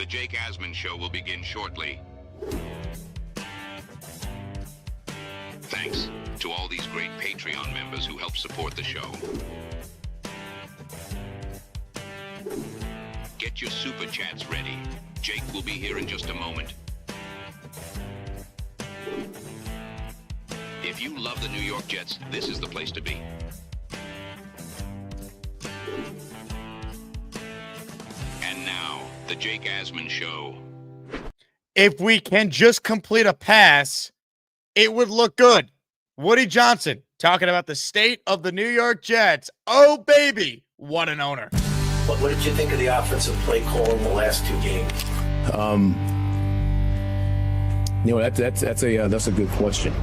Jake Asman Show will begin shortly. Thanks to all these great Patreon members who help support the show. Get your super chats ready. Jake will be here in just a moment. If you love the New York Jets, this is the place to be. And now, the Jake Asman Show. If we can just complete a pass, it would look good. Woody Johnson talking about the state of the New York Jets. Oh, baby, what an owner. What did you think of the offensive play call in the last two games? That's a good question.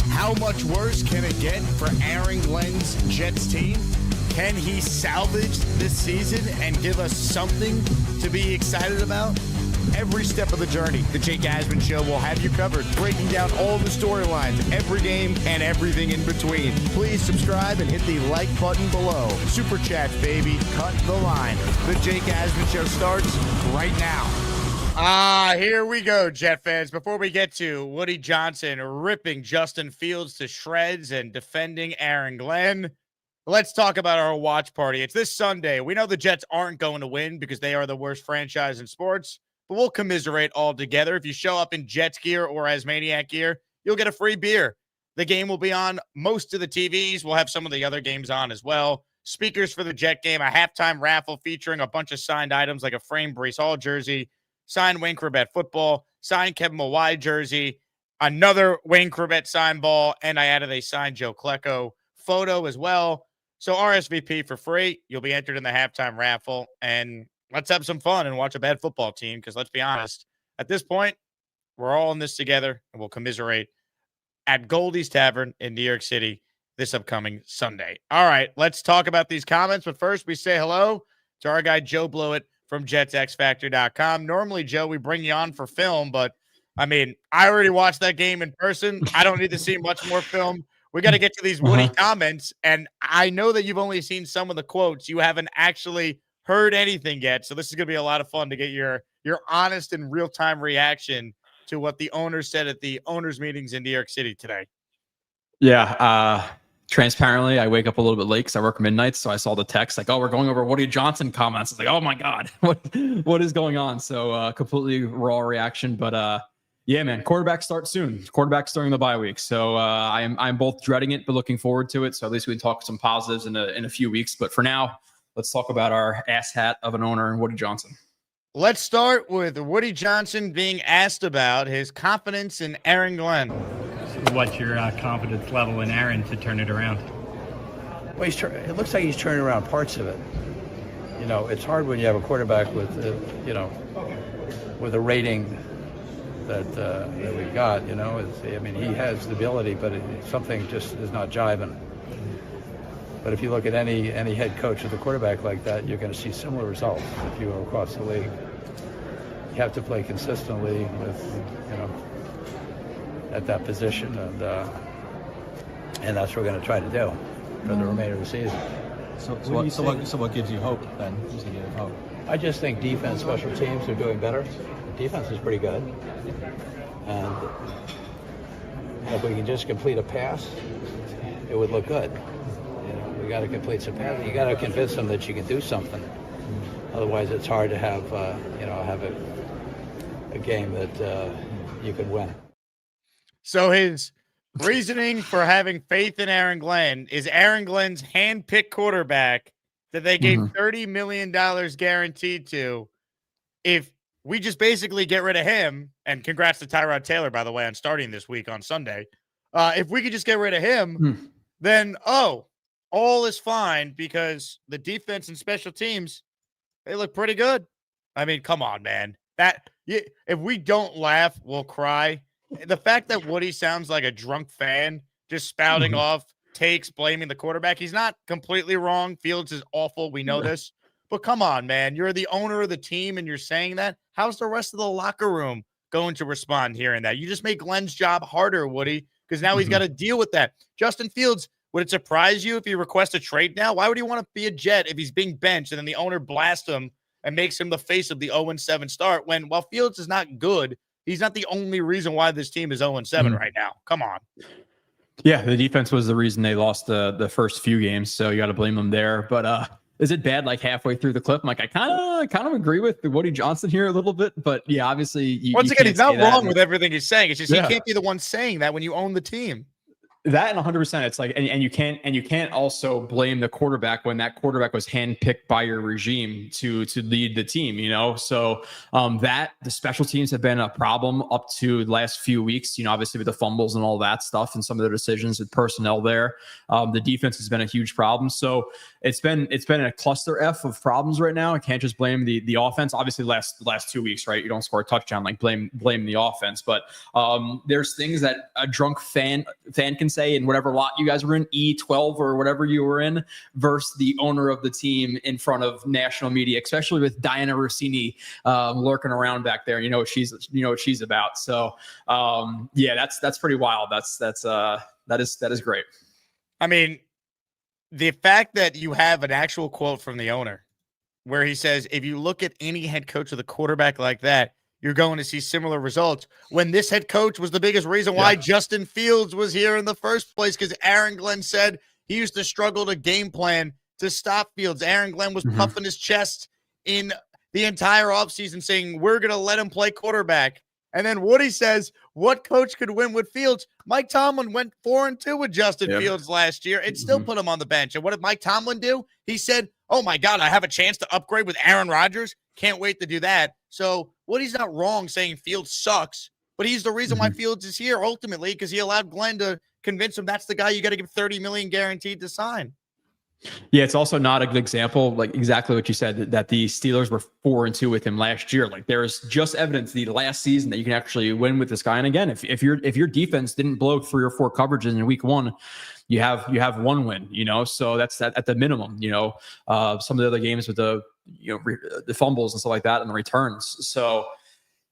How much worse can it get for Aaron Glenn's Jets team? Can he salvage this season and give us something to be excited about? Every step of the journey, the Jake Asman Show will have you covered, breaking down all the storylines, every game, and everything in between. Please subscribe and hit the like button below. Super chats, baby. Cut the line. The Jake Asman Show starts right now. Here we go, Jet fans. Before we get to Woody Johnson ripping Justin Fields to shreds and defending Aaron Glenn, let's talk about our watch party. It's this Sunday. We know the Jets aren't going to win because they are the worst franchise in sports, but we'll commiserate all together. If you show up in Jets gear or as Maniac gear, you'll get a free beer. The game will be on most of the TVs. We'll have some of the other games on as well. Speakers for the Jet game, a halftime raffle featuring a bunch of signed items like a framed Breece Hall jersey, signed Wayne Corbett football, signed Kevin Mawai jersey, another Wayne Corbett signed ball, and I added a signed Joe Klecko photo as well. So RSVP for free. You'll be entered in the halftime raffle, and let's have some fun and watch a bad football team because let's be honest, at this point, we're all in this together, and we'll commiserate at Goldies Tavern in New York City this upcoming Sunday. All right, let's talk about these comments, but first we say hello to our guy Joe Blewett from JetsXFactor.com. Normally, Joe, we bring you on for film, but, I mean, I already watched that game in person. I don't need to see much more film. We got to get to these Woody comments, and I know that you've only seen some of the quotes. You haven't actually heard anything yet, so this is going to be a lot of fun to get your honest and real-time reaction to what the owners said at the owners' meetings in New York City today. Yeah, transparently, I wake up a little bit late because I work midnights, so I saw the text like, "Oh, we're going over Woody Johnson comments." It's like, "Oh my God, what is going on?" So completely raw reaction, but yeah, man, quarterback starts soon. Quarterback starting the bye week, so I'm both dreading it but looking forward to it. So at least we can talk some positives in a few weeks. But for now, let's talk about our asshat of an owner, Woody Johnson. Let's start with Woody Johnson being asked about his confidence in Aaron Glenn. What's your confidence level in Aaron to turn it around? Well, it looks like he's turning around parts of it. You know, it's hard when you have a quarterback with, with a rating that we've got. You know, I mean, he has the ability, but something just is not jiving. But if you look at any head coach with a quarterback like that, you're going to see similar results if you go across the league. You have to play consistently with, at that position, and that's what we're going to try to do for the remainder of the season. So what gives you hope then? What's going to give you hope? I just think defense, special teams are doing better. The defense is pretty good, and if we can just complete a pass, it would look good. We got to complete some passes. You got to convince them that you can do something. Otherwise, it's hard to have a game that you could win. So his reasoning for having faith in Aaron Glenn is Aaron Glenn's hand-picked quarterback that they gave $30 million guaranteed to. If we just basically get rid of him, and congrats to Tyrod Taylor, by the way, on starting this week on Sunday. If we could just get rid of him, then, all is fine because the defense and special teams, they look pretty good. I mean, come on, man. If we don't laugh, we'll cry. The fact that Woody sounds like a drunk fan, just spouting off takes, blaming the quarterback, he's not completely wrong. Fields is awful. We know this. But come on, man. You're the owner of the team and you're saying that. How's the rest of the locker room going to respond hearing that? You just make Glenn's job harder, Woody, because now he's got to deal with that. Justin Fields, would it surprise you if he requests a trade now? Why would he want to be a Jet if he's being benched and then the owner blasts him and makes him the face of the 0-7 start when while Fields is not good, he's not the only reason why this team is 0-7 right now. Come on. Yeah, the defense was the reason they lost the first few games, so you got to blame them there. But is it bad like halfway through the clip? I'm like, I kind of agree with Woody Johnson here a little bit, but yeah, obviously once again, he's not wrong with everything he's saying. It's just he can't be the one saying that when you own the team. That and 100%. It's like, and you can't also blame the quarterback when that quarterback was handpicked by your regime to lead the team, you know? So that the special teams have been a problem up to the last few weeks, you know, obviously with the fumbles and all that stuff and some of the decisions with personnel there. The defense has been a huge problem. So it's been a cluster F of problems right now. I can't just blame the offense. Obviously the last 2 weeks, right? You don't score a touchdown, like blame the offense. But there's things that a drunk fan can say in whatever lot you guys were in, E12 or whatever you were in, versus the owner of the team in front of national media, especially with Diana Rossini lurking around back there. You know what she's about. So yeah, that's pretty wild. That is great. I mean, the fact that you have an actual quote from the owner where he says, if you look at any head coach of the quarterback like that, you're going to see similar results, when this head coach was the biggest reason why Justin Fields was here in the first place, because Aaron Glenn said he used to struggle to game plan to stop Fields. Aaron Glenn was puffing his chest in the entire offseason saying, we're going to let him play quarterback. And then Woody says, what coach could win with Fields? Mike Tomlin went 4-2 with Justin Fields last year and still put him on the bench. And what did Mike Tomlin do? He said, oh my God, I have a chance to upgrade with Aaron Rodgers. Can't wait to do that. So Woody's not wrong saying Fields sucks, but he's the reason why Fields is here ultimately, because he allowed Glenn to convince him that's the guy you got to give $30 million guaranteed to sign. Yeah, it's also not a good example, like exactly what you said, that the Steelers were 4-2 with him last year. Like there is just evidence the last season that you can actually win with this guy. And again, if your defense didn't blow 3 or 4 coverages in week 1, you have one win, you know, so that's at the minimum, you know, some of the other games with the fumbles and stuff like that and the returns. So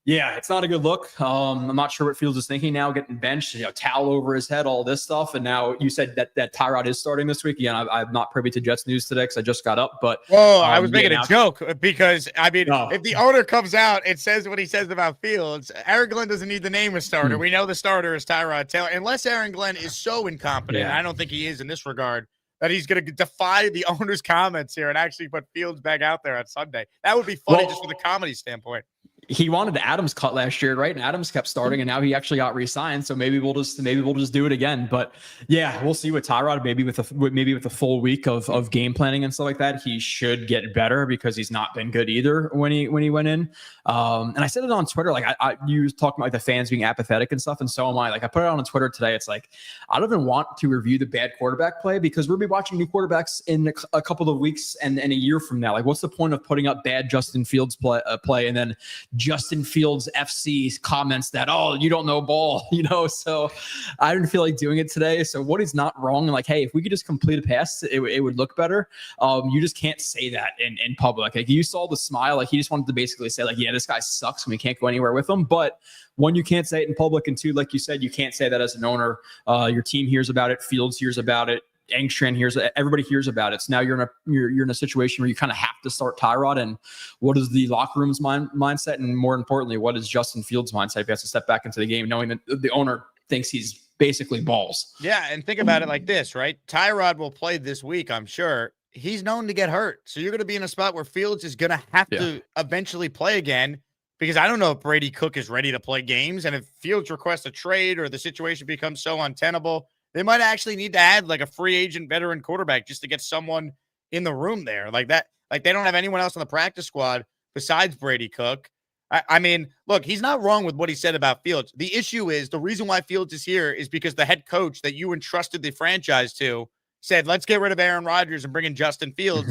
yeah, it's not a good look. I'm not sure what Fields is thinking now, getting benched, towel over his head, all this stuff. And now you said that Tyrod is starting this week. Again, I'm not privy to Jets news today because I just got up. But I was making a joke because, I mean, if the owner comes out and says what he says about Fields, Aaron Glenn doesn't need to name a starter. We know the starter is Tyrod Taylor. Unless Aaron Glenn is so incompetent, and I don't think he is in this regard, that he's going to defy the owner's comments here and actually put Fields back out there on Sunday. That would be funny just from the comedy standpoint. He wanted Adams cut last year, right? And Adams kept starting, and now he actually got re-signed. So maybe we'll just do it again. But yeah, we'll see with Tyrod. Maybe with a full week of game planning and stuff like that, he should get better because he's not been good either when he went in. And I said it on Twitter, like you was talking about like the fans being apathetic and stuff, and so am I. Like I put it on Twitter today. It's like I don't even want to review the bad quarterback play because we'll be watching new quarterbacks in a couple of weeks and a year from now. Like, what's the point of putting up bad Justin Fields play and then Justin Fields FC comments that, oh, you don't know ball, so I didn't feel like doing it today. So what is not wrong? Like, hey, if we could just complete a pass, it would look better. You just can't say that in public. Like you saw the smile, like he just wanted to basically say like, yeah, this guy sucks and we can't go anywhere with him. But one, you can't say it in public. And two, like you said, you can't say that as an owner. Your team hears about it. Fields hears about it. Engstrand hears it. Everybody hears about it. So now you're in a situation where you kind of have to start Tyrod. And what is the locker room's mindset? And more importantly, what is Justin Fields' mindset if he has to step back into the game, knowing that the owner thinks he's basically balls? Yeah, and think about it like this, right? Tyrod will play this week, I'm sure. He's known to get hurt. So you're going to be in a spot where Fields is going to have to eventually play again, because I don't know if Brady Cook is ready to play games. And if Fields requests a trade or the situation becomes so untenable, they might actually need to add like a free agent veteran quarterback just to get someone in the room there like that. Like they don't have anyone else on the practice squad besides Brady Cook. I mean, look, he's not wrong with what he said about Fields. The issue is the reason why Fields is here is because the head coach that you entrusted the franchise to said, let's get rid of Aaron Rodgers and bring in Justin Fields.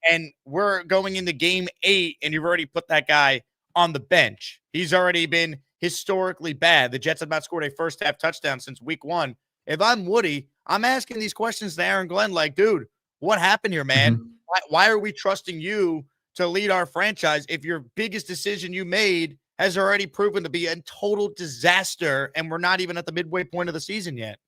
And we're going into game 8 and you've already put that guy on the bench. He's already been historically bad. The Jets have not scored a first half touchdown since week 1. If I'm Woody, I'm asking these questions to Aaron Glenn like, dude, what happened here, man? Why are we trusting you to lead our franchise if your biggest decision you made has already proven to be a total disaster and we're not even at the midway point of the season yet?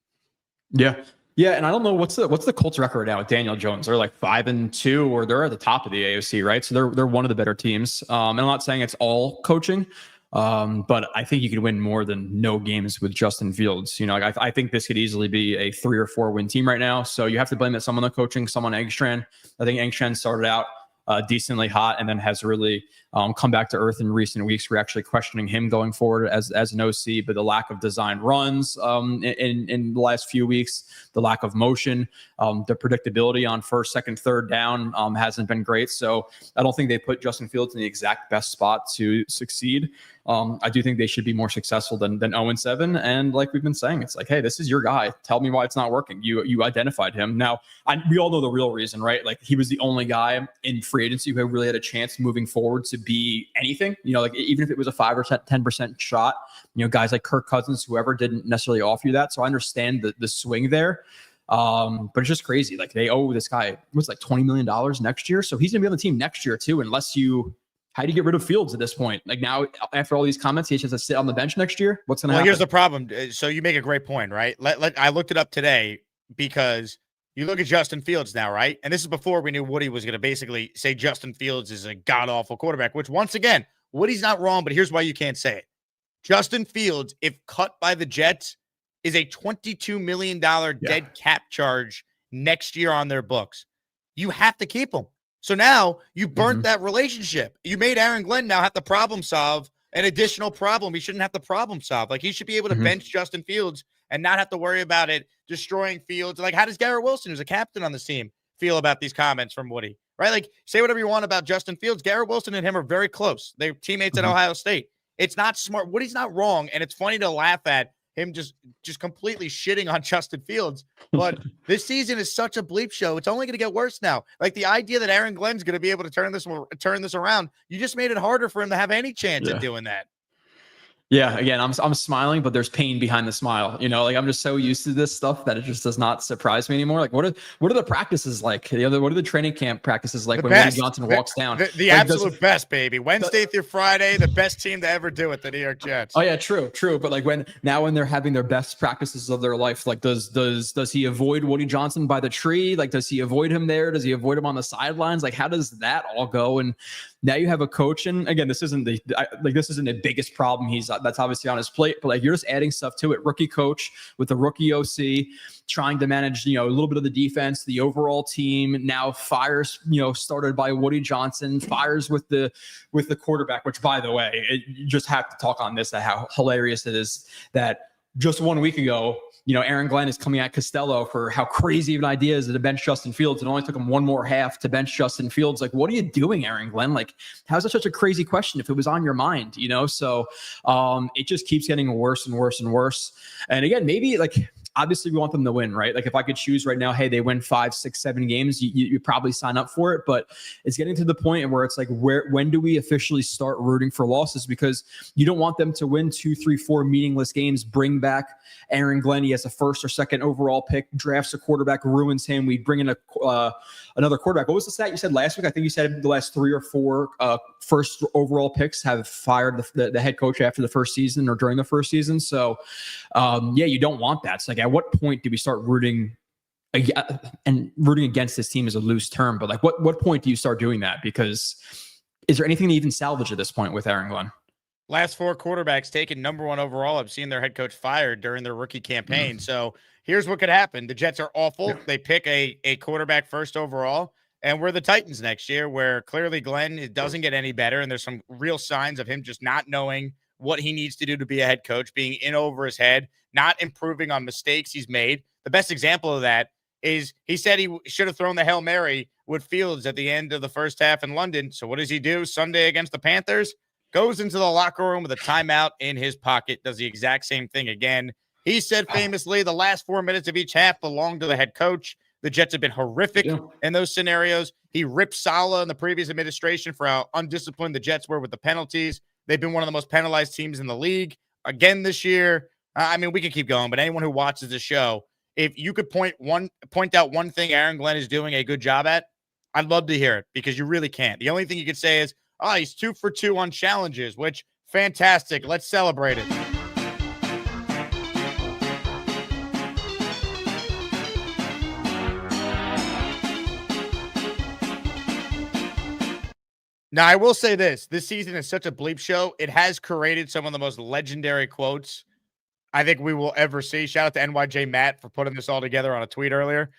Yeah. Yeah, and I don't know what's the Colts record right now with Daniel Jones. They're like 5-2, or they're at the top of the AFC, right? So they're one of the better teams. And I'm not saying it's all coaching, but I think you could win more than no games with Justin Fields. You know, like I think this could easily be a 3 or 4 win team right now. So you have to blame it some on the coaching, some on Engstrand. I think Engstrand started out decently hot and then has really come back to earth in recent weeks. We're actually questioning him going forward as an OC, but the lack of designed runs in the last few weeks, the lack of motion, the predictability on first, second, third down hasn't been great. So I don't think they put Justin Fields in the exact best spot to succeed. I do think they should be more successful than 0-7. And like we've been saying, it's like, hey, this is your guy. Tell me why it's not working. You identified him. Now, we all know the real reason, right? Like he was the only guy in free agency who really had a chance moving forward to be anything. You know, like even if it was a 5 or 10% shot, you know, guys like Kirk Cousins, whoever didn't necessarily offer you that. So I understand the swing there. But it's just crazy. Like they owe this guy what's like $20 million next year. So he's gonna be on the team next year too, unless you. How do you get rid of Fields at this point? Like now, after all these comments, he has to sit on the bench next year. What's going to happen? Here's the problem. So you make a great point, right? I looked it up today because you look at Justin Fields now, right? And this is before we knew Woody was going to basically say Justin Fields is a god-awful quarterback, which once again, Woody's not wrong, but here's why you can't say it. Justin Fields, if cut by the Jets, is a $22 million dead cap charge next year on their books. You have to keep him. So now you burnt that relationship. You made Aaron Glenn now have to problem solve an additional problem. He shouldn't have to problem solve. Like he should be able to bench Justin Fields and not have to worry about it destroying Fields. Like how does Garrett Wilson, who's a captain on this team, feel about these comments from Woody? Right? Like say whatever you want about Justin Fields. Garrett Wilson and him are very close. They're teammates at Ohio State. It's not smart. Woody's not wrong. And it's funny to laugh at him just completely shitting on Justin Fields. But this season is such a bleep show. It's only going to get worse now. Like the idea that Aaron Glenn's going to be able to turn this around, you just made it harder for him to have any chance at doing that. Yeah, again, I'm smiling, but there's pain behind the smile. You know, like I'm just so used to this stuff that it just does not surprise me anymore. Like, what are the practices like? What are the training camp practices like when Woody Johnson walks down? The like, absolute best, baby. Wednesday through Friday, the best team to ever do it, the New York Jets. Oh yeah, true. But like when they're having their best practices of their life, like does he avoid Woody Johnson by the tree? Like, does he avoid him there? Does he avoid him on the sidelines? Like, how does that all go? And now you have a coach, and again, this isn't the biggest problem that's obviously on his plate, but like you're just adding stuff to it. Rookie coach with the rookie OC trying to manage, you know, a little bit of the defense, the overall team. Now fires, you know, started by Woody Johnson, fires with the quarterback. Which, by the way, you just have to talk on this, that how hilarious it is that just 1 week ago, you know, Aaron Glenn is coming at Costello for how crazy of an idea is it to bench Justin Fields. It only took him one more half to bench Justin Fields. Like, what are you doing, Aaron Glenn? Like, how's that such a crazy question if it was on your mind, you know? So it just keeps getting worse and worse and worse. And again, maybe like, obviously we want them to win, right? Like if I could choose right now, hey, they win 5, 6, 7 games, you probably sign up for it. But it's getting to the point where it's like, when do we officially start rooting for losses? Because you don't want them to win 2, 3, 4 meaningless games, bring back Aaron Glenn. He has a first or second overall pick, drafts a quarterback, ruins him. We bring in another quarterback. What was the stat you said last week? I think you said the last 3 or 4 first overall picks have fired the head coach after the first season or during the first season. So yeah, you don't want that. It's like, at what point do we start rooting against this team is a loose term, but like what point do you start doing that? Because is there anything to even salvage at this point with Aaron Glenn? Last 4 quarterbacks taken number 1 overall have seen their head coach fired during their rookie campaign. So here's what could happen. The Jets are awful. Yeah. They pick a quarterback first overall, and we're the Titans next year, where clearly Glenn, it doesn't get any better. And there's some real signs of him just not knowing what he needs to do to be a head coach, being in over his head, not improving on mistakes he's made. The best example of that is he said he should have thrown the Hail Mary with Fields at the end of the first half in London. So what does he do Sunday against the Panthers? Goes into the locker room with a timeout in his pocket, does the exact same thing again. He said famously the last 4 minutes of each half belonged to the head coach. The Jets have been horrific in those scenarios. He ripped Saleh in the previous administration for how undisciplined the Jets were with the penalties. They've been one of the most penalized teams in the league again this year. I mean, we can keep going, but anyone who watches the show, if you could point out one thing Aaron Glenn is doing a good job at, I'd love to hear it, because you really can't. The only thing you could say is, oh, he's 2 for 2 on challenges, which fantastic. Let's celebrate it. Now, I will say this. This season is such a bleep show. It has created some of the most legendary quotes I think we will ever see. Shout out to NYJ Matt for putting this all together on a tweet earlier.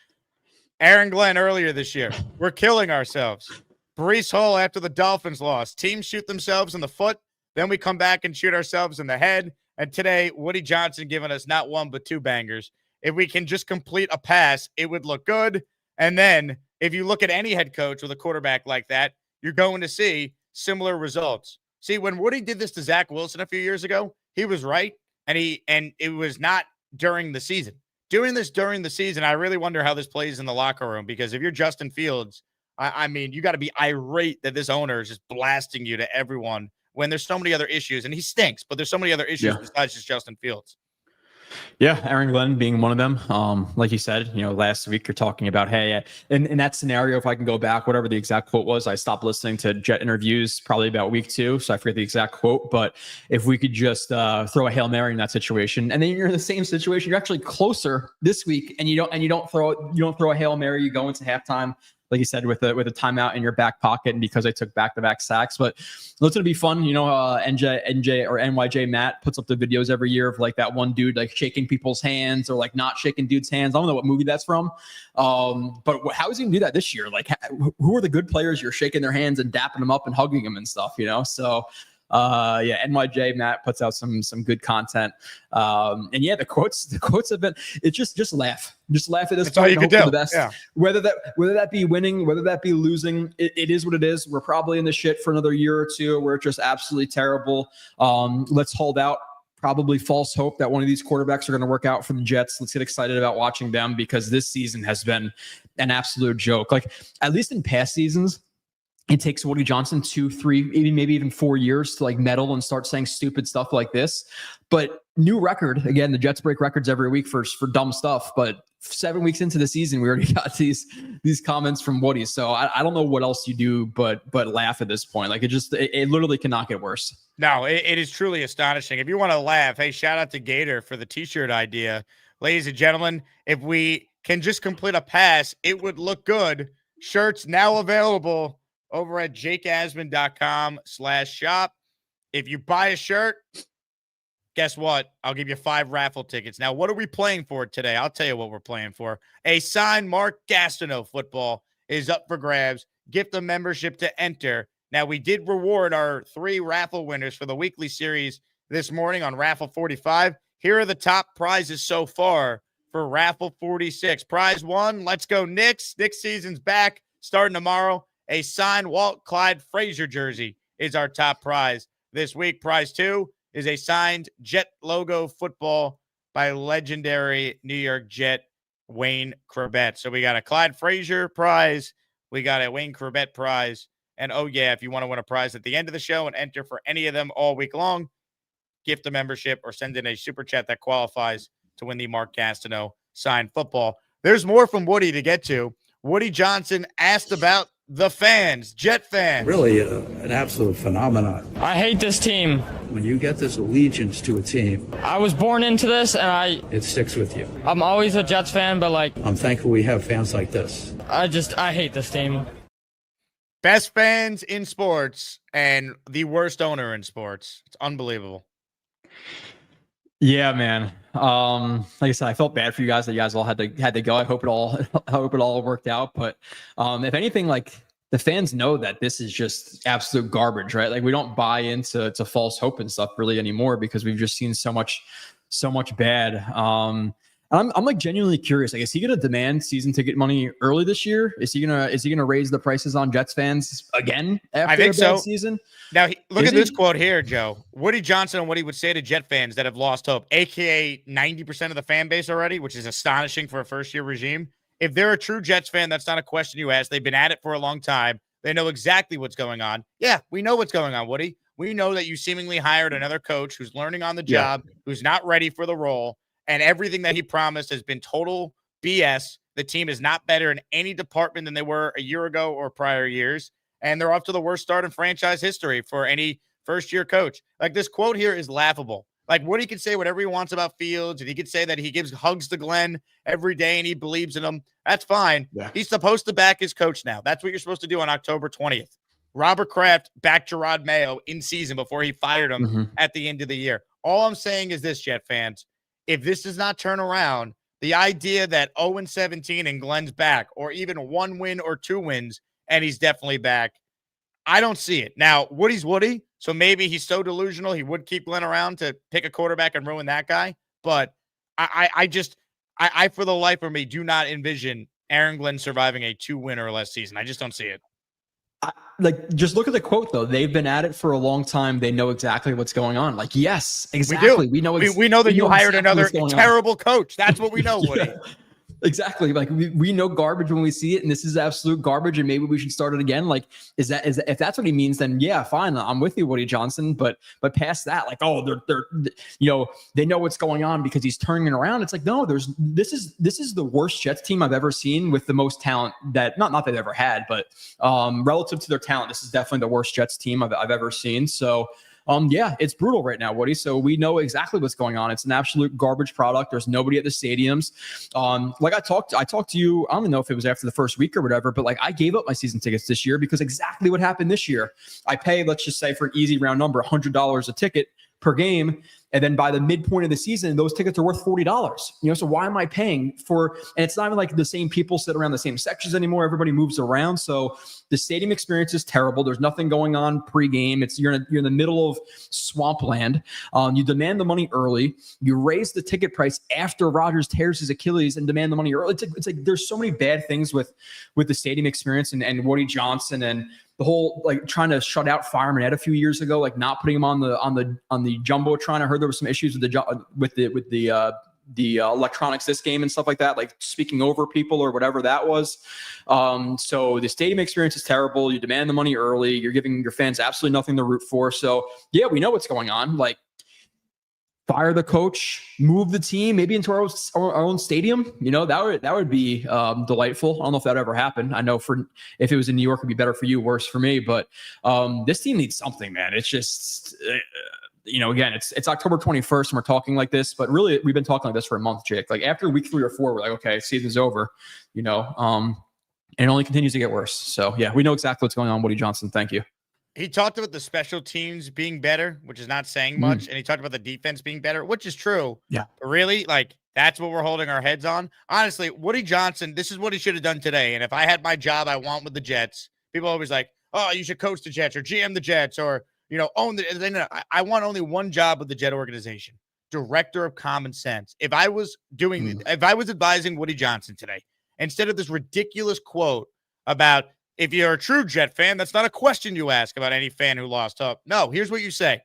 Aaron Glenn earlier this year. We're killing ourselves. Breece Hall after the Dolphins lost. Teams shoot themselves in the foot. Then we come back and shoot ourselves in the head. And today, Woody Johnson giving us not one, but two bangers. If we can just complete a pass, it would look good. And then if you look at any head coach with a quarterback like that, you're going to see similar results. See, when Woody did this to Zach Wilson a few years ago, he was right. And it was not during the season. Doing this during the season, I really wonder how this plays in the locker room, because if you're Justin Fields, I mean, you got to be irate that this owner is just blasting you to everyone when there's so many other issues. And he stinks, but there's so many other issues besides just Justin Fields. Yeah, Aaron Glenn being one of them. Like you said, last week you're talking about, hey, in that scenario, if I can go back, whatever the exact quote was, I stopped listening to Jet interviews probably about week 2, so I forget the exact quote. But if we could just throw a Hail Mary in that situation, and then you're in the same situation, you're actually closer this week, and you don't throw a Hail Mary, you go into halftime, like you said, with a timeout in your back pocket, and because I took back-to-back sacks. But it's going to be fun. NJ or NYJ Matt puts up the videos every year of like that one dude like shaking people's hands or like not shaking dudes' hands. I don't know what movie that's from. But how is he going to do that this year? Like, who are the good players you're shaking their hands and dapping them up and hugging them and stuff, So NYJ Matt puts out some good content. And yeah, the quotes have been, it's just laugh at this. That's all you can do. The best. Yeah. Whether that be winning, whether that be losing, it is what it is. We're probably in the shit for another year or two. We're just absolutely terrible. Let's hold out probably false hope that one of these quarterbacks are going to work out for the Jets. Let's get excited about watching them, because this season has been an absolute joke. Like, at least in past seasons, it takes Woody Johnson 2, 3, maybe even 4 years to like meddle and start saying stupid stuff like this. But new record, again, the Jets break records every week for dumb stuff. But 7 weeks into the season, we already got these comments from Woody. So I don't know what else you do but laugh at this point. Like, it literally cannot get worse. No, it is truly astonishing. If you want to laugh, hey, shout out to Gator for the t-shirt idea. Ladies and gentlemen, if we can just complete a pass, it would look good. Shirts now available over at jakeasman.com/shop. If you buy a shirt, guess what? I'll give you 5 raffle tickets. Now, what are we playing for today? I'll tell you what we're playing for. A signed Mark Gastineau football is up for grabs. Gift a membership to enter. Now, we did reward our 3 raffle winners for the weekly series this morning on Raffle 45. Here are the top prizes so far for Raffle 46. Prize 1, let's go Knicks. Knicks season's back starting tomorrow. A signed Walt Clyde Frazier jersey is our top prize this week. Prize 2 is a signed Jet logo football by legendary New York Jet Wayne Corbett. So we got a Clyde Frazier prize. We got a Wayne Corbett prize. And oh yeah, if you want to win a prize at the end of the show and enter for any of them all week long, gift a membership or send in a super chat that qualifies to win the Mark Gastineau signed football. There's more from Woody to get to. Woody Johnson asked about the fans, Jet fans. Really an absolute phenomenon. I hate this team. When you get this allegiance to a team, I was born into this, and it sticks with you. I'm always a Jets fan, but I'm thankful we have fans like this. I hate this team. Best fans in sports and the worst owner in sports. It's unbelievable. Yeah, man. Like I said, I felt bad for you guys that you guys all had to go. I hope it all worked out. But if anything, like, the fans know that this is just absolute garbage, right? Like, we don't buy into false hope and stuff really anymore, because we've just seen so much bad. I'm like genuinely curious. Like, is he gonna demand season ticket money early this year? Is he gonna raise the prices on Jets fans again after I think a bad so. season? Now look at this quote here, Joe. Woody Johnson and what he would say to Jet fans that have lost hope, aka 90% of the fan base already, which is astonishing for a first-year regime. If they're a true Jets fan, that's not a question you ask. They've been at it for a long time. They know exactly what's going on. Yeah, we know what's going on, Woody. We know that you seemingly hired another coach who's learning on the job, who's not ready for the role. And everything that he promised has been total BS. The team is not better in any department than they were a year ago or prior years. And they're off to the worst start in franchise history for any first-year coach. Like, this quote here is laughable. Like, Woody could say whatever he wants about Fields, and he could say that he gives hugs to Glenn every day and he believes in him. That's fine. Yeah. He's supposed to back his coach now. That's what you're supposed to do on October 20th. Robert Kraft backed Gerard Mayo in season before he fired him at the end of the year. All I'm saying is this, Jet fans, if this does not turn around, the idea that 0-17 and Glenn's back, or even 1 win or 2 wins, and he's definitely back, I don't see it. Now, Woody's Woody, so maybe he's so delusional he would keep Glenn around to pick a quarterback and ruin that guy. But I for the life of me, do not envision Aaron Glenn surviving a 2-win or less season. I just don't see it. Just look at the quote though. They've been at it for a long time. They know exactly what's going on. Like, yes, exactly. We know. We know that you hired another terrible coach. That's what we know, Woody. Exactly. Like we know garbage when we see it, and this is absolute garbage, and maybe we should start it again. Like, is that if that's what he means, then yeah, fine. I'm with you, Woody Johnson. But past that, like, oh, they're they know what's going on because he's turning it around. It's like, no, this is the worst Jets team I've ever seen with the most talent that not they've ever had, but relative to their talent, this is definitely the worst Jets team I've ever seen. So. Yeah, it's brutal right now, Woody. So we know exactly what's going on. It's an absolute garbage product. There's nobody at the stadiums. Like I talked to you, I don't even know if it was after the first week or whatever, but like I gave up my season tickets this year because exactly what happened this year. I pay, let's just say for an easy round number, $100 a ticket per game. And then by the midpoint of the season, those tickets are worth $40. So why am I paying for? And it's not even like the same people sit around the same sections anymore. Everybody moves around. So the stadium experience is terrible. There's nothing going on pregame. You're in the middle of swampland. You demand the money early. You raise the ticket price after Rodgers tears his Achilles and demand the money early. It's like there's so many bad things with the stadium experience and Woody Johnson and the whole like trying to shut out Fireman Ed a few years ago, like not putting him on the jumbotron. I heard there was some issues with the electronics this game and stuff like that, like speaking over people or whatever that was. So the stadium experience is terrible. You demand the money early. You're giving your fans absolutely nothing to root for. So yeah, we know what's going on. Like, fire the coach, move the team maybe into our own stadium. That would be delightful. I don't know if that ever happened. I know if it was in New York, it'd be better for you, worse for me. But this team needs something, man. It's just, again, it's October 21st and we're talking like this, but really we've been talking like this for a month, Jake. Like after week 3 or 4, we're like, okay, season's over, and it only continues to get worse. So yeah, we know exactly what's going on. Woody Johnson, thank you. He talked about the special teams being better, which is not saying much. And he talked about the defense being better, which is true. Yeah. But really, like, that's what we're holding our heads on. Honestly, Woody Johnson, this is what he should have done today. And if I had my job I want with the Jets, people always like, oh, you should coach the Jets or GM the Jets or, own the. No, I want only one job with the Jet organization, director of common sense. If I was advising Woody Johnson today, instead of this ridiculous quote about, if you're a true Jet fan, that's not a question you ask about any fan who lost hope. No, here's what you say.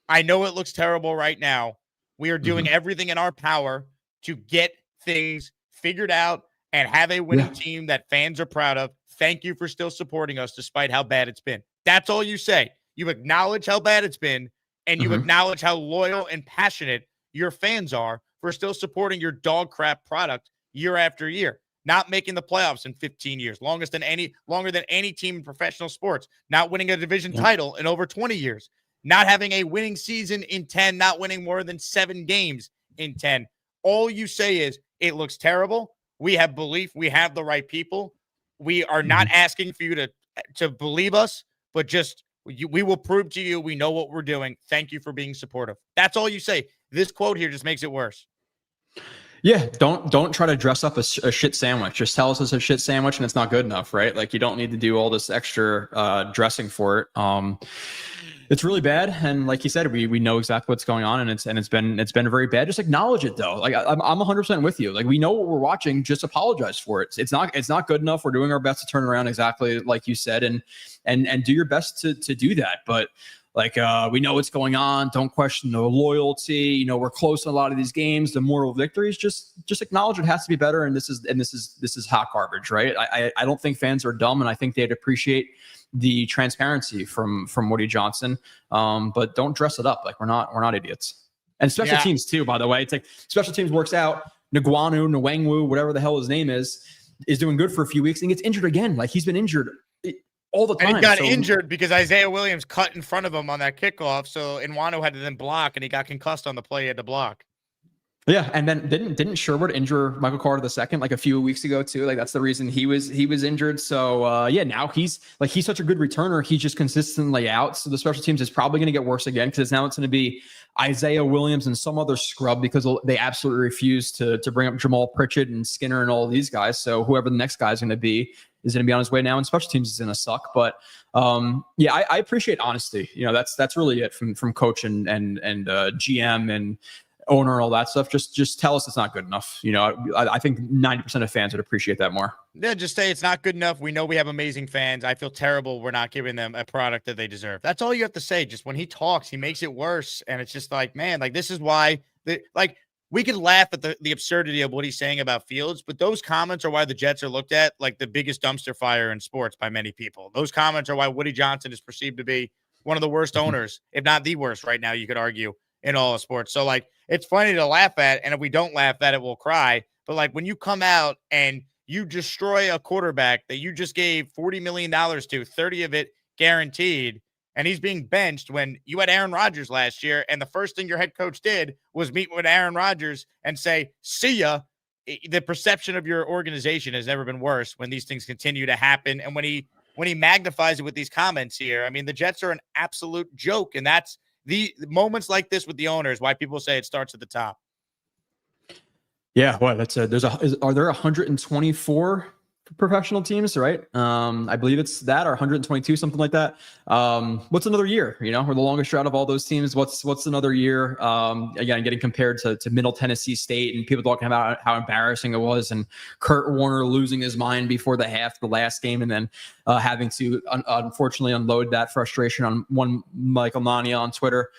I know it looks terrible right now. We are doing everything in our power to get things figured out and have a winning team that fans are proud of. Thank you for still supporting us despite how bad it's been. That's all you say. You acknowledge how bad it's been, and you acknowledge how loyal and passionate your fans are for still supporting your dog crap product year after year. Not making the playoffs in 15 years, longer than any team in professional sports, not winning a division title in over 20 years, not having a winning season in 10, not winning more than 7 games in 10. All you say is it looks terrible. We have belief. We have the right people. We are not asking for you to believe us, but just we will prove to you we know what we're doing. Thank you for being supportive. That's all you say. This quote here just makes it worse. Yeah, don't try to dress up a shit sandwich. Just tell us it's a shit sandwich and it's not good enough, right? Like you don't need to do all this extra dressing for it. It's really bad, and like you said, we know exactly what's going on, and it's been very bad. Just acknowledge it though. Like I'm 100% with you. Like we know what we're watching. Just apologize for it. It's not good enough. We're doing our best to turn around exactly like you said, and do your best to do that. But like we know what's going on. Don't question the loyalty. We're close in a lot of these games. The moral victories. Just acknowledge it has to be better. And this is hot garbage, right? I don't think fans are dumb, and I think they'd appreciate the transparency from Woody Johnson. But don't dress it up like we're not idiots. And special teams too, by the way. It's like special teams works out. Nwangwu, whatever the hell his name is doing good for a few weeks and gets injured again. Like he's been injured all the time. And he got injured because Isaiah Williams cut in front of him on that kickoff. So Nwangwu had to then block, and he got concussed on the play he had to block. Yeah, and then didn't Sherwood injure Michael Carter II like a few weeks ago too? Like that's the reason he was injured. So yeah, now he's such a good returner. He's just consistently out. So the special teams is probably going to get worse again because now it's going to be Isaiah Williams and some other scrub because they absolutely refuse to bring up Jamal Pritchett and Skinner and all of these guys. So whoever the next guy is going to be is going to be on his way now, and special teams is going to suck. But yeah, I appreciate honesty. You know, that's really it from coach and GM and owner and all that stuff. Just tell us it's not good enough. You know, I think 90% of fans would appreciate that more. Yeah, just say it's not good enough. We know we have amazing fans. I feel terrible we're not giving them a product that they deserve. That's all you have to say. Just when he talks, he makes it worse. And it's just like, man, like this is why we could laugh at the absurdity of what he's saying about Fields, but those comments are why the Jets are looked at like the biggest dumpster fire in sports by many people. Those comments are why Woody Johnson is perceived to be one of the worst owners, if not the worst right now, you could argue, in all of sports. So like, it's funny to laugh at, and if we don't laugh at it, we'll cry. But like when you come out and you destroy a quarterback that you just gave $40 million to, 30 of it guaranteed, and he's being benched when you had Aaron Rodgers last year, and the first thing your head coach did was meet with Aaron Rodgers and say, see ya. The perception of your organization has never been worse when these things continue to happen. And when he magnifies it with these comments here, I mean, the Jets are an absolute joke, and that's the moments like this with the owners, why people say it starts at the top. Yeah, well, that's are there 124 professional teams, right? I believe it's that, or 122, something like that. What's another year? You know, we're the longest drought of all those teams. What's another year? Again, getting compared to Middle Tennessee State, and people talking about how embarrassing it was, and Kurt Warner losing his mind before the half, the last game, and then having to unfortunately unload that frustration on one Michael Nania on Twitter.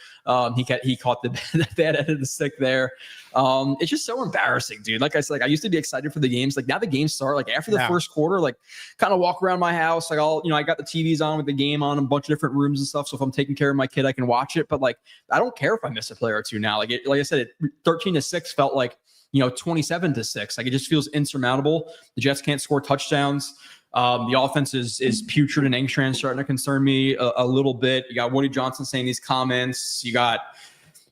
He caught the bad end of the stick there. It's just so embarrassing, dude. Like I said, I used to be excited for the games. Like now the games start, like after the first quarter, like kind of walk around my house. Like I got the TVs on with the game on in a bunch of different rooms and stuff. So if I'm taking care of my kid, I can watch it. But like, I don't care if I miss a play or two now. Like I said, 13-6 felt like, 27-6. Like it just feels insurmountable. The Jets can't score touchdowns. The offense is putrid, and Engstrand starting to concern me a little bit. You got Woody Johnson saying these comments. You got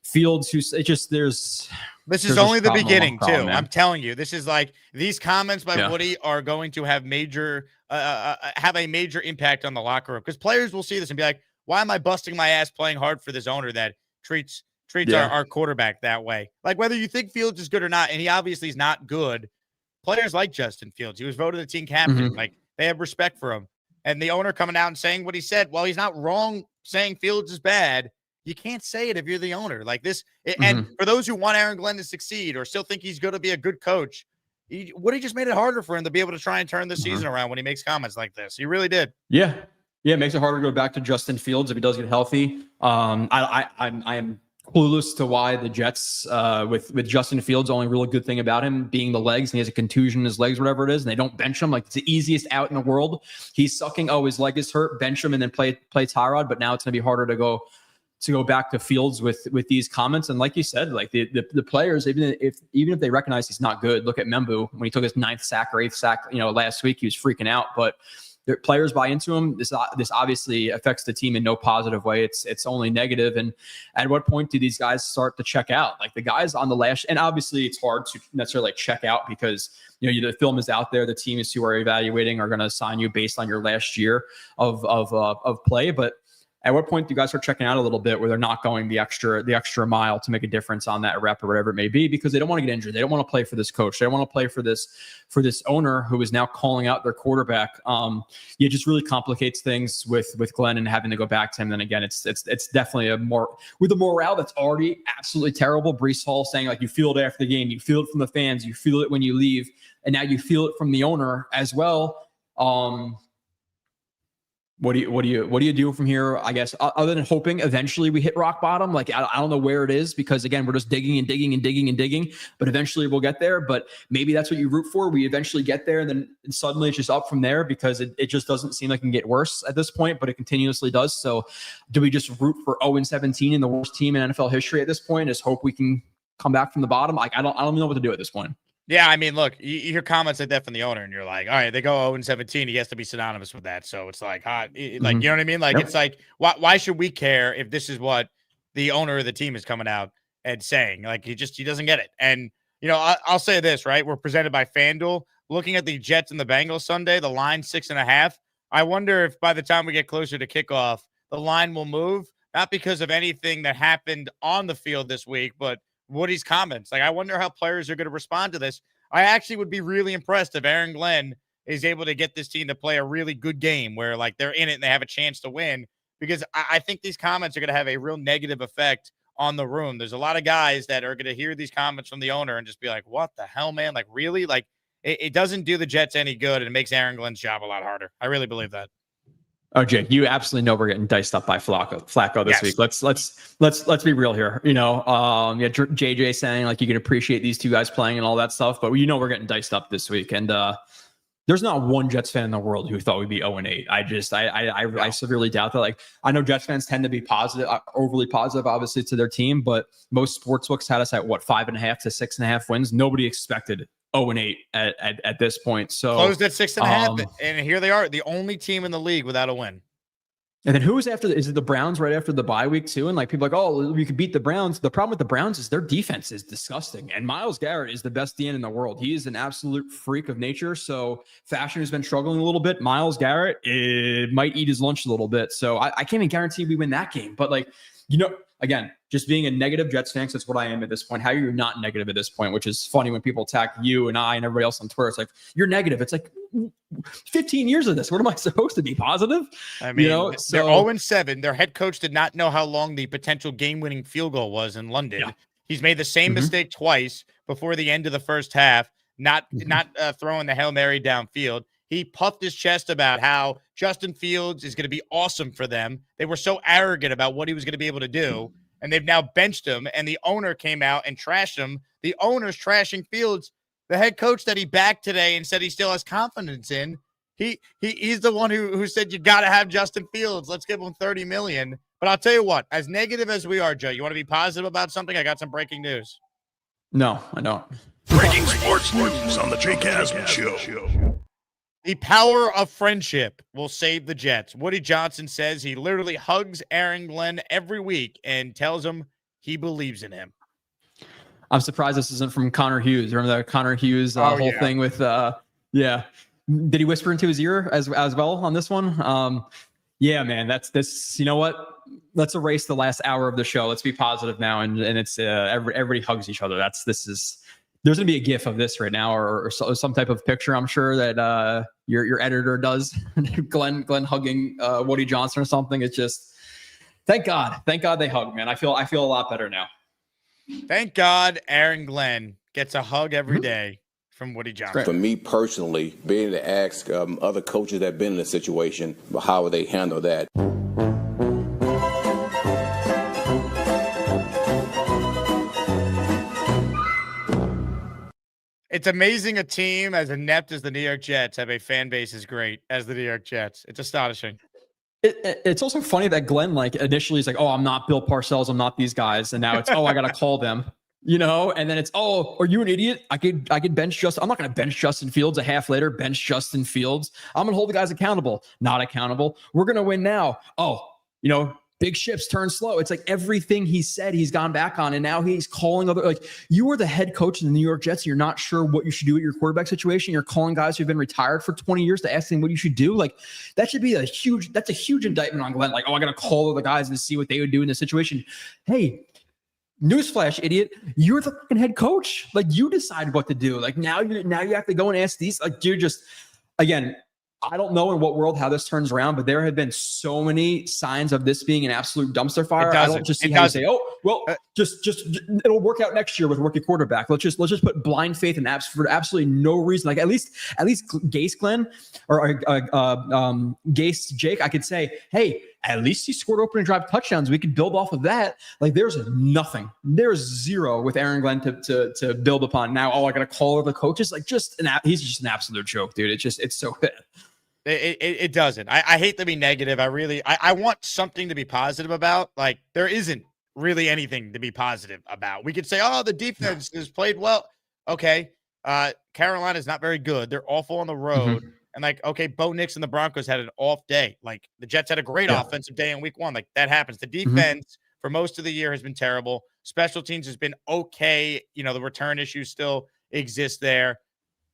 Fields This is only the beginning, too. Man. I'm telling you, this is like these comments by Woody are going to have have a major impact on the locker room, because players will see this and be like, why am I busting my ass playing hard for this owner that treats our quarterback that way? Like whether you think Fields is good or not, and he obviously is not good, players like Justin Fields, he was voted the team captain. Like they have respect for him. And the owner coming out and saying what he said, while he's not wrong saying Fields is bad, you can't say it if you're the owner like this. And for those who want Aaron Glenn to succeed or still think he's going to be a good coach, Woody just made it harder for him to be able to try and turn the season around when he makes comments like this. He really did. Yeah. Yeah. It makes it harder to go back to Justin Fields if he does get healthy. I am clueless to why the Jets, with Justin Fields, the only really good thing about him being the legs, and he has a contusion in his legs, whatever it is, and they don't bench him. Like it's the easiest out in the world. He's sucking. Oh, his leg is hurt. Bench him and then play Tyrod. But now it's going to be harder to go back to Fields with these comments. And like you said, like the players, even if they recognize he's not good, look at Membu when he took his 9th sack or 8th sack, last week, he was freaking out. But the players buy into him. This obviously affects the team in no positive way. It's only negative. And at what point do these guys start to check out? Like the guys on the last, and obviously it's hard to necessarily check out because the film is out there. The teams who are evaluating are going to assign you based on your last year of play. But at what point do you guys start checking out a little bit where they're not going the extra mile to make a difference on that rep or whatever it may be, because they don't want to get injured. They don't want to play for this coach. They don't want to play for this owner who is now calling out their quarterback. It just really complicates things with Glenn and having to go back to him. Then again, it's definitely with the morale that's already absolutely terrible. Breece Hall saying like you feel it after the game, you feel it from the fans, you feel it when you leave, and now you feel it from the owner as well. What do you do from here? I guess other than hoping eventually we hit rock bottom. Like I don't know where it is, because again, we're just digging and digging and digging and digging, but eventually we'll get there. But maybe that's what you root for. We eventually get there, and then suddenly it's just up from there, because it just doesn't seem like it can get worse at this point, but it continuously does. So do we just root for 0-17 and the worst team in NFL history at this point? And just hope we can come back from the bottom? Like I don't know what to do at this point. Yeah, I mean, look, you hear comments like that from the owner, and you're like, all right, they go 0-17. He has to be synonymous with that. So it's like, you know what I mean? Like, It's like, why should we care if this is what the owner of the team is coming out and saying. Like, he doesn't get it. And, I'll say this, right? We're presented by FanDuel. Looking at the Jets and the Bengals Sunday, the line 6.5. I wonder if by the time we get closer to kickoff, the line will move, not because of anything that happened on the field this week, but Woody's comments. Like, I wonder how players are going to respond to this. I actually would be really impressed if Aaron Glenn is able to get this team to play a really good game where, like, they're in it and they have a chance to win, because I think these comments are going to have a real negative effect on the room. There's a lot of guys that are going to hear these comments from the owner and just be like, what the hell, man? Like, really? Like, it doesn't do the Jets any good, and it makes Aaron Glenn's job a lot harder. I really believe that. Oh, Jake, you absolutely know we're getting diced up by Flacco this week. Let's be real here. JJ saying like you can appreciate these two guys playing and all that stuff, but we're getting diced up this week. And there's not one Jets fan in the world who thought we'd be 0-8. I severely doubt that. Like, I know Jets fans tend to be positive, overly positive, obviously, to their team, but most sportsbooks had us at 5.5 to 6.5 wins. Nobody expected 0-8 at this point. So closed at 6.5, and here they are, the only team in the league without a win. And then who is after? Is it the Browns right after the bye week too? And like people are like, oh, we could beat the Browns. The problem with the Browns is their defense is disgusting. And Myles Garrett is the best DN in the world. He is an absolute freak of nature. So Fashion has been struggling a little bit. Myles Garrett, it might eat his lunch a little bit. So I can't even guarantee we win that game. But like, again, just being a negative Jets fan, that's what I am at this point. How are you not negative at this point? Which is funny when people attack you and I and everybody else on Twitter. It's like, you're negative. It's like 15 years of this. What am I supposed to be? Positive? I mean, they're 0-7. Their head coach did not know how long the potential game-winning field goal was in London. Yeah. He's made the same mistake twice before the end of the first half, not throwing the Hail Mary downfield. He puffed his chest about how Justin Fields is going to be awesome for them. They were so arrogant about what he was going to be able to do, and they've now benched him, and the owner came out and trashed him. The owner's trashing Fields. The head coach that he backed today and said he still has confidence in, he's the one who said you got to have Justin Fields. Let's give him $30 million. But I'll tell you what, as negative as we are, Joe, you want to be positive about something? I got some breaking news. No, I don't. Breaking sports news on the Jake Asman Show. The power of friendship will save the Jets. Woody Johnson says he literally hugs Aaron Glenn every week and tells him he believes in him. I'm surprised this isn't from Connor Hughes. Remember that Connor Hughes thing with, Did he whisper into his ear as well on this one? Yeah, man, that's this. You know what? Let's erase the last hour of the show. Let's be positive now. And it's everybody hugs each other. There's going to be a GIF of this right now or some type of picture, I'm sure, that your editor does. Glenn hugging Woody Johnson or something. It's just, thank God they hug, man. I feel a lot better now. Thank God Aaron Glenn gets a hug every day from Woody Johnson. For me personally, being able to ask other coaches that have been in a situation, how would they handle that? It's amazing a team as inept as the New York Jets have a fan base as great as the New York Jets. It's astonishing. It's also funny that Glenn, like, initially is like, oh, I'm not Bill Parcells, I'm not these guys. And now it's, oh, I got to call them, and then it's, oh, are you an idiot? I could bench Justin. I'm not going to bench Justin Fields. A half later, bench Justin Fields. I'm going to hold the guys accountable. Not accountable. We're going to win now. Oh, big ships turn slow. It's like everything he said he's gone back on, and now he's calling other, like, you were the head coach of the New York Jets and you're not sure what you should do at your quarterback situation. You're calling guys who've been retired for 20 years to ask them what you should do. Like, that's a huge indictment on Glenn. Like, oh, I got to call other guys and see what they would do in this situation. Hey, newsflash, idiot, you're the fucking head coach. Like, you decide what to do. Like, now you have to go and ask these, like, you're just, again, I don't know in what world how this turns around, but there have been so many signs of this being an absolute dumpster fire. I don't just see how you say, oh, well, just it'll work out next year with a rookie quarterback. Let's just put blind faith in apps for absolutely no reason. Like at least Gase Glenn or Gase Jake, I could say, hey, at least he scored opening drive touchdowns. We could build off of that. Like there's nothing. There's zero with Aaron Glenn to build upon. Now, I got to call the coaches. Like he's just an absolute joke, dude. It's so bad. It doesn't. I hate to be negative. I want something to be positive about. Like there isn't really anything to be positive about. We could say, oh, the defense has played well. Okay. Carolina's not very good. They're awful on the road. Mm-hmm. And like, okay, Bo Nix and the Broncos had an off day. Like the Jets had a great offensive day in week 1. Like that happens. The defense for most of the year has been terrible. Special teams has been okay. You know, the return issues still exist there.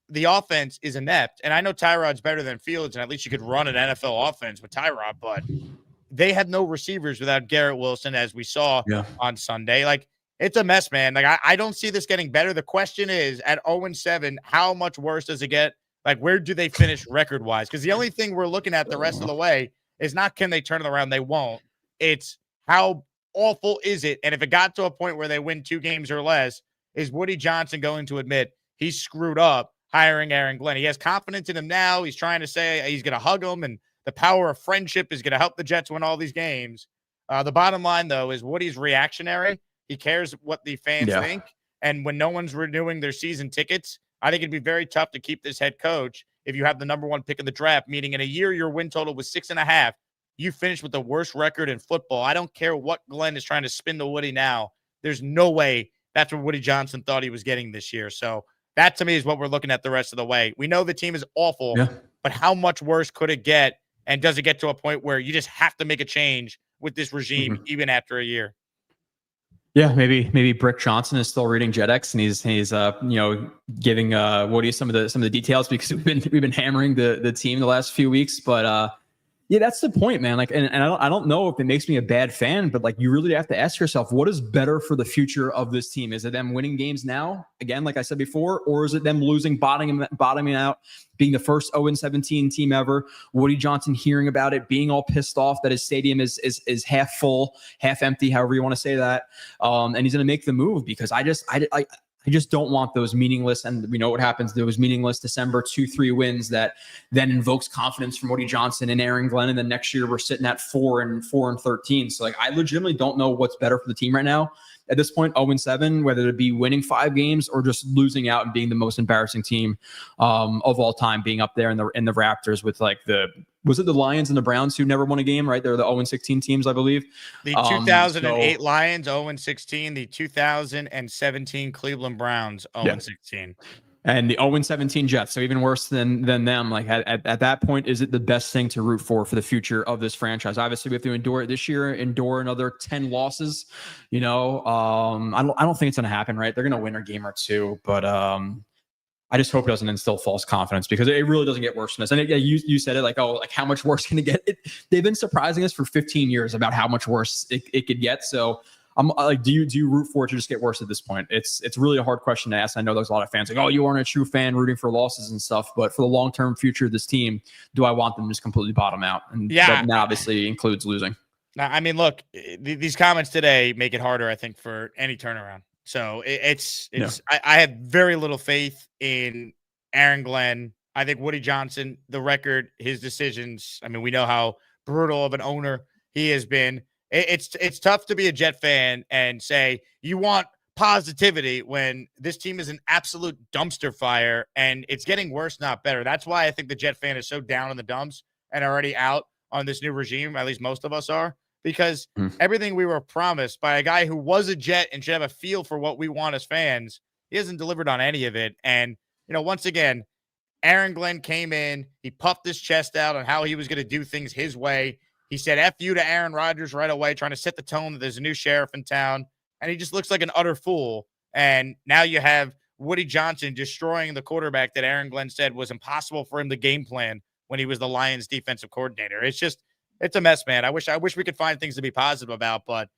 The offense is inept. And I know Tyrod's better than Fields, and at least you could run an NFL offense with Tyrod, but they have no receivers without Garrett Wilson, as we saw on Sunday. Like, it's a mess, man. Like, I don't see this getting better. The question is, at 0-7, how much worse does it get? Like, where do they finish record-wise? Because the only thing we're looking at the rest of the way is not can they turn it around. They won't. It's how awful is it? And if it got to a point where they win 2 games or less, is Woody Johnson going to admit he's screwed up hiring Aaron Glenn? He has confidence in him now. He's trying to say he's going to hug him, and the power of friendship is going to help the Jets win all these games. The bottom line, though, is Woody's reactionary. He cares what the fans think. And when no one's renewing their season tickets, I think it'd be very tough to keep this head coach if you have the number 1 pick in the draft, meaning in a year your win total was 6.5. You finished with the worst record in football. I don't care what Glenn is trying to spin to Woody now. There's no way that's what Woody Johnson thought he was getting this year. So that, to me, is what we're looking at the rest of the way. We know the team is awful, but how much worse could it get? And does it get to a point where you just have to make a change with this regime even after a year? Yeah, maybe Brick Johnson is still reading JetX, and he's giving Woody some of the details, because we've been hammering the team the last few weeks. But yeah, that's the point, man. Like, and I don't know if it makes me a bad fan, but like, you really have to ask yourself, what is better for the future of this team? Is it them winning games now, again, like I said before, or is it them losing, bottoming out, being the first 0-17 team ever? Woody Johnson hearing about it, being all pissed off that his stadium is half full, half empty, however you want to say that, and he's going to make the move, because I just don't want those meaningless, and we know what happens, those meaningless December 2-3 wins that then invokes confidence from Woody Johnson and Aaron Glenn. And then next year we're sitting at 4-13. So like, I legitimately don't know what's better for the team right now at this point, 0-7, whether it be winning 5 games or just losing out and being the most embarrassing team of all time, being up there in the Raptors with like was it the Lions and the Browns who never won a game, right? They're the 0-16 teams, I believe. The 2008 Lions, 0-16. The 2017 Cleveland Browns, 0-16. And the 0-17 Jets, so even worse than them. Like, at that point, is it the best thing to root for the future of this franchise? Obviously, we have to endure it this year, endure another 10 losses. I don't think it's going to happen, right? They're going to win a game or 2, but I just hope it doesn't instill false confidence, because it really doesn't get worse than this. And you said it, like, how much worse can it get? They've been surprising us for 15 years about how much worse it could get. So I'm like, do you root for it to just get worse at this point? It's really a hard question to ask. I know there's a lot of fans like, oh, you aren't a true fan rooting for losses and stuff, but for the long-term future of this team, do I want them to just completely bottom out? And that obviously includes losing. Now, I mean, look, these comments today make it harder, I think, for any turnaround. So I have very little faith in Aaron Glenn. I think Woody Johnson, the record, his decisions, I mean, we know how brutal of an owner he has been. It's tough to be a Jet fan and say you want positivity when this team is an absolute dumpster fire, and it's getting worse, not better. That's why I think the Jet fan is so down in the dumps and already out on this new regime. At least most of us are, because everything we were promised by a guy who was a Jet and should have a feel for what we want as fans, he hasn't delivered on any of it. And, once again, Aaron Glenn came in, he puffed his chest out on how he was going to do things his way. He said F you to Aaron Rodgers right away, trying to set the tone that there's a new sheriff in town. And he just looks like an utter fool. And now you have Woody Johnson destroying the quarterback that Aaron Glenn said was impossible for him to game plan when he was the Lions defensive coordinator. It's a mess, man. I wish we could find things to be positive about, but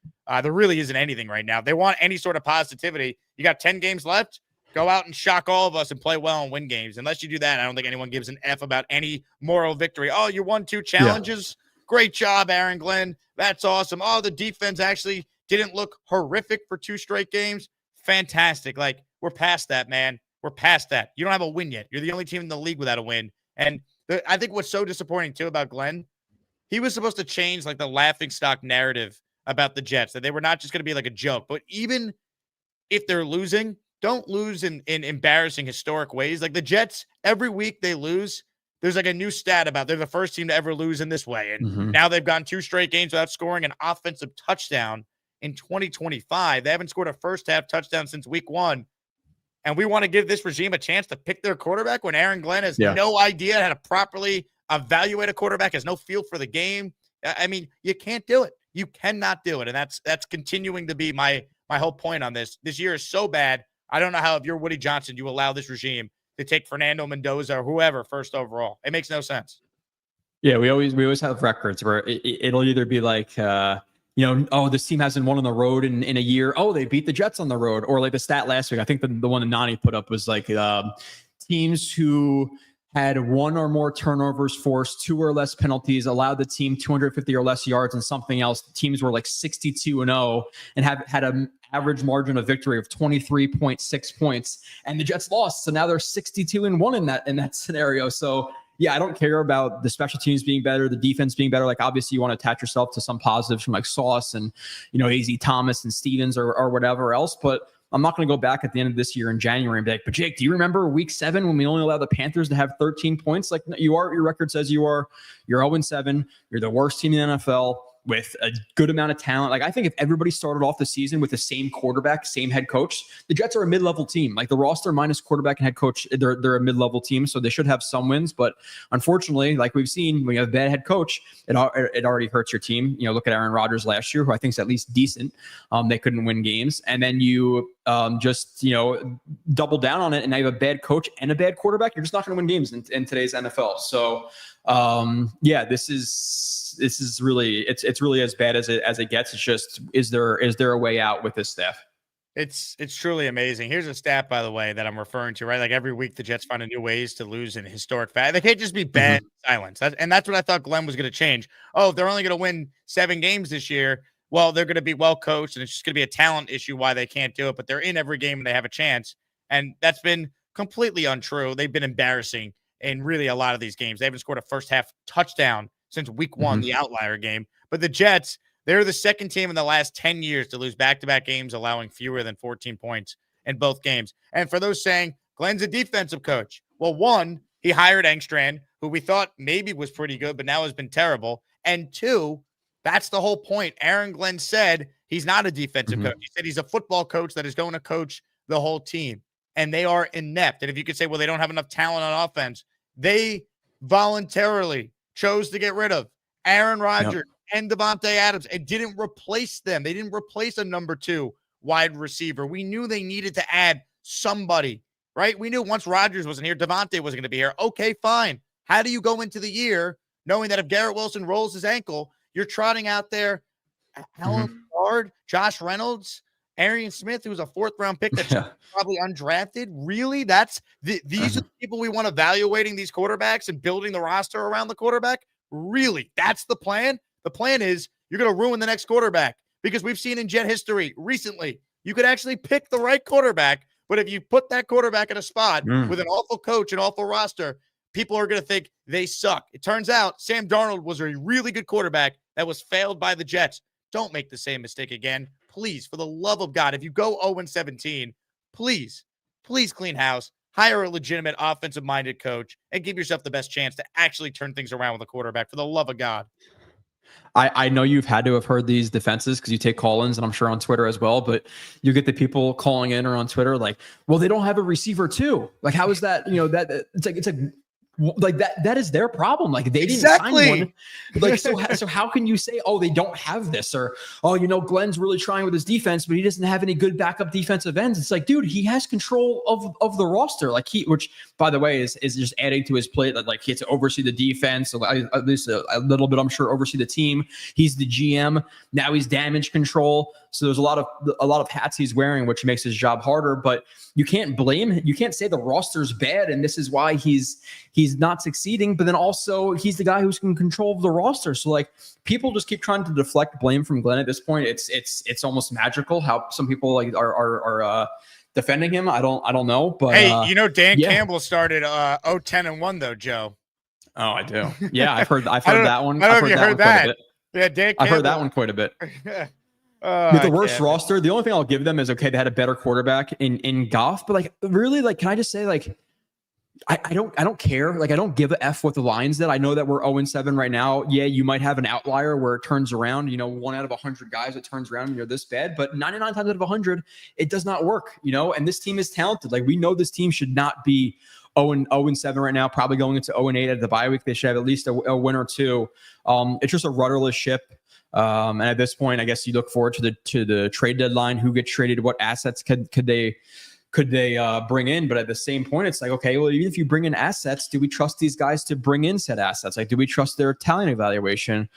there really isn't anything right now. If they want any sort of positivity, you got 10 games left. Go out and shock all of us and play well and win games. Unless you do that, I don't think anyone gives an F about any moral victory. Oh, you won 2 challenges? Yeah. Great job, Aaron Glenn. That's awesome. Oh, the defense actually didn't look horrific for 2 straight games. Fantastic. Like, we're past that, man. We're past that. You don't have a win yet. You're the only team in the league without a win. And I think what's so disappointing, too, about Glenn, he was supposed to change, like, the laughingstock narrative about the Jets, that they were not just going to be like a joke. But even if they're losing, don't lose in embarrassing, historic ways. Like, the Jets, every week they lose, there's like a new stat about they're the first team to ever lose in this way. And now they've gone 2 straight games without scoring an offensive touchdown in 2025. They haven't scored a first-half touchdown since week 1. And we want to give this regime a chance to pick their quarterback when Aaron Glenn has no idea how to properly evaluate a quarterback, has no feel for the game. I mean, you can't do it. You cannot do it. And that's continuing to be my my whole point on this. This year is so bad. I don't know how, if you're Woody Johnson, you allow this regime to take Fernando Mendoza or whoever first overall. It makes no sense. Yeah, we always have records where it'll either be like, oh, this team hasn't won on the road in a year. Oh, they beat the Jets on the road. Or like the stat last week, I think the one that Nani put up was like teams who had one or more turnovers forced, 2 or less penalties, allowed the team 250 or less yards and something else. Teams were like 62-0 and have had an average margin of victory of 23.6 points. And the Jets lost. So now they're 62-1 in that scenario. So yeah, I don't care about the special teams being better, the defense being better. Like, obviously, you want to attach yourself to some positives from like Sauce and, AZ Thomas and Stevens or whatever else. But I'm not going to go back at the end of this year in January and be like, but Jake, do you remember week 7 when we only allowed the Panthers to have 13 points? Like, your record says you're 0-7. You're the worst team in the NFL with a good amount of talent. Like, I think if everybody started off the season with the same quarterback, same head coach, the Jets are a mid-level team. Like, the roster minus quarterback and head coach, they're a mid-level team, so they should have some wins. But unfortunately, like we've seen, when you have a bad head coach, it already hurts your team. Look at Aaron Rodgers last year, who I think is at least decent. They couldn't win games. And then you just double down on it, and now you have a bad coach and a bad quarterback. You're just not going to win games in today's NFL. So yeah, this is really, it's really as bad as it gets. It's just, is there a way out with this staff? It's truly amazing. Here's a stat, by the way, that I'm referring to, right? Like, every week the Jets find a new ways to lose in historic fashion. They can't just be bad silence. That's what I thought Glenn was going to change. Oh, they're only going to win 7 games this year. Well, they're going to be well coached, and it's just going to be a talent issue why they can't do it. But they're in every game and they have a chance. And that's been completely untrue. They've been embarrassing in really a lot of these games. They haven't scored a first half touchdown since week 1, the outlier game. But the Jets, they're the second team in the last 10 years to lose back-to-back games, allowing fewer than 14 points in both games. And for those saying, Glenn's a defensive coach. Well, 1, he hired Engstrand, who we thought maybe was pretty good, but now has been terrible. And 2, that's the whole point. Aaron Glenn said he's not a defensive coach. He said he's a football coach that is going to coach the whole team. And they are inept. And if you could say, well, they don't have enough talent on offense, they voluntarily chose to get rid of Aaron Rodgers and Devontae Adams and didn't replace them. They didn't replace a number 2 wide receiver. We knew they needed to add somebody, right? We knew once Rodgers wasn't here, Devontae wasn't going to be here. Okay, fine. How do you go into the year knowing that if Garrett Wilson rolls his ankle, you're trotting out there Alan Bard, Josh Reynolds, Arian Smith, who's a 4th-round pick that's probably undrafted? Really? These are the people we want evaluating these quarterbacks and building the roster around the quarterback? Really? That's the plan? The plan is you're going to ruin the next quarterback, because we've seen in Jet history recently, you could actually pick the right quarterback, but if you put that quarterback in a spot with an awful coach and awful roster, people are going to think they suck. It turns out Sam Darnold was a really good quarterback that was failed by the Jets. Don't make the same mistake again. Please, for the love of God, if you go 0-17, please clean house, hire a legitimate offensive-minded coach, and give yourself the best chance to actually turn things around with a quarterback, for the love of God. I know you've had to have heard these defenses because you take call-ins, and I'm sure on Twitter as well, but you get the people calling in or on Twitter like, well, they don't have a receiver too. Like, how is that? That it's like that is their problem. Like, they didn't sign one. Like, so how can you say, oh, they don't have this, or, oh, Glenn's really trying with his defense, but he doesn't have any good backup defensive ends? It's like, dude, he has control of the roster. Like, which by the way is just adding to his plate that, like, he has to oversee the defense, at least a little bit, I'm sure, oversee the team. He's the GM. Now he's damage control. So there's a lot of hats he's wearing, which makes his job harder. But you can't say the roster's bad and this is why he's not succeeding. But then also he's the guy who's in control of the roster. So, like, people just keep trying to deflect blame from Glenn at this point. It's almost magical how some people are defending him. I don't know. But hey, Dan Campbell started 0-10-1 though, Joe. Oh, I do. Yeah, I've heard that one. I don't know if you heard that. Yeah, Dan Campbell. I've heard that one quite a bit. With the worst roster, the only thing I'll give them is, okay, they had a better quarterback in Goff, but, like, really, like, can I just say, like, I don't care. Like, I don't give a F what the Lions did. I know that we're 0-7 right now. Yeah, you might have an outlier where it turns around, 1 out of 100 guys, it turns around and you're this bad, but 99 times out of 100, it does not work, and this team is talented. Like, we know this team should not be 0-7 right now, probably going into 0-8 at the bye week. They should have at least a win or two. It's just a rudderless ship. And at this point, I guess you look forward to the trade deadline. Who gets traded? What assets could they bring in? But at the same point, it's like, okay, well, even if you bring in assets, do we trust these guys to bring in said assets? Like, do we trust their talent evaluation?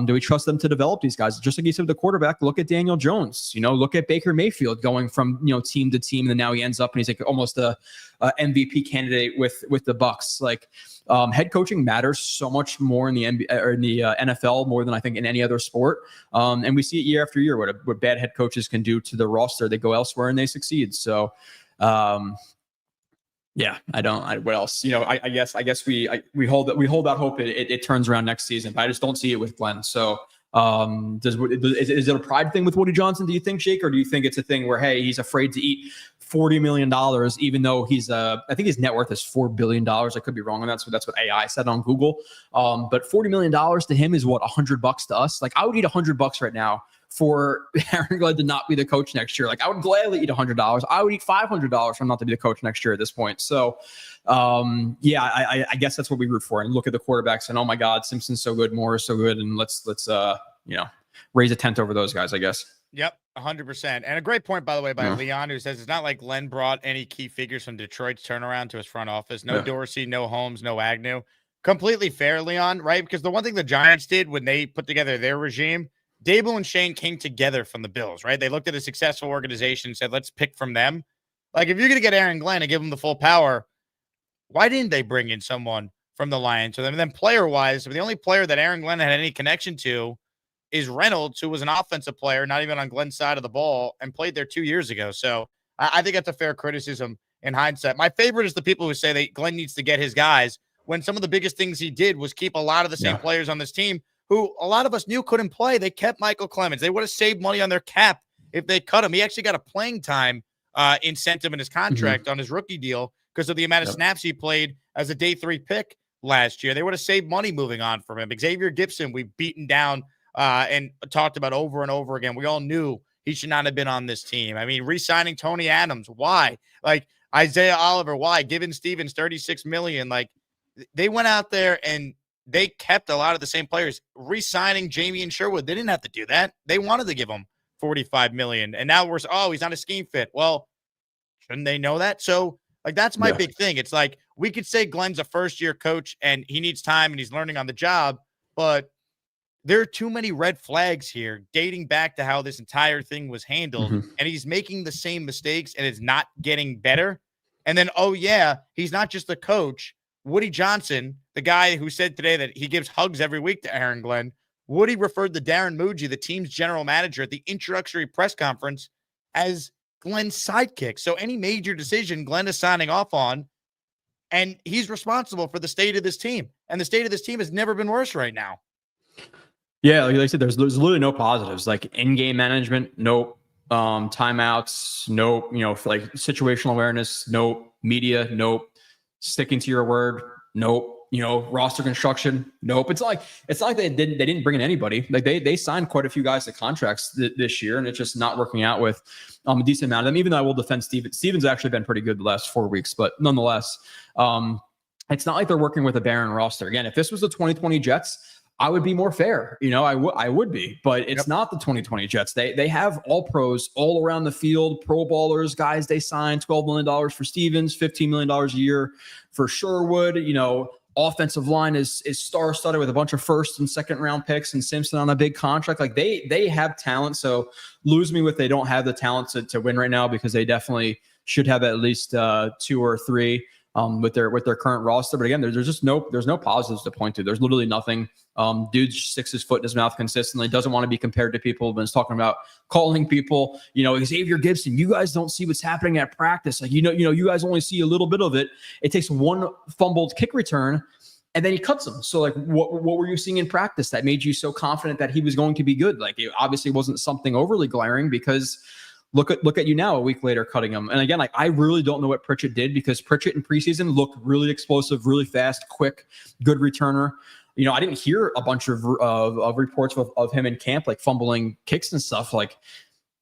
Do we trust them to develop these guys? Just like you said with the quarterback, look at Daniel Jones, look at Baker Mayfield going from, team to team. And then now he ends up and he's like almost a MVP candidate with the Bucs. Like, head coaching matters so much more in the NBA or in the NFL more than I think in any other sport. And we see it year after year what bad head coaches can do to the roster. They go elsewhere and they succeed. So, what else? I guess we hold out hope it turns around next season, but I just don't see it with Glenn. So, is it a pride thing with Woody Johnson, do you think, Jake, or do you think it's a thing where, hey, he's afraid to eat $40 million, even though I think his net worth is $4 billion. I could be wrong on that. So that's what AI said on Google. But $40 million to him is what, $100 to us. Like, I would eat $100 right now for Aaron Glenn to not be the coach next year. Like, I would gladly eat $100. I would eat $500 for him not to be the coach next year at this point. So, I guess that's what we root for. And look at the quarterbacks and, oh my God, Simpson's so good, Moore is so good, and let's raise a tent over those guys, I guess. Yep, 100%. And a great point, by the way, by Leon, who says it's not like Glenn brought any key figures from Detroit's turnaround to his front office. No Dorsey, no Holmes, no Agnew. Completely fair, Leon, right? Because the one thing the Giants did when they put together their regime, Dable and Shane came together from the Bills, right? They looked at a successful organization and said, let's pick from them. Like, if you're going to get Aaron Glenn and give him the full power, why didn't they bring in someone from the Lions to them? And then player-wise, the only player that Aaron Glenn had any connection to is Reynolds, who was an offensive player, not even on Glenn's side of the ball, and played there 2 years ago. So I think that's a fair criticism in hindsight. My favorite is the people who say that Glenn needs to get his guys when some of the biggest things he did was keep a lot of the same players on this team who a lot of us knew couldn't play. They kept Michael Clemens. They would have saved money on their cap if they cut him. He actually got a playing time incentive in his contract on his rookie deal because of the amount of snaps he played as a day 3 pick last year. They would have saved money moving on from him. Xavier Gibson, we've beaten down and talked about over and over again. We all knew he should not have been on this team. I mean, re-signing Tony Adams, why? Like, Isaiah Oliver, why? Giving Stevens $36 million. Like, they went out there and they kept a lot of the same players. Re-signing Jamie and Sherwood, they didn't have to do that. They wanted to give him $45 million. And now he's not a scheme fit. Well, shouldn't they know that? So, like, that's my big thing. It's like, we could say Glenn's a first-year coach and he needs time and he's learning on the job, but there are too many red flags here dating back to how this entire thing was handled. And he's making the same mistakes and it's not getting better. And then, he's not just the coach. Woody Johnson, the guy who said today that he gives hugs every week to Aaron Glenn, Woody referred to Darren Muji, the team's general manager, at the introductory press conference as Glenn's sidekick. So any major decision Glenn is signing off on, and he's responsible for the state of this team. And the state of this team has never been worse right now. Yeah, like I said, there's literally no positives. Like, in-game management, nope. Timeouts, nope. Like situational awareness, nope. Media, nope. Sticking to your word, nope. Roster construction, nope. It's like they didn't bring in anybody. Like, they signed quite a few guys to contracts this year, and it's just not working out with a decent amount of them. Even though I will defend Stevens. Stevens actually been pretty good the last 4 weeks, but nonetheless, it's not like they're working with a barren roster. Again, if this was the 2020 Jets, I would be more fair. I would be, but it's not the 2020 Jets. They have all pros all around the field, pro ballers, guys they signed, $12 million for Stevens, $15 million a year for Sherwood. Offensive line is star-studded with a bunch of first and second round picks and Simpson on a big contract. Like, they have talent. So lose me with they don't have the talent to win right now, because they definitely should have at least 2 or 3 with their current roster. But again, there's no positives to point to. There's literally nothing. Dude sticks his foot in his mouth consistently, doesn't want to be compared to people, but is talking about calling people, Xavier Gibson, you guys don't see what's happening at practice. Like, you guys only see a little bit of it. It takes one fumbled kick return and then he cuts them. So, like, what were you seeing in practice that made you so confident that he was going to be good? Like, it obviously wasn't something overly glaring, because look at you now a week later cutting him. And again, like I really don't know what Pritchett did, because Pritchett in preseason looked really explosive, really fast, quick, good returner. You know, I didn't hear a bunch of reports of him in camp, like fumbling kicks and stuff. Like,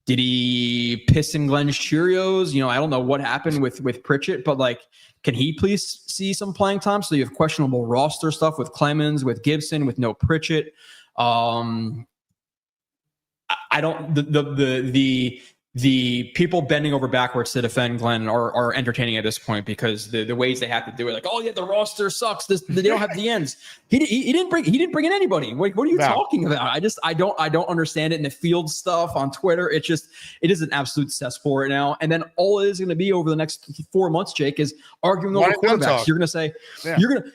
did he piss in Glenn's Cheerios? You know, I don't know what happened with Pritchett, but like, can he please see some playing time? So you have questionable roster stuff with Clemens, with Gibson, with no Pritchett. I don't the people bending over backwards to defend Glenn are entertaining at this point, because the ways they have to do it, like, oh yeah, the roster sucks. They don't have the ends. He didn't bring in anybody. What are you talking about? I don't understand it. And the field stuff on Twitter, it is an absolute cesspool right now. And then all it is going to be over the next 4 months, Jake, is arguing over quarterbacks. You're going to say,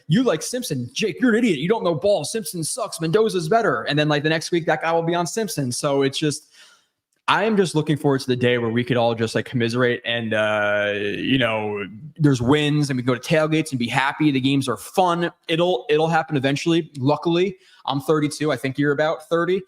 you like Simpson, Jake, you're an idiot. You don't know ball. Simpson sucks. Mendoza's better. And then like the next week, that guy will be on Simpson. So it's just, I am just looking forward to the day where we could all just like commiserate and, you know, there's wins and we go to tailgates and be happy. The games are fun. It'll happen eventually. Luckily, I'm 32. I think you're about 30.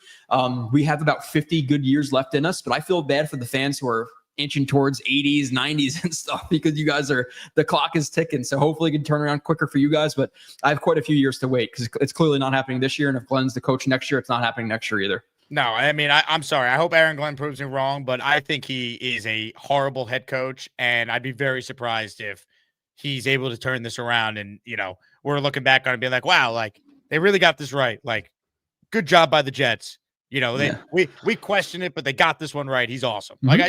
We have about 50 good years left in us, but I feel bad for the fans who are inching towards 80s, 90s and stuff, because you guys the clock is ticking. So hopefully it can turn around quicker for you guys, but I have quite a few years to wait, because it's clearly not happening this year. And if Glenn's the coach next year, it's not happening next year either. No, I mean, I'm sorry. I hope Aaron Glenn proves me wrong, but I think he is a horrible head coach, and I'd be very surprised if he's able to turn this around. And, you know, we're looking back on it and being like, wow, like they really got this right. Like, good job by the Jets. You know, we question it, but they got this one right. He's awesome. Mm-hmm. Like,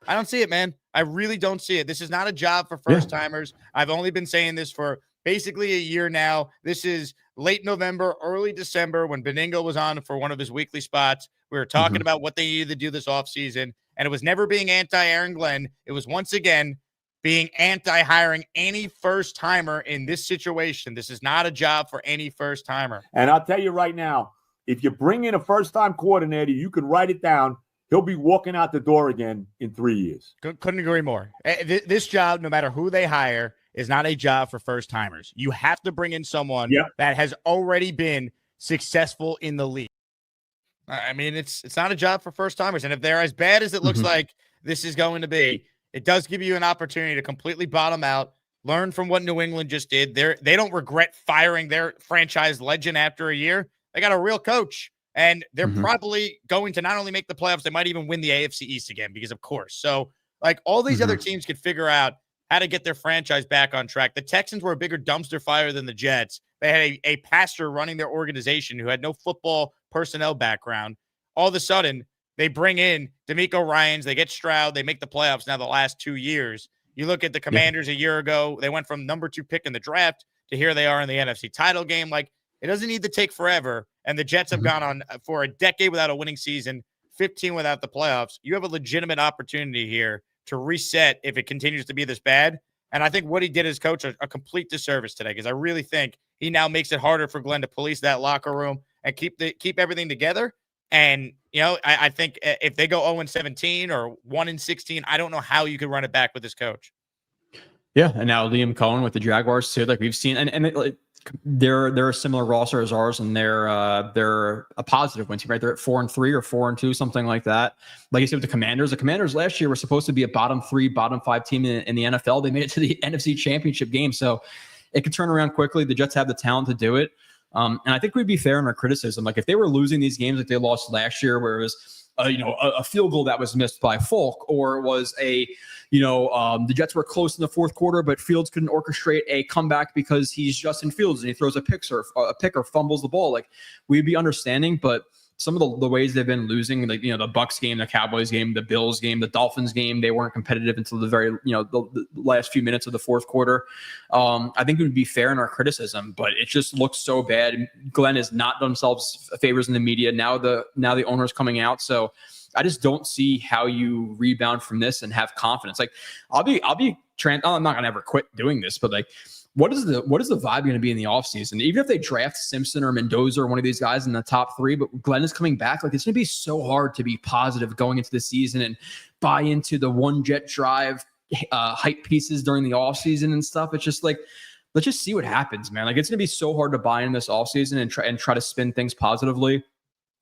I don't see it, man. I really don't see it. This is not a job for first timers. I've only been saying this for basically a year now. This is late November, early December, when Beningo was on for one of his weekly spots. We were talking about what they needed to do this offseason, and it was never being anti-Aaron Glenn. It was once again being anti-hiring any first-timer in this situation. This is not a job for any first-timer. And I'll tell you right now, if you bring in a first-time coordinator, you can write it down. He'll be walking out the door again in 3 years. Couldn't agree more. This job, no matter who they hire, is not a job for first-timers. You have to bring in someone that has already been successful in the league. I mean, it's not a job for first-timers. And if they're as bad as it looks like this is going to be, it does give you an opportunity to completely bottom out, learn from what New England just did. They don't regret firing their franchise legend after a year. They got a real coach, and they're probably going to not only make the playoffs, they might even win the AFC East again, because of course. So, like, all these other teams could figure out how to get their franchise back on track. The Texans were a bigger dumpster fire than the Jets. They had a pastor running their organization who had no football personnel background. All of a sudden, they bring in D'Amico Ryans. They get Stroud. They make the playoffs now the last 2 years. You look at the Commanders a year ago. They went from number 2 pick in the draft to here they are in the NFC title game. Like, it doesn't need to take forever. And the Jets have gone on for a decade without a winning season, 15 without the playoffs. You have a legitimate opportunity here to reset if it continues to be this bad. And I think what he did as coach a complete disservice today, because I really think he now makes it harder for Glenn to police that locker room and keep everything together. And, you know, I think if they go 0-17 or 1-16, I don't know how you could run it back with this coach. Yeah, and now Liam Cohen with the Jaguars too. Like we've seen, and they're a similar roster as ours, and they're a positive win team, right? They're at 4-3 or 4-2, something like that. Like you said with the Commanders last year were supposed to be a bottom 3, bottom 5 team in the NFL. They made it to the NFC Championship game, so it could turn around quickly. The Jets have the talent to do it, and I think we'd be fair in our criticism. Like if they were losing these games like they lost last year, where it was a field goal that was missed by Folk, or it was the Jets were close in the fourth quarter, but Fields couldn't orchestrate a comeback because he's Justin Fields and he throws a pick or fumbles the ball. Like we'd be understanding, but some of the ways they've been losing, like, the Bucs game, the Cowboys game, the Bills game, the Dolphins game, they weren't competitive until the very, the last few minutes of the fourth quarter. I think it would be fair in our criticism, but it just looks so bad. Glenn has not done themselves favors in the media. Now the owner's coming out. So I just don't see how you rebound from this and have confidence. Like I'm not going to ever quit doing this, but like, what is the vibe going to be in the offseason? Even if they draft Simpson or Mendoza or one of these guys in the top 3, but Glenn is coming back, like it's going to be so hard to be positive going into the season and buy into the one jet drive hype pieces during the offseason and stuff. It's just like, let's just see what happens, man. Like it's going to be so hard to buy in this offseason and try to spin things positively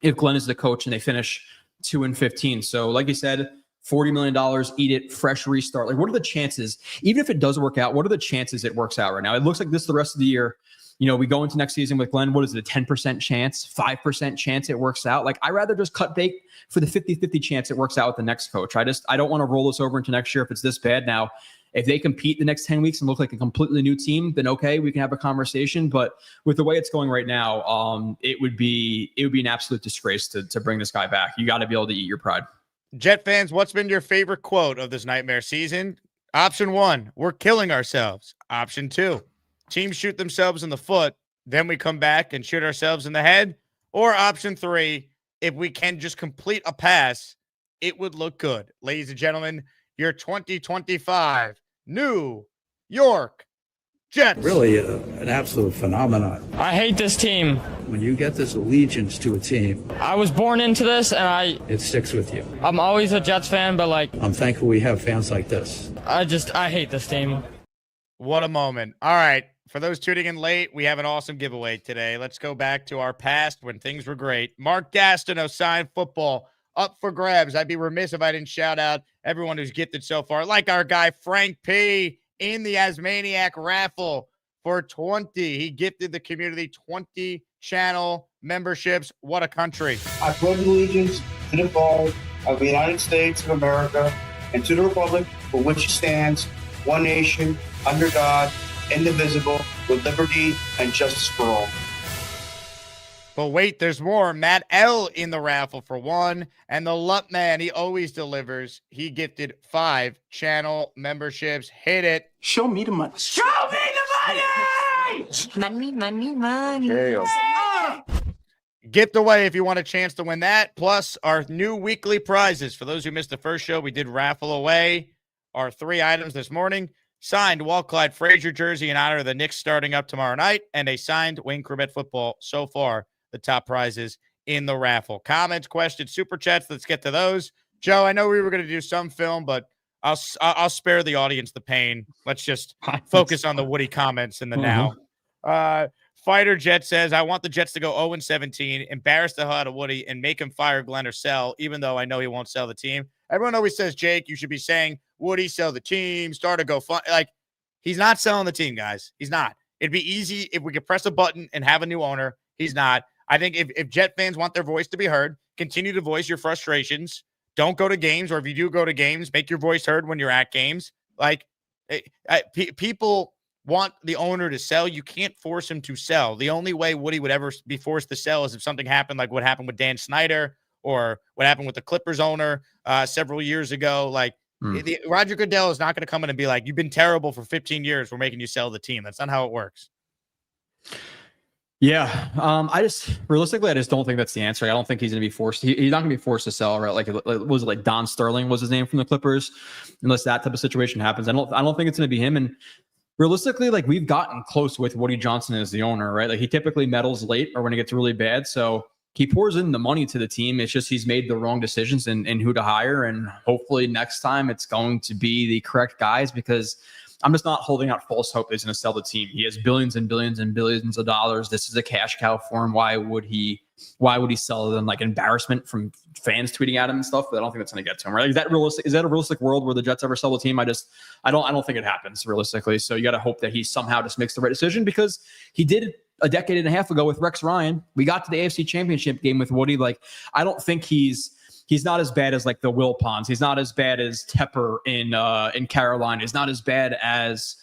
if Glenn is the coach and they finish 2-15. So like you said, $40 million, eat it, fresh restart. Like, what are the chances, even if it does work out, what are the chances it works out right now? It looks like this the rest of the year. You know, we go into next season with Glenn, what is it, a 10% chance, 5% chance it works out? Like, I'd rather just cut bait for the 50-50 chance it works out with the next coach. I don't want to roll this over into next year if it's this bad. Now, if they compete the next 10 weeks and look like a completely new team, then okay, we can have a conversation. But with the way it's going right now, it would be an absolute disgrace to bring this guy back. You got to be able to eat your pride. Jet fans, what's been your favorite quote of this nightmare season? Option 1, we're killing ourselves. Option 2, teams shoot themselves in the foot, then we come back and shoot ourselves in the head. Or option 3, if we can just complete a pass, it would look good. Ladies and gentlemen, your 2025 New York Jets. Really an absolute phenomenon. I hate this team. When you get this allegiance to a team, I was born into this, and it sticks with you. I'm always a Jets fan, but like, I'm thankful we have fans like this. I hate this team. What a moment. All right. For those tuning in late, we have an awesome giveaway today. Let's go back to our past when things were great. Mark Gastineau signed football up for grabs. I'd be remiss if I didn't shout out everyone who's gifted so far, like our guy Frank P. in the Asmaniac raffle for 20. He gifted the community 20 channel memberships. What a country. I pledge allegiance to the flag of the United States of America and to the republic for which it stands, one nation, under God, indivisible, with liberty and justice for all. But wait, there's more. Matt L. in the raffle for 1. And the Lup Man, he always delivers. He gifted 5 channel memberships. Hit it. Show me the money. Show me the money! Money. Gift away if you want a chance to win that. Plus our new weekly prizes. For those who missed the first show, we did raffle away our 3 items this morning. Signed Walt Clyde Frazier jersey in honor of the Knicks starting up tomorrow night. And a signed Wayne Corbett football. So far, the top prizes in the raffle. Comments, questions, super chats. Let's get to those. Joe, I know we were going to do some film, but I'll spare the audience the pain. Let's just focus on the Woody comments in the now. Fighter Jet says, I want the Jets to go 0-17, embarrass the hell out of Woody, and make him fire Glenn or sell, even though I know he won't sell the team. Everyone always says, Jake, you should be saying, Woody, sell the team, start a GoFundMe. Like, he's not selling the team, guys. He's not. It'd be easy if we could press a button and have a new owner. He's not. I think if Jet fans want their voice to be heard, continue to voice your frustrations. Don't go to games, or if you do go to games, make your voice heard when you're at games. Like, people want the owner to sell. You can't force him to sell. The only way Woody would ever be forced to sell is if something happened like what happened with Dan Snyder or what happened with the Clippers owner several years ago. Like, Roger Goodell is not going to come in and be like, you've been terrible for 15 years. We're making you sell the team. That's not how it works. Yeah. I realistically don't think that's the answer. I don't think he's going to be forced. He's not going to be forced to sell, right? Like, was it like Don Sterling was his name from the Clippers? Unless that type of situation happens. I don't think it's going to be him. And realistically, like, we've gotten close with Woody Johnson as the owner, right? Like, he typically meddles late or when it gets really bad. So he pours in the money to the team. It's just he's made the wrong decisions in who to hire. And hopefully next time it's going to be the correct guys, because I'm just not holding out false hope that he's going to sell the team. He has billions and billions and billions of dollars. This is a cash cow for him. Why would he sell it in like embarrassment from fans tweeting at him and stuff? But I don't think that's going to get to him, right? Is that realistic? Is that a realistic world where the Jets ever sell the team? I don't think it happens realistically. So you got to hope that he somehow just makes the right decision, because he did a decade and a half ago with Rex Ryan. We got to the AFC Championship game with Woody. Like, I don't think he's not as bad as like the Wilpons. He's not as bad as Tepper in Carolina. He's not as bad as,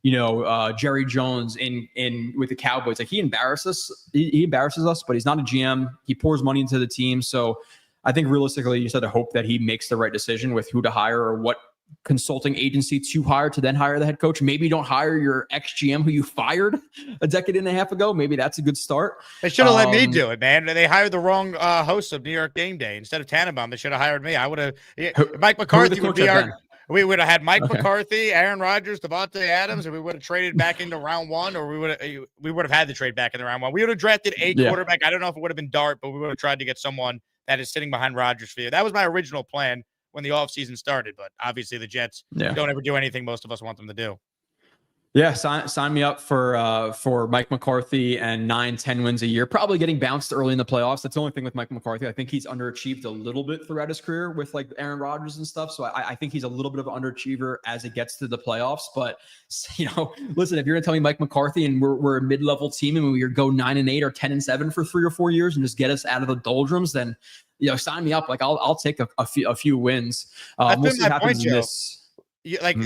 Jerry Jones in with the Cowboys. Like, he embarrasses us, but he's not a GM. He pours money into the team. So I think realistically, you just have to hope that he makes the right decision with who to hire or what consulting agency to hire to then hire the head coach. Maybe don't hire your ex-GM who you fired a decade and a half ago. Maybe that's a good start. They should have let me do it, man. They hired the wrong host of New York Game Day. Instead of Tannenbaum, they should have hired me. I would have. Mike McCarthy would be our. We would have had Mike McCarthy, Aaron Rodgers, Devontae Adams, and we would have traded back into round 1, or we would have had to trade back into round 1. We would have drafted a quarterback. I don't know if it would have been Dart, but we would have tried to get someone that is sitting behind Rodgers for you. That was my original plan when the offseason started, but obviously the Jets don't ever do anything most of us want them to do. Yeah, sign me up for Mike McCarthy and 9-10 wins a year. Probably getting bounced early in the playoffs. That's the only thing with Mike McCarthy. I think he's underachieved a little bit throughout his career with like Aaron Rodgers and stuff. So I think he's a little bit of an underachiever as it gets to the playoffs. But listen, if you're gonna tell me Mike McCarthy and we're a mid-level team and we go 9-8 or 10-7 for 3 or 4 years and just get us out of the doldrums, then sign me up. Like I'll take a few wins. We'll see what happens in this.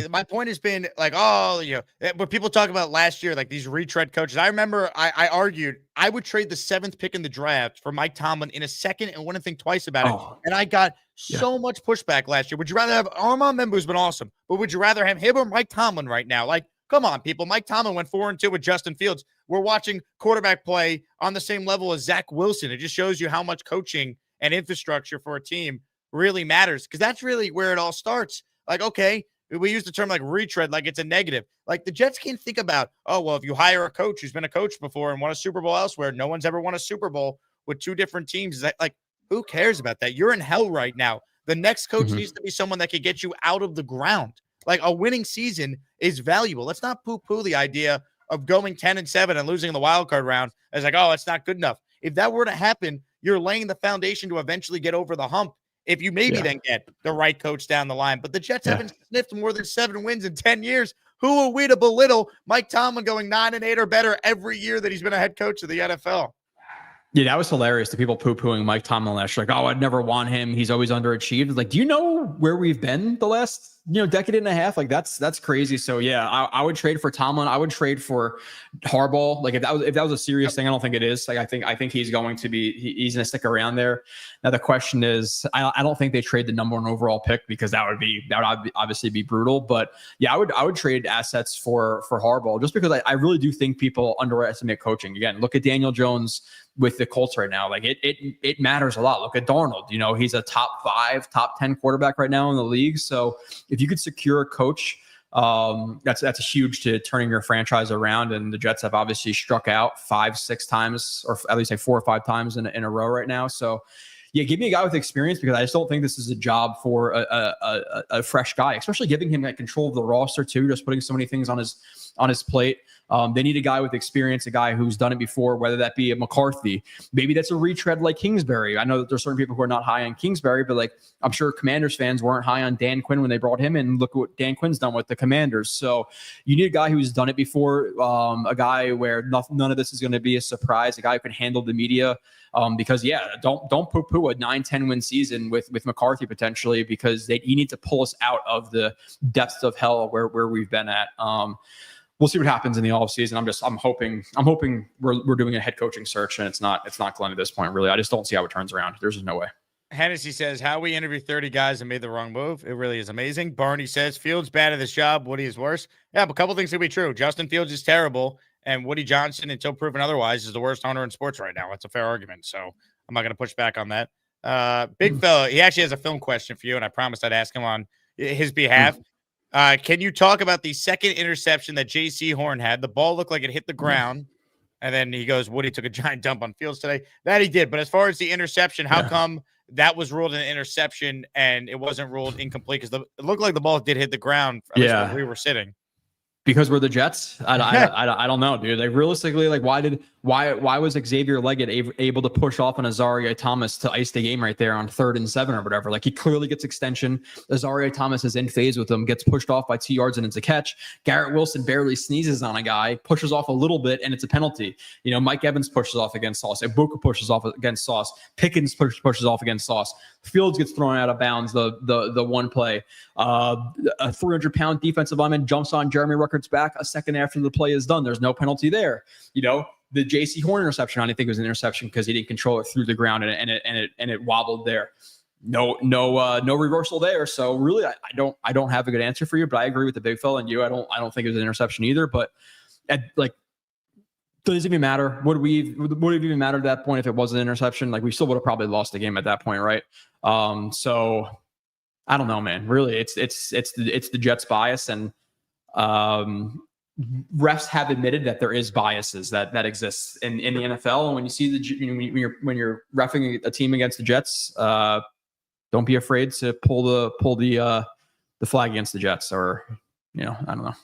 My point has been like, when people talk about last year, like these retread coaches, I remember I argued I would trade the 7th pick in the draft for Mike Tomlin in a second and wouldn't think twice about it. And I got so much pushback last year. Would you rather have Armand Membu, who's been awesome, but would you rather have him or Mike Tomlin right now? Like, come on, people. Mike Tomlin went 4-2 with Justin Fields. We're watching quarterback play on the same level as Zach Wilson. It just shows you how much coaching and infrastructure for a team really matters, because that's really where it all starts. Like, okay, we use the term like retread like it's a negative. Like the Jets can't think about, if you hire a coach who's been a coach before and won a Super Bowl elsewhere, no one's ever won a Super Bowl with 2 different teams. Like, who cares about that? You're in hell right now. The next coach needs to be someone that could get you out of the ground. Like a winning season is valuable. Let's not poo-poo the idea of going 10-7 and losing in the wild card round as like, it's not good enough. If that were to happen, you're laying the foundation to eventually get over the hump. If you maybe then get the right coach down the line. But the Jets haven't sniffed more than 7 wins in 10 years. Who are we to belittle Mike Tomlin going 9-8 or better every year that he's been a head coach of the NFL? Yeah, that was hilarious. The people poo-pooing Mike Tomlin last year, like, I'd never want him. He's always underachieved. Like, do you know where we've been the last decade and a half? Like that's crazy. So yeah, I would trade for Tomlin. I would trade for Harbaugh. Like if that was a serious thing, I don't think it is. Like I think he's going to he's going to stick around there. Now the question is, I don't think they trade the number 1 overall pick, because that would obviously be brutal. But yeah, I would trade assets for Harbaugh, just because I really do think people underestimate coaching. Again, look at Daniel Jones with the Colts right now. Like it matters a lot. Look at Darnold. He's a top 5, top 10 quarterback right now in the league. So if you could secure a coach, that's huge to turning your franchise around. And the Jets have obviously struck out 5-6 times, or at least like 4 or 5 times in a row right now. So yeah, give me a guy with experience, because I just don't think this is a job for a fresh guy, especially giving him that control of the roster too, just putting so many things on his plate. They need a guy with experience, a guy who's done it before, whether that be a McCarthy. Maybe that's a retread like Kingsbury. I know that there's certain people who are not high on Kingsbury, but like I'm sure Commanders fans weren't high on Dan Quinn when they brought him in. Look at what Dan Quinn's done with the Commanders. So you need a guy who's done it before, a guy where none of this is going to be a surprise, a guy who can handle the media. Because don't poo-poo a 9-10 win season with McCarthy potentially, because he needs to pull us out of the depths of hell where we've been at. We'll see what happens in the offseason. I'm hoping we're doing a head coaching search, and it's not Glenn at this point, really. I just don't see how it turns around. There's just no way. Hennessy says, how we interviewed 30 guys and made the wrong move. It really is amazing. Barney says, Fields bad at this job. Woody is worse. Yeah, but a couple things could be true. Justin Fields is terrible, and Woody Johnson, until proven otherwise, is the worst owner in sports right now. That's a fair argument. So I'm not going to push back on that. Big fella, he actually has a film question for you, and I promised I'd ask him on his behalf. Can you talk about the second interception that J.C. Horn had? The ball looked like it hit the ground, and then he goes, Woody took a giant dump on Fields today. That he did. But as far as the interception, how come that was ruled an interception and it wasn't ruled incomplete? Because it looked like the ball did hit the ground where we were sitting. Because we're the Jets? I don't know, dude. Like realistically, like why was Xavier Leggett able to push off on Azaria Thomas to ice the game right there on 3rd and 7 or whatever? Like he clearly gets extension. Azaria Thomas is in phase with him, gets pushed off by 2 yards and it's a catch. Garrett Wilson barely sneezes on a guy, pushes off a little bit, and it's a penalty. Mike Evans pushes off against Sauce. Ibuka pushes off against Sauce. Pickens pushes off against Sauce. Fields gets thrown out of bounds the one play. A 300-pound defensive lineman jumps on Jeremy Ruckert's back a second after the play is done. There's no penalty there. The J.C. Horn interception, I didn't think it was an interception because he didn't control it through the ground and it wobbled there. No reversal there. So really, I don't have a good answer for you, but I agree with the big fella and you. I don't think it was an interception either. But does it even matter? Would it even matter at that point if it was an interception? Like we still would have probably lost the game at that point, right? So I don't know, man. Really, it's the Jets bias, and refs have admitted that there is biases that exists in the NFL. And when you see when you're reffing a team against the Jets, don't be afraid to pull the flag against the Jets, or I don't know.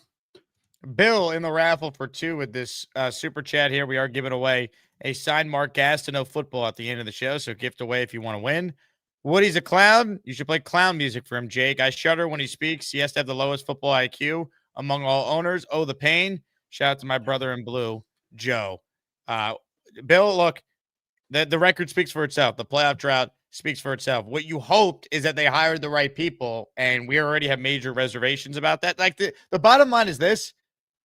Bill in the raffle for 2 with this super chat here. We are giving away a signed Mark Gastineau football at the end of the show. So gift away if you want to win. Woody's a clown. You should play clown music for him, Jake. I shudder when he speaks. He has to have the lowest football IQ among all owners. Oh, the pain. Shout out to my brother in blue, Joe. Bill, look, the record speaks for itself. The playoff drought speaks for itself. What you hoped is that they hired the right people, and we already have major reservations about that. Like the bottom line is this.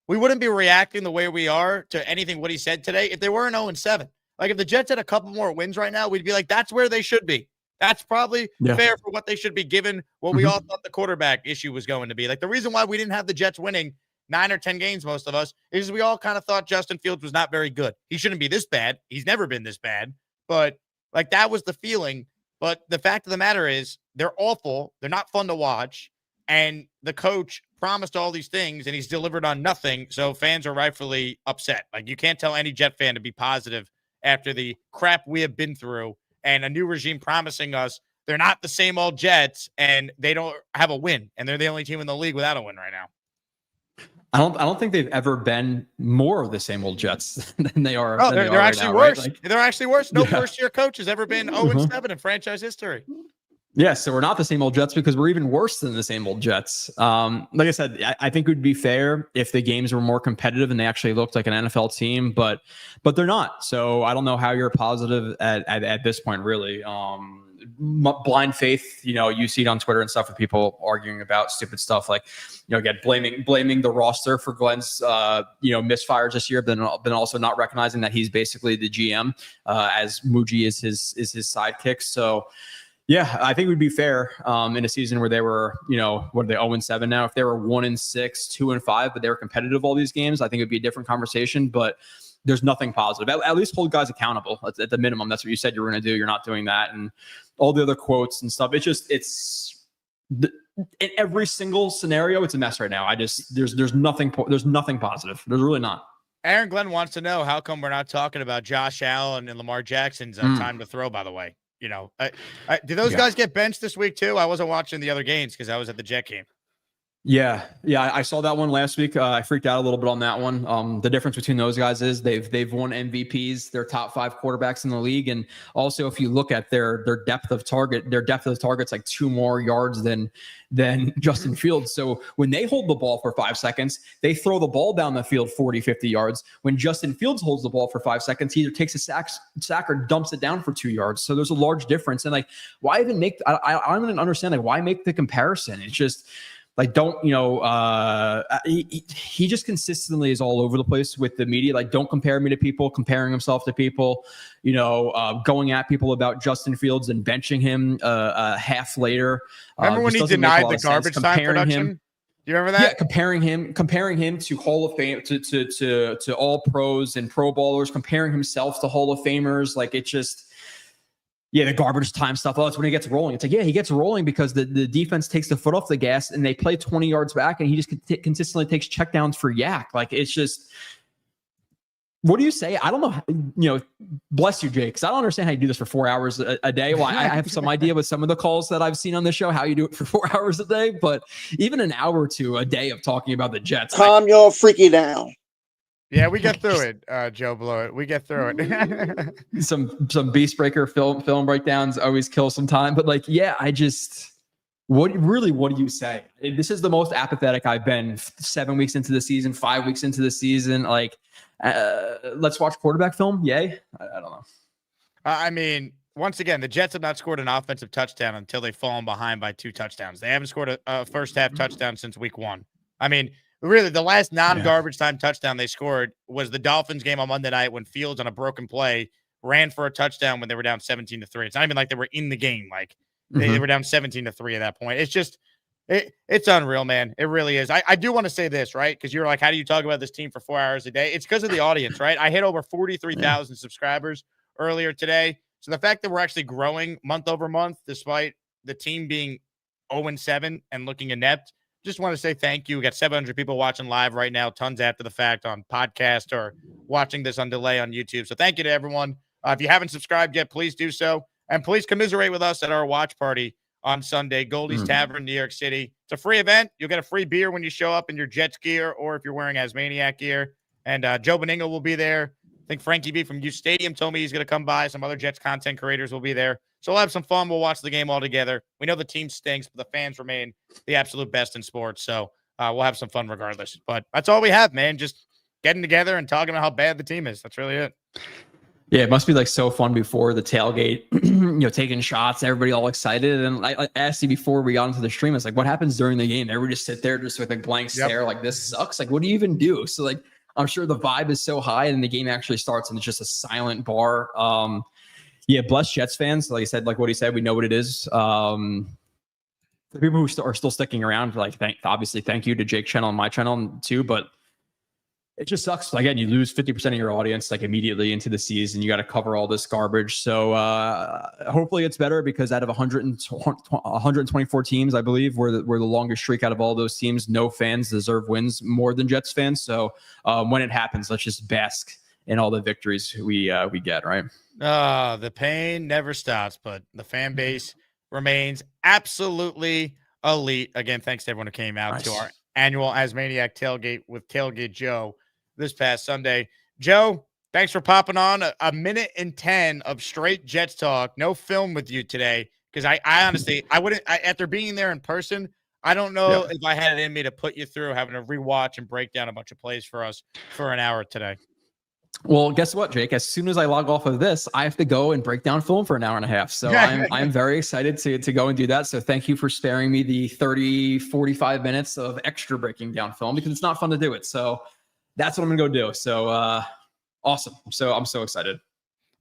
We wouldn't be reacting the way we are to anything Woody said today if they were an 0-7. Like if the Jets had a couple more wins right now, we'd be like, that's where they should be. That's probably fair for what they should be given what we all thought the quarterback issue was going to be. Like the reason why we didn't have the Jets winning 9 or 10 games, most of us, is we all kind of thought Justin Fields was not very good. He shouldn't be this bad. He's never been this bad. But like that was the feeling. But the fact of the matter is they're awful. They're not fun to watch. And the coach promised all these things and he's delivered on nothing. So fans are rightfully upset. Like you can't tell any Jet fan to be positive after the crap we have been through and a new regime promising us they're not the same old Jets and they don't have a win. And they're the only team in the league without a win right now. I don't think they've ever been more of the same old Jets than they are. Oh, they're actually worse. Right? They're actually worse. No first-year coach has ever been 0-7 in franchise history. Yeah, so we're not the same old Jets because we're even worse than the same old Jets. Like I said, I think it would be fair if the games were more competitive and they actually looked like an NFL team, but they're not. So I don't know how you're positive at this point, really. Blind faith, you see it on Twitter and stuff with people arguing about stupid stuff like, again, blaming the roster for Glenn's, misfires this year, but then also not recognizing that he's basically the GM, as Muji is his sidekick. So. Yeah, I think it would be fair in a season where they were, what are they, 0-7 now? If they were 1-6, 2-5, but they were competitive all these games, I think it would be a different conversation. But there's nothing positive. At least hold guys accountable at the minimum. That's what you said you were going to do. You're not doing that, and all the other quotes and stuff. In every single scenario, it's a mess right now. There's nothing positive. There's really not. Aaron Glenn wants to know how come we're not talking about Josh Allen and Lamar Jackson's time to throw. By the way. Did those guys get benched this week too? I wasn't watching the other games because I was at the Jet game. Yeah, I saw that one last week. I freaked out a little bit on that one. The difference between those guys is they've won MVPs. They're top 5 quarterbacks in the league, and also if you look at their depth of target's like 2 more yards than Justin Fields. So when they hold the ball for 5 seconds, they throw the ball down the field 40, 50 yards. When Justin Fields holds the ball for 5 seconds, he either takes a sack or dumps it down for 2 yards. So there's a large difference. And like, why even make? I don't even understand like why make the comparison. It's just. Like, don't, he just consistently is all over the place with the media. Like, don't compare me to people, comparing himself to people, going at people about Justin Fields and benching him half later. Remember when he denied the garbage time production? Do you remember that? Yeah, comparing him to Hall of Fame, to all pros and pro ballers, comparing himself to Hall of Famers. Like, it just... Yeah, the garbage time stuff. Oh, it's when he gets rolling. It's like, yeah, he gets rolling because the defense takes the foot off the gas and they play 20 yards back and he just consistently takes checkdowns for yak. Like, it's just, what do you say? I don't know. Bless you, Jake, because I don't understand how you do this for 4 hours a day. Well, I have some idea with some of the calls that I've seen on the show, how you do it for 4 hours a day, but even an hour or two a day of talking about the Jets. Calm your freaky down. Yeah, we get through it, Joe Blewett. We get through it. some Beast Breaker film breakdowns always kill some time, but like, yeah, what do you say? This is the most apathetic I've been 7 weeks into the season, 5 weeks into the season. Like, let's watch quarterback film. Yay. I don't know. I mean, once again, the Jets have not scored an offensive touchdown until they've fallen behind by 2 touchdowns. They haven't scored a first half touchdown since week 1. I mean, really, the last non-garbage time touchdown they scored was the Dolphins game on Monday night when Fields on a broken play ran for a touchdown when they were down 17-3. It's not even like they were in the game. Like they were down 17-3 at that point. It's just, it's unreal, man. It really is. I do want to say this, right? Because you're like, how do you talk about this team for 4 hours a day? It's because of the audience, right? I hit over 43,000 subscribers earlier today. So the fact that we're actually growing month over month, despite the team being 0-7 and looking inept, just want to say thank you. We got 700 people watching live right now, tons after the fact on podcast or watching this on delay on YouTube. So thank you to everyone. If you haven't subscribed yet, please do so. And please commiserate with us at our watch party on Sunday. Goldies Mm. Tavern, New York City. It's a free event. You'll get a free beer when you show up in your Jets gear or if you're wearing Asmaniac gear. And Joe Beningo will be there. I think Frankie B from U Stadium told me he's going to come by. Some other Jets content creators will be there. So we'll have some fun. We'll watch the game all together. We know the team stinks, but the fans remain the absolute best in sports. So we'll have some fun regardless. But that's all we have, man. Just getting together and talking about how bad the team is. That's really it. Yeah, it must be like so fun before the tailgate, taking shots, everybody all excited. And I asked you before we got into the stream, it's like, what happens during the game? Everybody just sit there just with a blank stare, like this sucks. Like, what do you even do? So like, I'm sure the vibe is so high and the game actually starts and it's just a silent bar. Yeah, bless Jets fans. Like I said, like what he said, we know what it is. The people who are still sticking around, like obviously thank you to Jake channel and my channel too, but it just sucks. Again, you lose 50% of your audience like immediately into the season. You got to cover all this garbage. So hopefully it's better because out of 124 teams, I believe, we're the longest streak out of all those teams. No fans deserve wins more than Jets fans. So when it happens, let's just bask in all the victories we get, right? The pain never stops, but the fan base remains absolutely elite. Again, thanks to everyone who came out to our annual Asmaniac tailgate with Tailgate Joe this past Sunday. Joe, thanks for popping on. A minute and 10 of straight Jets talk. No film with you today because I honestly, I wouldn't, after being there in person, I don't know if I had it in me to put you through having to rewatch and break down a bunch of plays for us for an hour today. Well, guess what, Jake? As soon as I log off of this, I have to go and break down film for an hour and a half. So I'm very excited to go and do that. So thank you for sparing me the 45 minutes of extra breaking down film because it's not fun to do it. So that's what I'm going to go do. So awesome. So I'm so excited.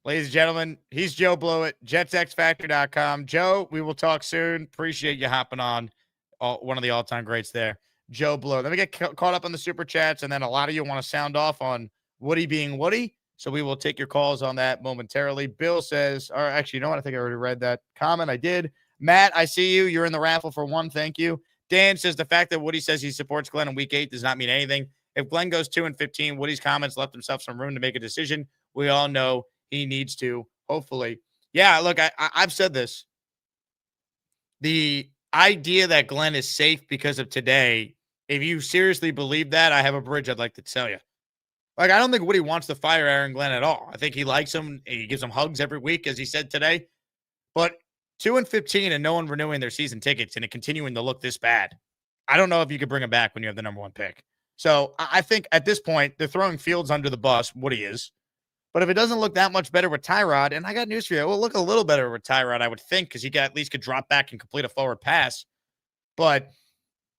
Ladies and gentlemen, he's Joe Blewett, JetsXFactor.com. Joe, we will talk soon. Appreciate you hopping on. One of the all-time greats there. Joe Blewett. Let me get caught up on the super chats, and then a lot of you want to sound off on Woody being Woody. So we will take your calls on that momentarily. Bill says, or actually, you know what? I think I already read that comment. I did. Matt, I see you. You're in the raffle for one. Thank you. Dan says the fact that Woody says he supports Glenn in week 8 does not mean anything. If Glenn goes 2-15, Woody's comments left himself some room to make a decision. We all know he needs to, hopefully. Yeah, look, I've said this. The idea that Glenn is safe because of today, if you seriously believe that, I have a bridge I'd like to tell you. Like, I don't think Woody wants to fire Aaron Glenn at all. I think he likes him. He gives him hugs every week, as he said today. But 2-15 and no one renewing their season tickets and it continuing to look this bad, I don't know if you could bring him back when you have the number 1 pick. So I think at this point, they're throwing Fields under the bus, Woody is. But if it doesn't look that much better with Tyrod, and I got news for you, it will look a little better with Tyrod, I would think, because he at least could drop back and complete a forward pass. But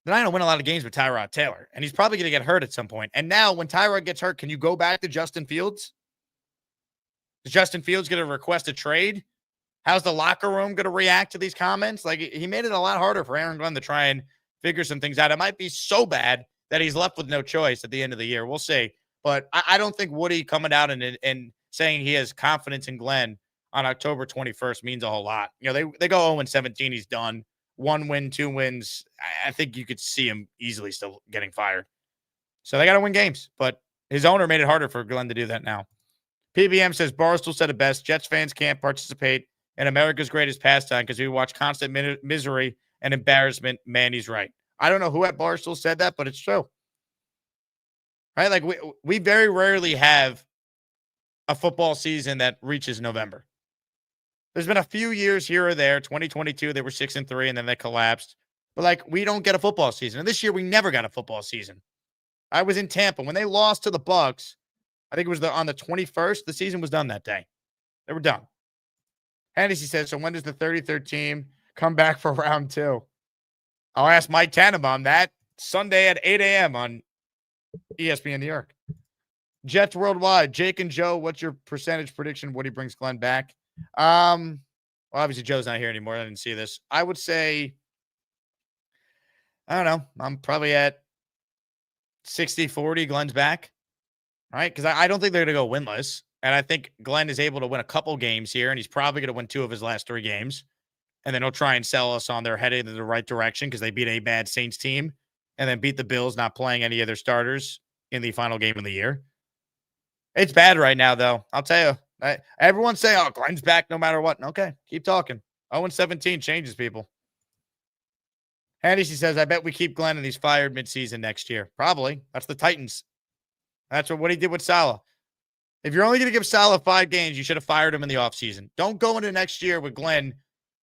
they're not going to win a lot of games with Tyrod Taylor, and he's probably going to get hurt at some point. And now when Tyrod gets hurt, can you go back to Justin Fields? Is Justin Fields going to request a trade? How's the locker room going to react to these comments? Like, he made it a lot harder for Aaron Glenn to try and figure some things out. It might be so bad that he's left with no choice at the end of the year. We'll see. But I don't think Woody coming out and saying he has confidence in Glenn on October 21st means a whole lot. You know, they go 0-17, he's done. 1 win, 2 wins. I think you could see him easily still getting fired. So they got to win games. But his owner made it harder for Glenn to do that now. PBM says Barstool said it best. Jets fans can't participate in America's greatest pastime because we watch constant misery and embarrassment. Man, he's right. I don't know who at Barstool said that, but it's true. Right? Like we very rarely have a football season that reaches November. There's been a few years here or there. 2022, they were 6-3, and then they collapsed. But, like, we don't get a football season. And this year, we never got a football season. I was in Tampa. When they lost to the Bucs, I think it was on the 21st, the season was done that day. They were done. Hennessy says, so when does the 33rd team come back for round 2? I'll ask Mike Tannenbaum that Sunday at 8 a.m. on ESPN New York. Jets Worldwide. Jake and Joe, what's your percentage prediction? Woody brings Glenn back? Well, obviously Joe's not here anymore. I didn't see this. I would say, I don't know. I'm probably at 60-40. Glenn's back. All right. Because I don't think they're going to go winless. And I think Glenn is able to win a couple games here, and he's probably going to win 2 of his last 3 games. And then he'll try and sell us on their headed in the right direction because they beat a bad Saints team and then beat the Bills not playing any of their starters in the final game of the year. It's bad right now, though. I'll tell you. Everyone say, oh, Glenn's back no matter what. Okay, keep talking. 0-17 changes people. Hennessy says, I bet we keep Glenn and he's fired midseason next year. Probably. That's the Titans. That's what he did with Saleh. If you're only going to give Saleh 5 games, you should have fired him in the offseason. Don't go into next year with Glenn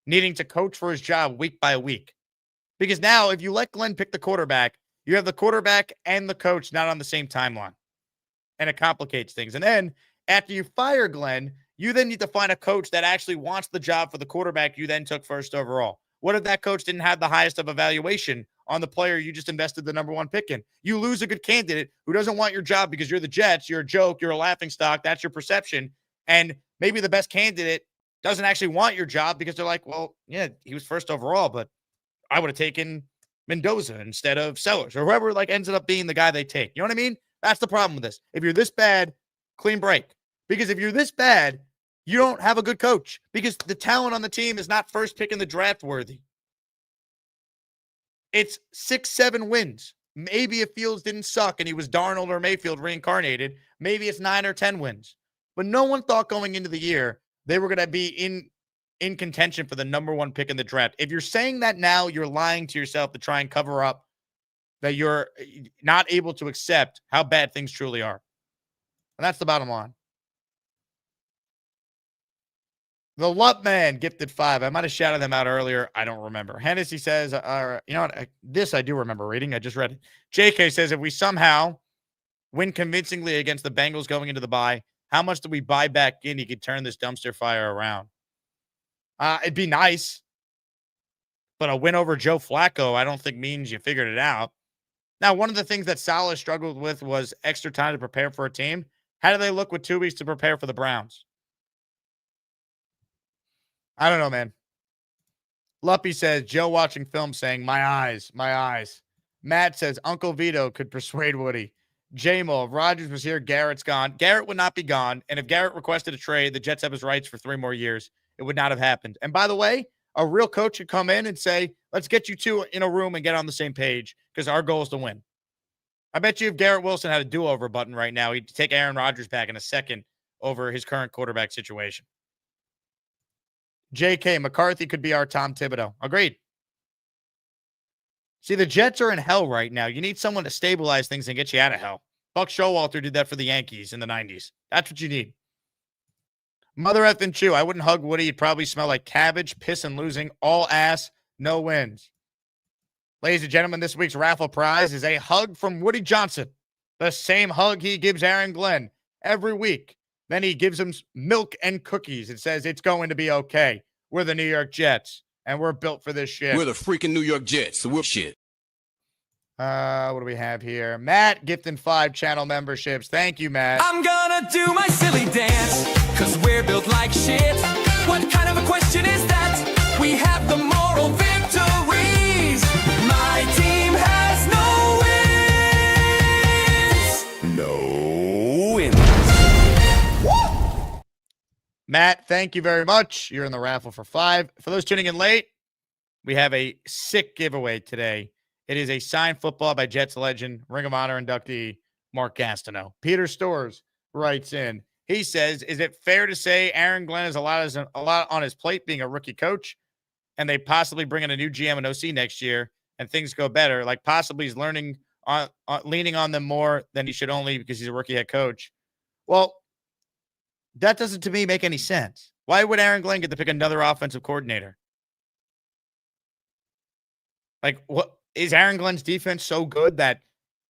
needing to coach for his job week by week. Because now, if you let Glenn pick the quarterback, you have the quarterback and the coach not on the same timeline. And it complicates things. And then, after you fire Glenn, you then need to find a coach that actually wants the job for the quarterback you then took first overall. What if that coach didn't have the highest of evaluation on the player you just invested the number 1 pick in? You lose a good candidate who doesn't want your job because you're the Jets, you're a joke, you're a laughingstock, that's your perception. And maybe the best candidate doesn't actually want your job because they're like, well, yeah, he was first overall, but I would have taken Mendoza instead of Sellers or whoever ends up being the guy they take. You know what I mean? That's the problem with this. If you're this bad, clean break. Because if you're this bad, you don't have a good coach because the talent on the team is not first pick in the draft worthy. It's 6-7 wins. Maybe if Fields didn't suck and he was Darnold or Mayfield reincarnated, maybe it's 9 or 10 wins. But no one thought going into the year they were going to be in contention for the number 1 pick in the draft. If you're saying that now, you're lying to yourself to try and cover up that you're not able to accept how bad things truly are. And that's the bottom line. The Lup Man gifted 5. I might have shouted them out earlier. I don't remember. Hennessy says, you know what? This I do remember reading. I just read it. JK says, if we somehow win convincingly against the Bengals going into the bye, how much do we buy back in? You could turn this dumpster fire around. It'd be nice. But a win over Joe Flacco, I don't think means you figured it out. Now, one of the things that Saleh struggled with was extra time to prepare for a team. How do they look with 2 weeks to prepare for the Browns? I don't know, man. Luppy says, Joe watching film saying, my eyes, my eyes. Matt says, Uncle Vito could persuade Woody. J-Mo, if Rodgers was here, Garrett's gone. Garrett would not be gone. And if Garrett requested a trade, the Jets have his rights for 3 more years. It would not have happened. And by the way, a real coach could come in and say, let's get you 2 in a room and get on the same page because our goal is to win. I bet you if Garrett Wilson had a do-over button right now, he'd take Aaron Rodgers back in a second over his current quarterback situation. JK, McCarthy could be our Tom Thibodeau. Agreed. See, the Jets are in hell right now. You need someone to stabilize things and get you out of hell. Buck Showalter did that for the Yankees in the 90s. That's what you need. Mother effing chew. I wouldn't hug Woody. He'd probably smell like cabbage, piss, and losing. All ass, no wins. Ladies and gentlemen, this week's raffle prize is a hug from Woody Johnson. The same hug he gives Aaron Glenn every week. Then he gives him milk and cookies and says, it's going to be okay. We're the New York Jets, and we're built for this shit. We're the freaking New York Jets, so we're shit. What do we have here? Matt gifting 5 channel memberships. Thank you, Matt. I'm gonna do my silly dance, because we're built like shit. What kind of a question is that? We have the moral victories. My team has no wins. No wins. Matt, thank you very much. You're in the raffle for 5. For those tuning in late, we have a sick giveaway today. It is a signed football by Jets legend, Ring of Honor inductee, Mark Gastineau. Peter Stores writes in. He says, is it fair to say Aaron Glenn has a lot on his plate being a rookie coach, and they possibly bring in a new GM and OC next year and things go better? Like possibly he's leaning on them more than he should only because he's a rookie head coach. Well, that doesn't, to me, make any sense. Why would Aaron Glenn get to pick another offensive coordinator? Like, what is Aaron Glenn's defense so good that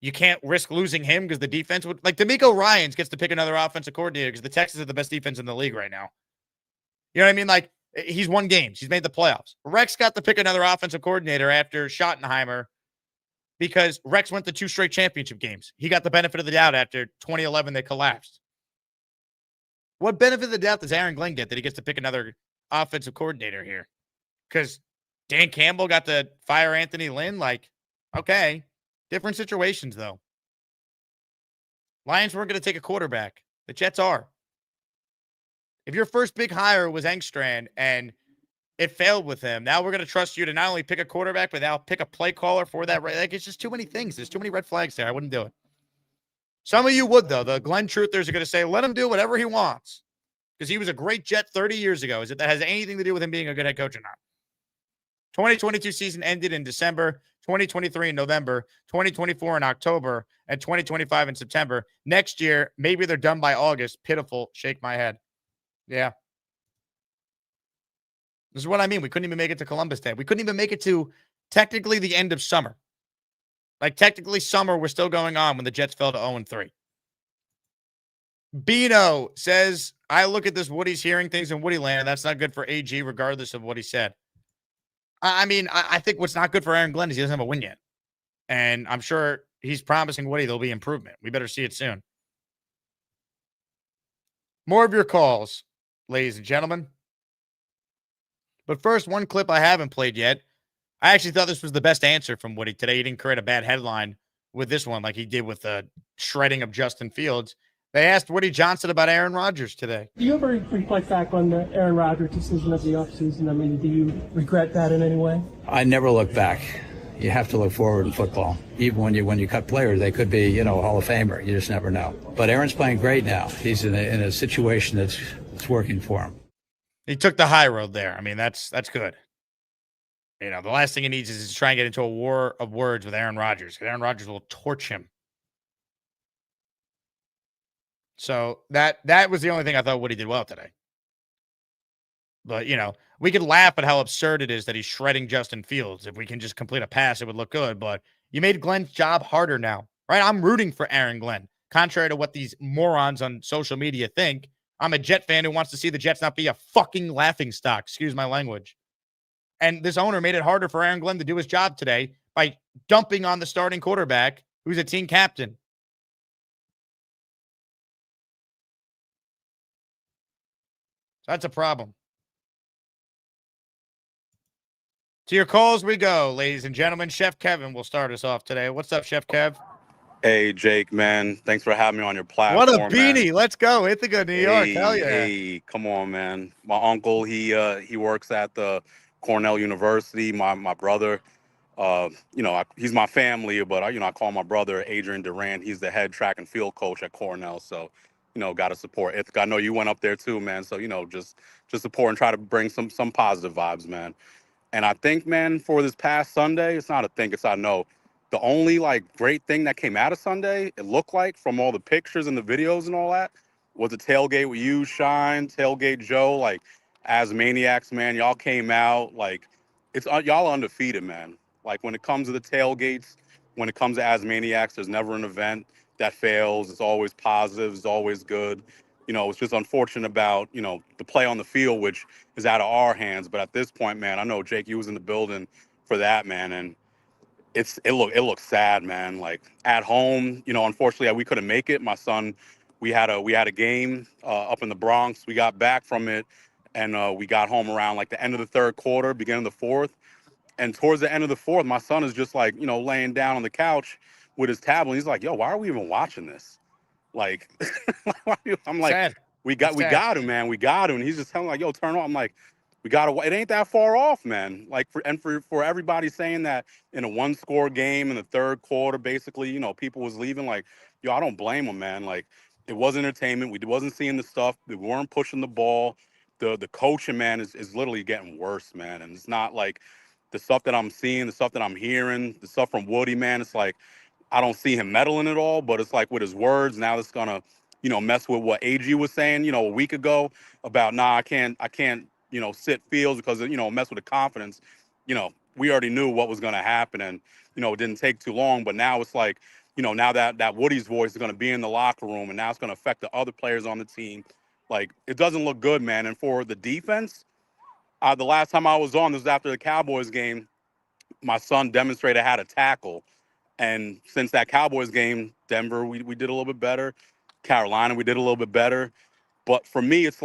you can't risk losing him because the defense would, like, D'Amico Ryans gets to pick another offensive coordinator because the Texans are the best defense in the league right now. You know what I mean? Like, he's won games. He's made the playoffs. Rex got to pick another offensive coordinator after Schottenheimer because Rex went to 2 straight championship games. He got the benefit of the doubt after 2011 they collapsed. What benefit of the doubt does Aaron Glenn get that he gets to pick another offensive coordinator here? Because Dan Campbell got to fire Anthony Lynn? Like, okay. Different situations, though. Lions weren't going to take a quarterback. The Jets are. If your first big hire was Engstrand and it failed with him, now we're going to trust you to not only pick a quarterback, but now pick a play caller for that. Like, it's just too many things. There's too many red flags there. I wouldn't do it. Some of you would, though. The Glenn truthers are going to say, let him do whatever he wants because he was a great Jet 30 years ago. Is it that has anything to do with him being a good head coach or not? 2022 season ended in December, 2023 in November, 2024 in October, and 2025 in September. Next year, maybe they're done by August. Pitiful. Shake my head. Yeah. This is what I mean. We couldn't even make it to Columbus Day. We couldn't even make it to technically the end of summer. Like, technically, summer was still going on when the Jets fell to 0-3. Bino says, I look at this Woody's hearing things in Woody land, and that's not good for AG, regardless of what he said. I mean, I think what's not good for Aaron Glenn is he doesn't have a win yet. And I'm sure he's promising Woody there'll be improvement. We better see it soon. More of your calls, ladies and gentlemen. But first, one clip I haven't played yet. I actually thought this was the best answer from Woody today. He didn't create a bad headline with this one like he did with the shredding of Justin Fields. They asked Woody Johnson about Aaron Rodgers today. Do you ever reflect back on the Aaron Rodgers decision of the offseason? I mean, do you regret that in any way? I never look back. You have to look forward in football. Even when you cut players, they could be, a Hall of Famer. You just never know. But Aaron's playing great now. He's in a situation that's working for him. He took the high road there. I mean, that's good. The last thing he needs is to try and get into a war of words with Aaron Rodgers. Aaron Rodgers will torch him. So that was the only thing I thought Woody did well today. But, we could laugh at how absurd it is that he's shredding Justin Fields. If we can just complete a pass, it would look good. But you made Glenn's job harder now, right? I'm rooting for Aaron Glenn. Contrary to what these morons on social media think, I'm a Jet fan who wants to see the Jets not be a fucking laughingstock. Excuse my language. And this owner made it harder for Aaron Glenn to do his job today by dumping on the starting quarterback, who's a team captain. So that's a problem. To your calls we go, ladies and gentlemen. Chef Kevin will start us off today. What's up, Chef Kev? Hey, Jake, man. Thanks for having me on your platform. What a beanie. Man. Let's go. Ithaca, New York. Hey, Hell yeah. Hey, come on, man. My uncle, he works at the Cornell University. My brother, he's my family, but I call my brother Adrian Durant. He's the head track and field coach at Cornell. So, got to support Ithaca. I know you went up there too, man. So, just support and try to bring some positive vibes, man. And I think, man, for this past Sunday, it's not a think, it's I know. The only, great thing that came out of Sunday, it looked like, from all the pictures and the videos and all that, was the tailgate with you, Shine, Tailgate Joe, as maniacs, man. Y'all came out, it's y'all are undefeated, man. When it comes to the tailgates, when it comes to as maniacs, there's never an event that fails. It's always positive. It's always good. It's just unfortunate about, the play on the field, which is out of our hands. But at this point, man, I know, Jake, you was in the building for that, man. And it looks sad, man. At home, unfortunately, we couldn't make it. My son, we had a game up in the Bronx. We got back from it, and we got home around, the end of the third quarter, beginning of the fourth. And towards the end of the fourth, my son is just, laying down on the couch with his tablet. He's like, yo, why are we even watching this? I'm like, sad. we got him, man. We got him. And he's just telling yo, turn on. I'm like, we got to, it ain't that far off, man. For everybody saying that in a 1-score game in the third quarter, basically, people was leaving, I don't blame them, man. It was entertainment. We wasn't seeing the stuff. We weren't pushing the ball. The coaching, man, is literally getting worse, man. And it's not the stuff that I'm seeing, the stuff that I'm hearing, the stuff from Woody, man. It's I don't see him meddling at all, but it's with his words. Now it's going to, mess with what AG was saying, a week ago about, I can't, sit Fields because, mess with the confidence. We already knew what was going to happen, and, it didn't take too long. But now it's now that Woody's voice is going to be in the locker room, and now it's going to affect the other players on the team. It doesn't look good, man. And for the defense, the last time I was on, this was after the Cowboys game, my son demonstrated how to tackle. And since that Cowboys game, Denver, we did a little bit better. Carolina, we did a little bit better. But for me, it's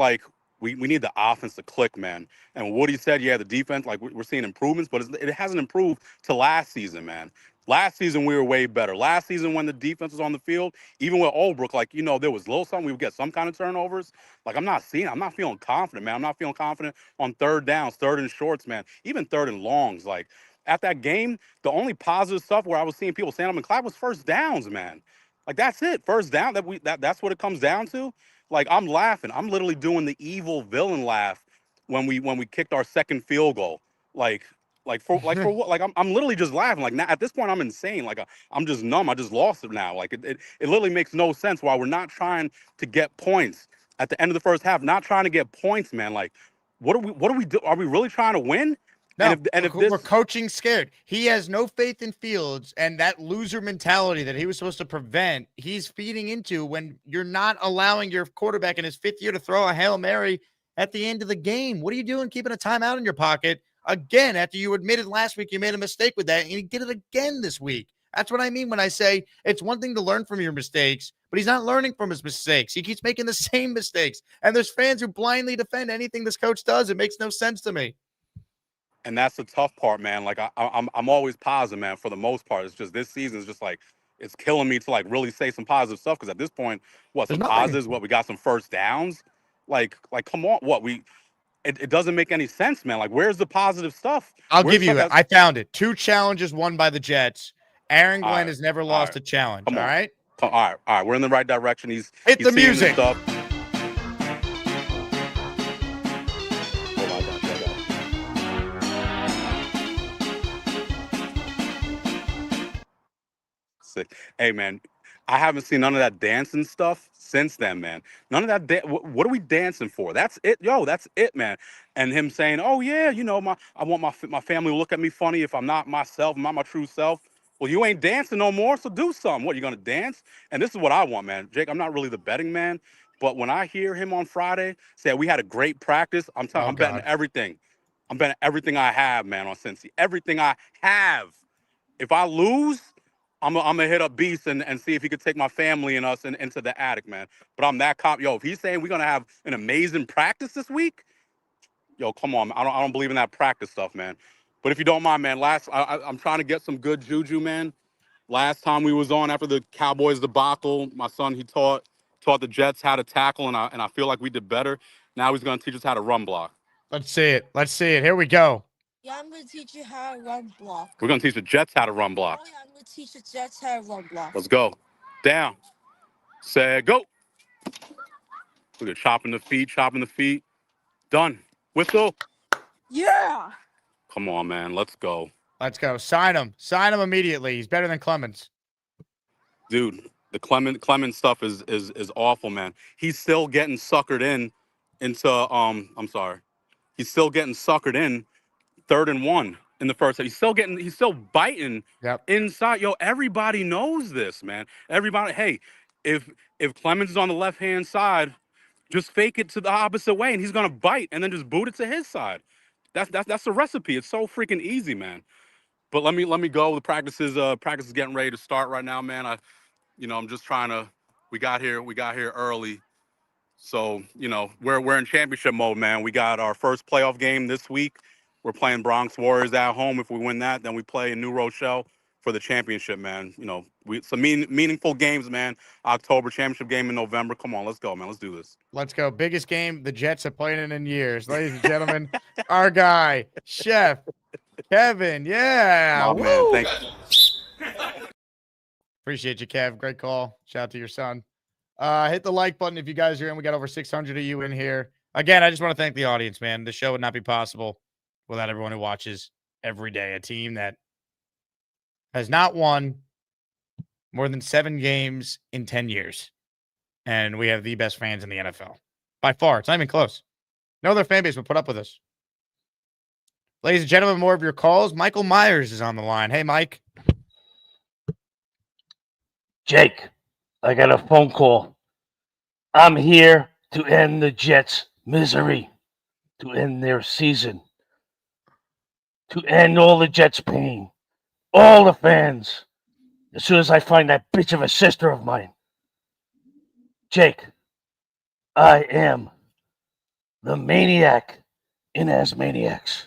we need the offense to click, man. And Woody said, yeah, the defense, we're seeing improvements, but it hasn't improved to last season, man. Last season, we were way better. Last season, when the defense was on the field, even with Olbrook, there was a little something, we would get some kind of turnovers. I'm not feeling confident, man. I'm not feeling confident on third downs, third and shorts, man. Even third and longs, at that game, the only positive stuff where I was seeing people stand up and clap was first downs, man. That's it. First down, that's what it comes down to. I'm laughing. I'm literally doing the evil villain laugh when we kicked our second field goal. Like for what? Like I'm literally just laughing. Like now at this point I'm insane. Like I'm just numb. I just lost it now. Like it literally makes no sense why we're not trying to get points at the end of the first half. Not trying to get points, man. Like what do we do? Are we really trying to win? No, And if this we're coaching scared. He has no faith in Fields, and that loser mentality that he was supposed to prevent, he's feeding into when you're not allowing your quarterback in his 5th year to throw a Hail Mary at the end of the game. What are you doing keeping a timeout in your pocket again after you admitted last week you made a mistake with that, and you did it again this week? That's what I mean when I say it's one thing to learn from your mistakes, but he's not learning from his mistakes. He keeps making the same mistakes, and there's fans who blindly defend anything this coach does. It makes no sense to me. And that's the tough part, man. Like I'm always positive, man. For the most part, it's just this season is just like it's killing me to like really say some positive stuff because at this point, some positives? What we got some first downs? Like come on, it doesn't make any sense, man. Like where's the positive stuff? I'll give you it. I found it. 2 challenges won by the Jets. Aaron Glenn has never lost a challenge. All right. All right. We're in the right direction. He's the music. Stuff. Hey, man, I haven't seen none of that dancing stuff since then, man. None of that. What are we dancing for? That's it, yo. That's it, man. And him saying, "Oh yeah, you know, I want my family to look at me funny if I'm not myself, I'm not my true self." Well, you ain't dancing no more, so do something. What, you gonna dance? And this is what I want, man. Jake, I'm not really the betting man, but when I hear him on Friday say we had a great practice, I'm betting everything. I'm betting everything I have, man, on Cincy. Everything I have. If I lose, I'm gonna hit up Beast and see if he could take my family and us into the attic, man. But I'm that cop. Yo, if he's saying we're gonna have an amazing practice this week, yo, come on. I don't believe in that practice stuff, man. But if you don't mind, man, I'm trying to get some good juju, man. Last time we was on after the Cowboys debacle, my son he taught the Jets how to tackle, and I feel like we did better. Now he's gonna teach us how to run block. Let's see it. Here we go. Yeah, I'm going to teach you how to run block. We're going to teach the Jets how to run block. Oh, yeah, I'm going to teach the Jets how to run block. Let's go. Down. Say go. Look at chopping the feet. Done. Whistle. Yeah. Come on, man. Let's go. Let's go. Sign him. Sign him immediately. He's better than Clemens. Dude, the Clemens stuff is awful, man. He's still getting suckered into I'm sorry. He's still getting suckered in 3rd and 1 in the first. He's still biting inside. Yo, everybody knows this, man. Everybody, hey, if Clemens is on the left-hand side, just fake it to the opposite way, and he's gonna bite and then just boot it to his side. That's the recipe. It's so freaking easy, man. But let me go. The practice is getting ready to start right now, man. I'm just trying to. We got here early. So, we're in championship mode, man. We got our first playoff game this week. We're playing Bronx Warriors at home. If we win that, then we play in New Rochelle for the championship, man. Some meaningful games, man. October, championship game in November. Come on, let's go, man. Let's do this. Let's go. Biggest game the Jets have played in years. Ladies and gentlemen, our guy, Chef Kevin. Yeah. Oh, man, thank you. Appreciate you, Kev. Great call. Shout out to your son. Hit the like button if you guys are in. We got over 600 of you in here. Again, I just want to thank the audience, man. The show would not be possible without everyone who watches every day. A team that has not won more than 7 games in 10 years. And we have the best fans in the NFL. By far. It's not even close. No other fan base would put up with us. Ladies and gentlemen, more of your calls. Michael Myers is on the line. Hey, Mike. Jake, I got a phone call. I'm here to end the Jets' misery, to end their season, to end all the Jets' pain, all the fans, as soon as I find that bitch of a sister of mine. Jake, I am the maniac in Asmaniacs.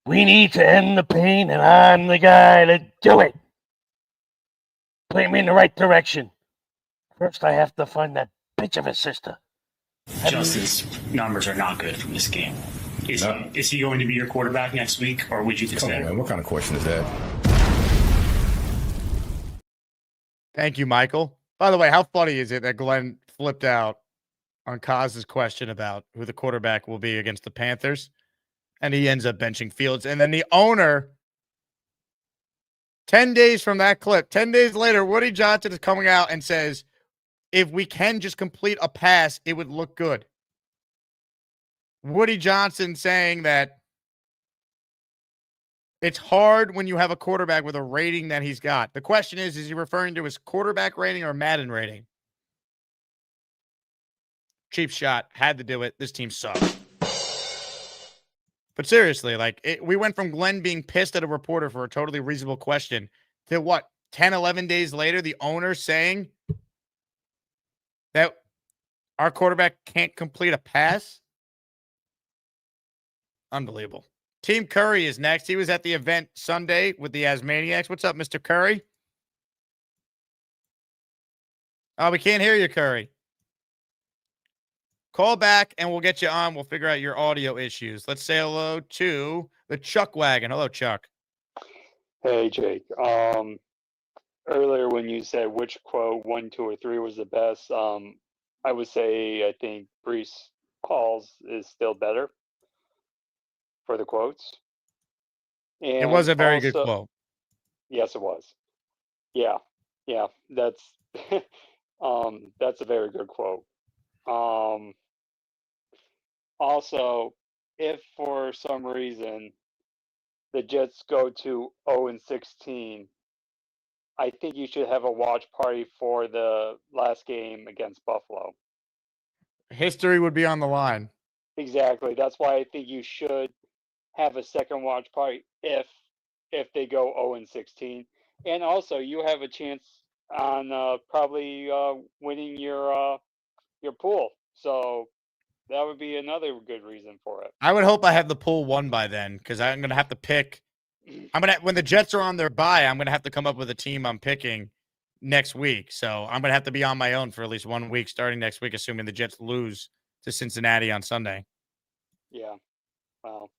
We need to end the pain, and I'm the guy to do it. Point me in the right direction. First, I have to find that bitch of a sister. Justin's numbers are not good from this game. Is he going to be your quarterback next week, or would you consider? Come on, man. What kind of question is that? Thank you, Michael. By the way, how funny is it that Glenn flipped out on Kaz's question about who the quarterback will be against the Panthers? And he ends up benching Fields. And then the owner, 10 days from that clip, 10 days later, Woody Johnson is coming out and says, if we can just complete a pass, it would look good. Woody Johnson saying that it's hard when you have a quarterback with a rating that he's got. The question is he referring to his quarterback rating or Madden rating? Cheap shot. Had to do it. This team sucks. But seriously, we went from Glenn being pissed at a reporter for a totally reasonable question to what, 10, 11 days later, the owner saying that our quarterback can't complete a pass? Unbelievable. Team Curry is next. He was at the event Sunday with the Asmaniacs. What's up, Mr. Curry? Oh, we can't hear you, Curry. Call back and we'll get you on. We'll figure out your audio issues. Let's say hello to the Chuck Wagon. Hello, Chuck. Hey, Jake. Earlier when you said which quote, 1, 2, or 3 was the best, I would say I think Brees Hall's is still better for the quotes. And it was a very also, good quote. Yes, it was. Yeah, that's that's a very good quote. Also, if for some reason the Jets go to 0-16, I think you should have a watch party for the last game against Buffalo. History would be on the line. Exactly. That's why I think you should have a second watch party if they go 0-16. And also, you have a chance on probably winning your pool. So that would be another good reason for it. I would hope I have the pool won by then because I'm going to have to pick. When the Jets are on their bye, I'm going to have to come up with a team I'm picking next week. So I'm going to have to be on my own for at least 1 week starting next week, assuming the Jets lose to Cincinnati on Sunday. Yeah. Well,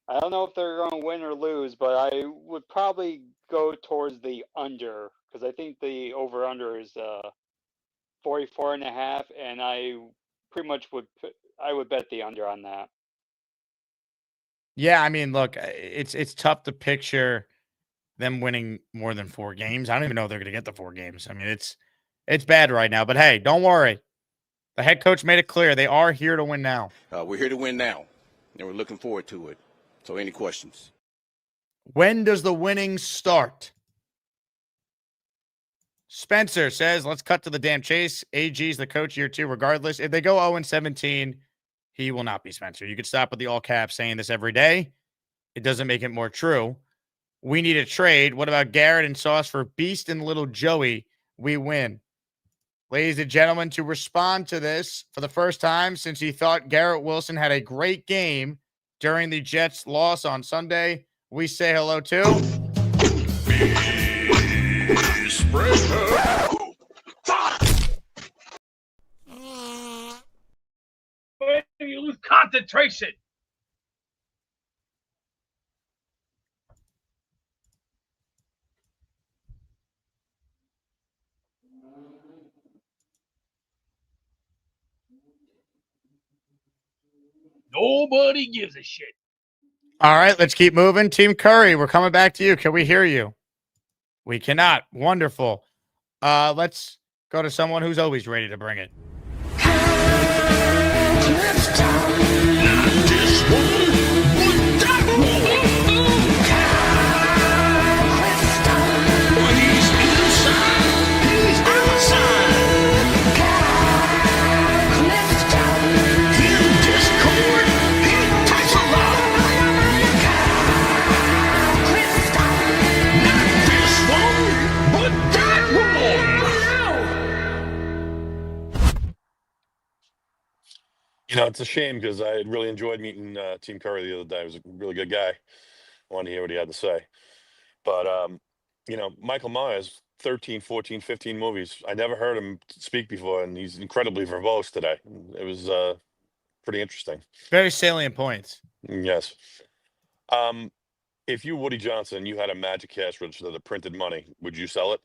I don't know if they're going to win or lose, but I would probably go towards the under because I think the over-under is 44.5, and I pretty much would bet the under on that. Yeah, I mean, look, it's tough to picture them winning more than 4 games. I don't even know if they're going to get the 4 games. I mean, it's bad right now. But hey, don't worry. The head coach made it clear they are here to win now. We're here to win now, and we're looking forward to it. So any questions? When does the winning start? Spencer says, let's cut to the damn chase. AG's the coach year 2, regardless. If they go 0-17, he will not be Spencer. You could stop with the all caps saying this every day. It doesn't make it more true. We need a trade. What about Garrett and Sauce for Beast and Little Joey? We win. Ladies and gentlemen, to respond to this for the first time since he thought Garrett Wilson had a great game during the Jets' loss on Sunday, we say hello to... You lose concentration. Nobody gives a shit. All right, let's keep moving. Team Curry, we're coming back to you. Can we hear you? We cannot. Wonderful. Let's go to someone who's always ready to bring it. You know, it's a shame because I really enjoyed meeting Team Curry the other day. He was a really good guy. I wanted to hear what he had to say. But, you know, Michael Myers, 13, 14, 15 movies. I never heard him speak before, and he's incredibly verbose today. It was pretty interesting. Very salient points. Yes. If you, Woody Johnson, you had a magic cash register that printed money, would you sell it?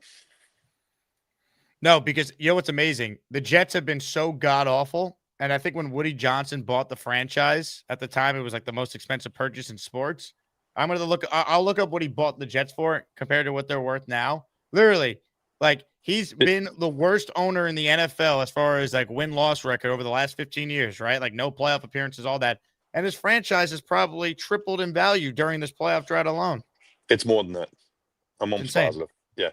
No, because you know what's amazing? The Jets have been so god-awful, And I think when Woody Johnson bought the franchise at the time, it was like the most expensive purchase in sports. I'll look up what he bought the Jets for compared to what they're worth now. Literally, like he's been the worst owner in the NFL as far as like win-loss record over the last 15 years, right? Like no playoff appearances, all that. And his franchise has probably tripled in value during this playoff drought alone. It's more than that. I'm almost positive. Yeah.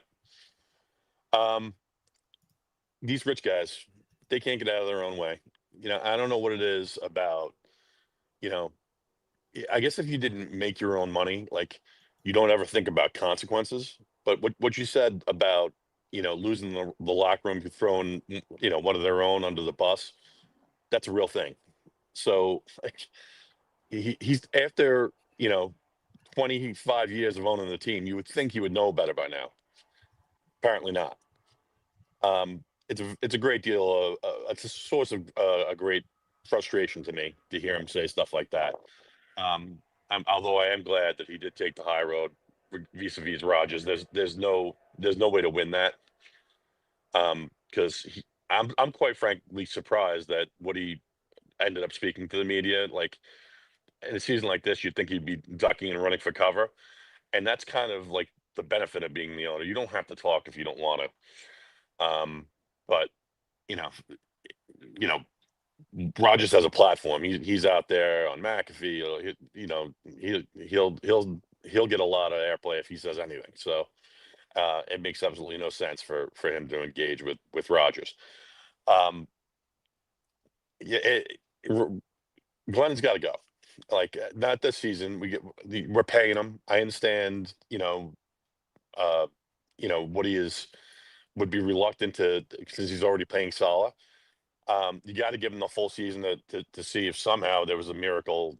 These rich guys, they can't get out of their own way. I don't know what it is about, I guess if you didn't make your own money, like you don't ever think about consequences. But what you said about, losing the locker room, throwing, one of their own under the bus, that's a real thing. So like, he's after, 25 years of owning the team, you would think he would know better by now. Apparently not. It's a great deal of it's a source of a great frustration to me to hear him say stuff like that. Although I am glad that he did take the high road vis-a-vis Rodgers. There's no way to win that. Because I'm quite frankly surprised that Woody ended up speaking to the media. Like in a season like this, you'd think he'd be ducking and running for cover, and that's kind of like the benefit of being the owner. You don't have to talk if you don't want to. But Rodgers has a platform. He's out there on McAfee. He'll get a lot of airplay if he says anything. So it makes absolutely no sense for him to engage with Rodgers. Glenn's got to go. Like not this season. We're paying him. I understand. Woody would be reluctant to, since he's already paying Saleh. You got to give him the full season to see if somehow there was a miracle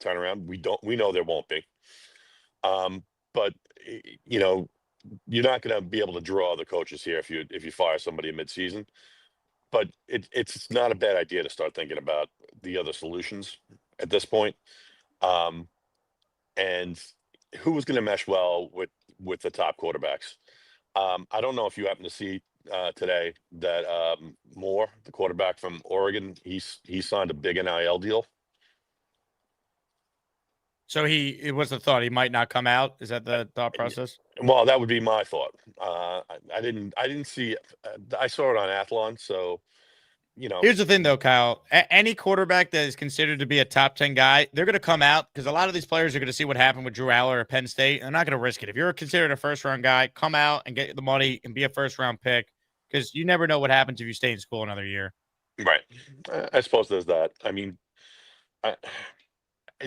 turnaround. We know there won't be. But you're not going to be able to draw the coaches here if you fire somebody mid-season. But it's not a bad idea to start thinking about the other solutions at this point. And who was going to mesh well with the top quarterbacks? I don't know if you happen to see today that Moore, the quarterback from Oregon, he signed a big NIL deal. So what's the thought? He might not come out. Is that the thought process? Well, that would be my thought. I didn't see it. I saw it on Athlon. So, Here's the thing, though, Kyle. Any quarterback that is considered to be a top 10 guy, they're going to come out because a lot of these players are going to see what happened with Drew Aller at Penn State. And they're not going to risk it. If you're considered a first-round guy, come out and get the money and be a first-round pick because you never know what happens if you stay in school another year. Right. I suppose there's that. I mean,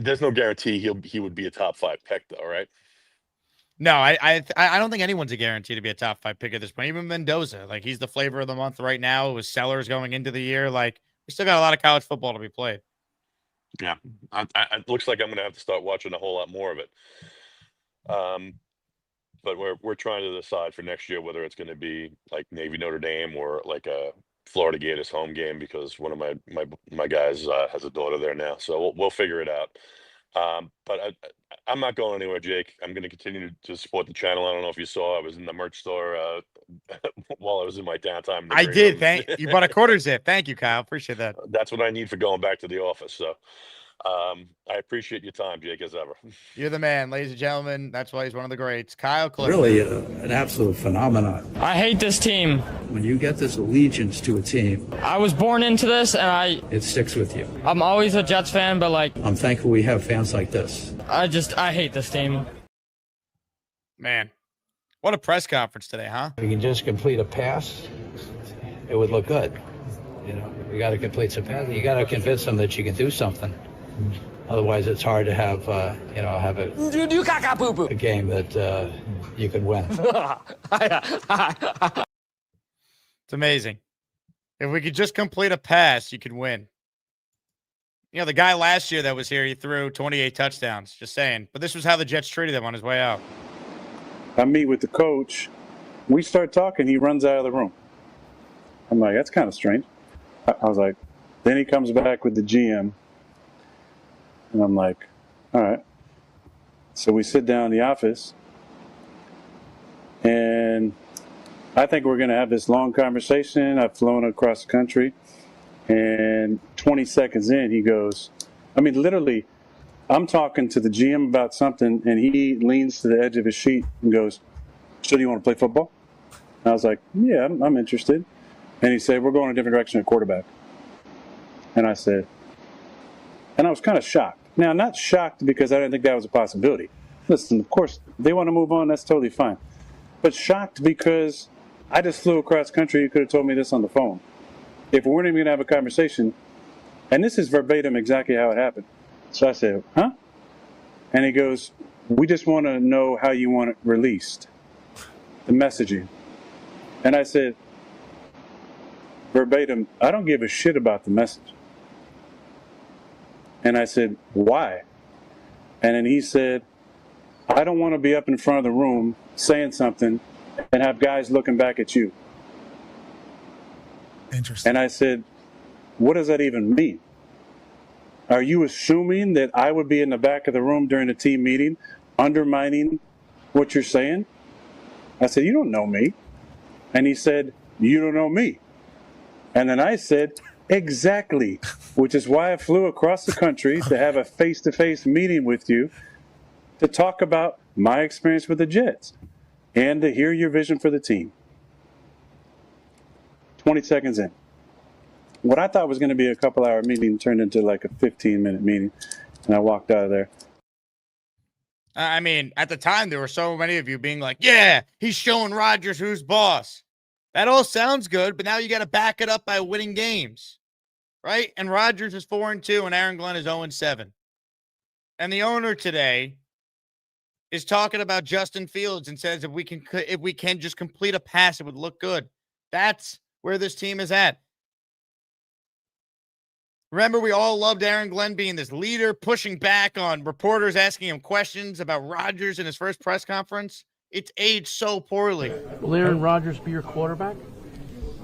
there's no guarantee he would be a top 5 pick, though, right? No, I don't think anyone's a guarantee to be a top 5 pick at this point. Even Mendoza, like he's the flavor of the month right now. It was Sellers going into the year. Like we still got a lot of college football to be played. Yeah, it looks like I'm going to have to start watching a whole lot more of it. But we're trying to decide for next year whether it's going to be like Navy Notre Dame or like a Florida Gators home game because one of my guys has a daughter there now. So we'll figure it out. But I'm not going anywhere, Jake. I'm going to continue to support the channel. I don't know if you saw, I was in the merch store while I was in my downtime. I did. You bought a quarter zip. Thank you, Kyle. Appreciate that. That's what I need for going back to the office. So I appreciate your time, Jake, as ever. You're the man, ladies and gentlemen. That's why he's one of the greats. Kyle Clifford. Really an absolute phenomenon. I hate this team. When you get this allegiance to a team, I was born into this, and it sticks with you. I'm always a Jets fan, but like I'm thankful we have fans like this. I hate this team. Man, what a press conference today, huh? If you can just complete a pass, it would look good. You got to complete some passes. You got to convince them that you can do something. Otherwise, it's hard to have a game that you could win. It's amazing. If we could just complete a pass, you could win. The guy last year that was here, he threw 28 touchdowns. Just saying. But this was how the Jets treated him on his way out. I meet with the coach. We start talking. He runs out of the room. I'm like, that's kind of strange. I was like, then he comes back with the GM. And I'm like, all right. So we sit down in the office. And I think we're going to have this long conversation. I've flown across the country. And 20 seconds in, he goes, I mean, literally, I'm talking to the GM about something, and he leans to the edge of his seat and goes, so do you want to play football? And I was like, yeah, I'm interested. And he said, we're going a different direction at quarterback. And I said, and I was kind of shocked. Now, not shocked because I didn't think that was a possibility. Listen, of course, if they want to move on, that's totally fine. But shocked because I just flew across country. You could have told me this on the phone. If we weren't even going to have a conversation, and this is verbatim exactly how it happened. So I said, huh? And he goes, we just want to know how you want it released, the messaging. And I said, verbatim, I don't give a shit about the message. And I said, why? And then he said, I don't want to be up in front of the room saying something and have guys looking back at you. Interesting. And I said, what does that even mean? Are you assuming that I would be in the back of the room during a team meeting undermining what you're saying? I said, you don't know me. And he said, you don't know me. And then I said, exactly, which is why I flew across the country to have a face-to-face meeting with you to talk about my experience with the Jets and to hear your vision for the team. 20 seconds in. What I thought was going to be a couple-hour meeting turned into like a 15-minute meeting, and I walked out of there. I mean, at the time, there were so many of you being like, yeah, he's showing Rodgers who's boss. That all sounds good, but now you got to back it up by winning games, right? And Rodgers is 4-2, and Aaron Glenn is 0-7. And the owner today is talking about Justin Fields and says if we can just complete a pass, it would look good. That's where this team is at. Remember, we all loved Aaron Glenn being this leader, pushing back on reporters asking him questions about Rodgers in his first press conference. It's aged so poorly. Will Aaron Rodgers be your quarterback?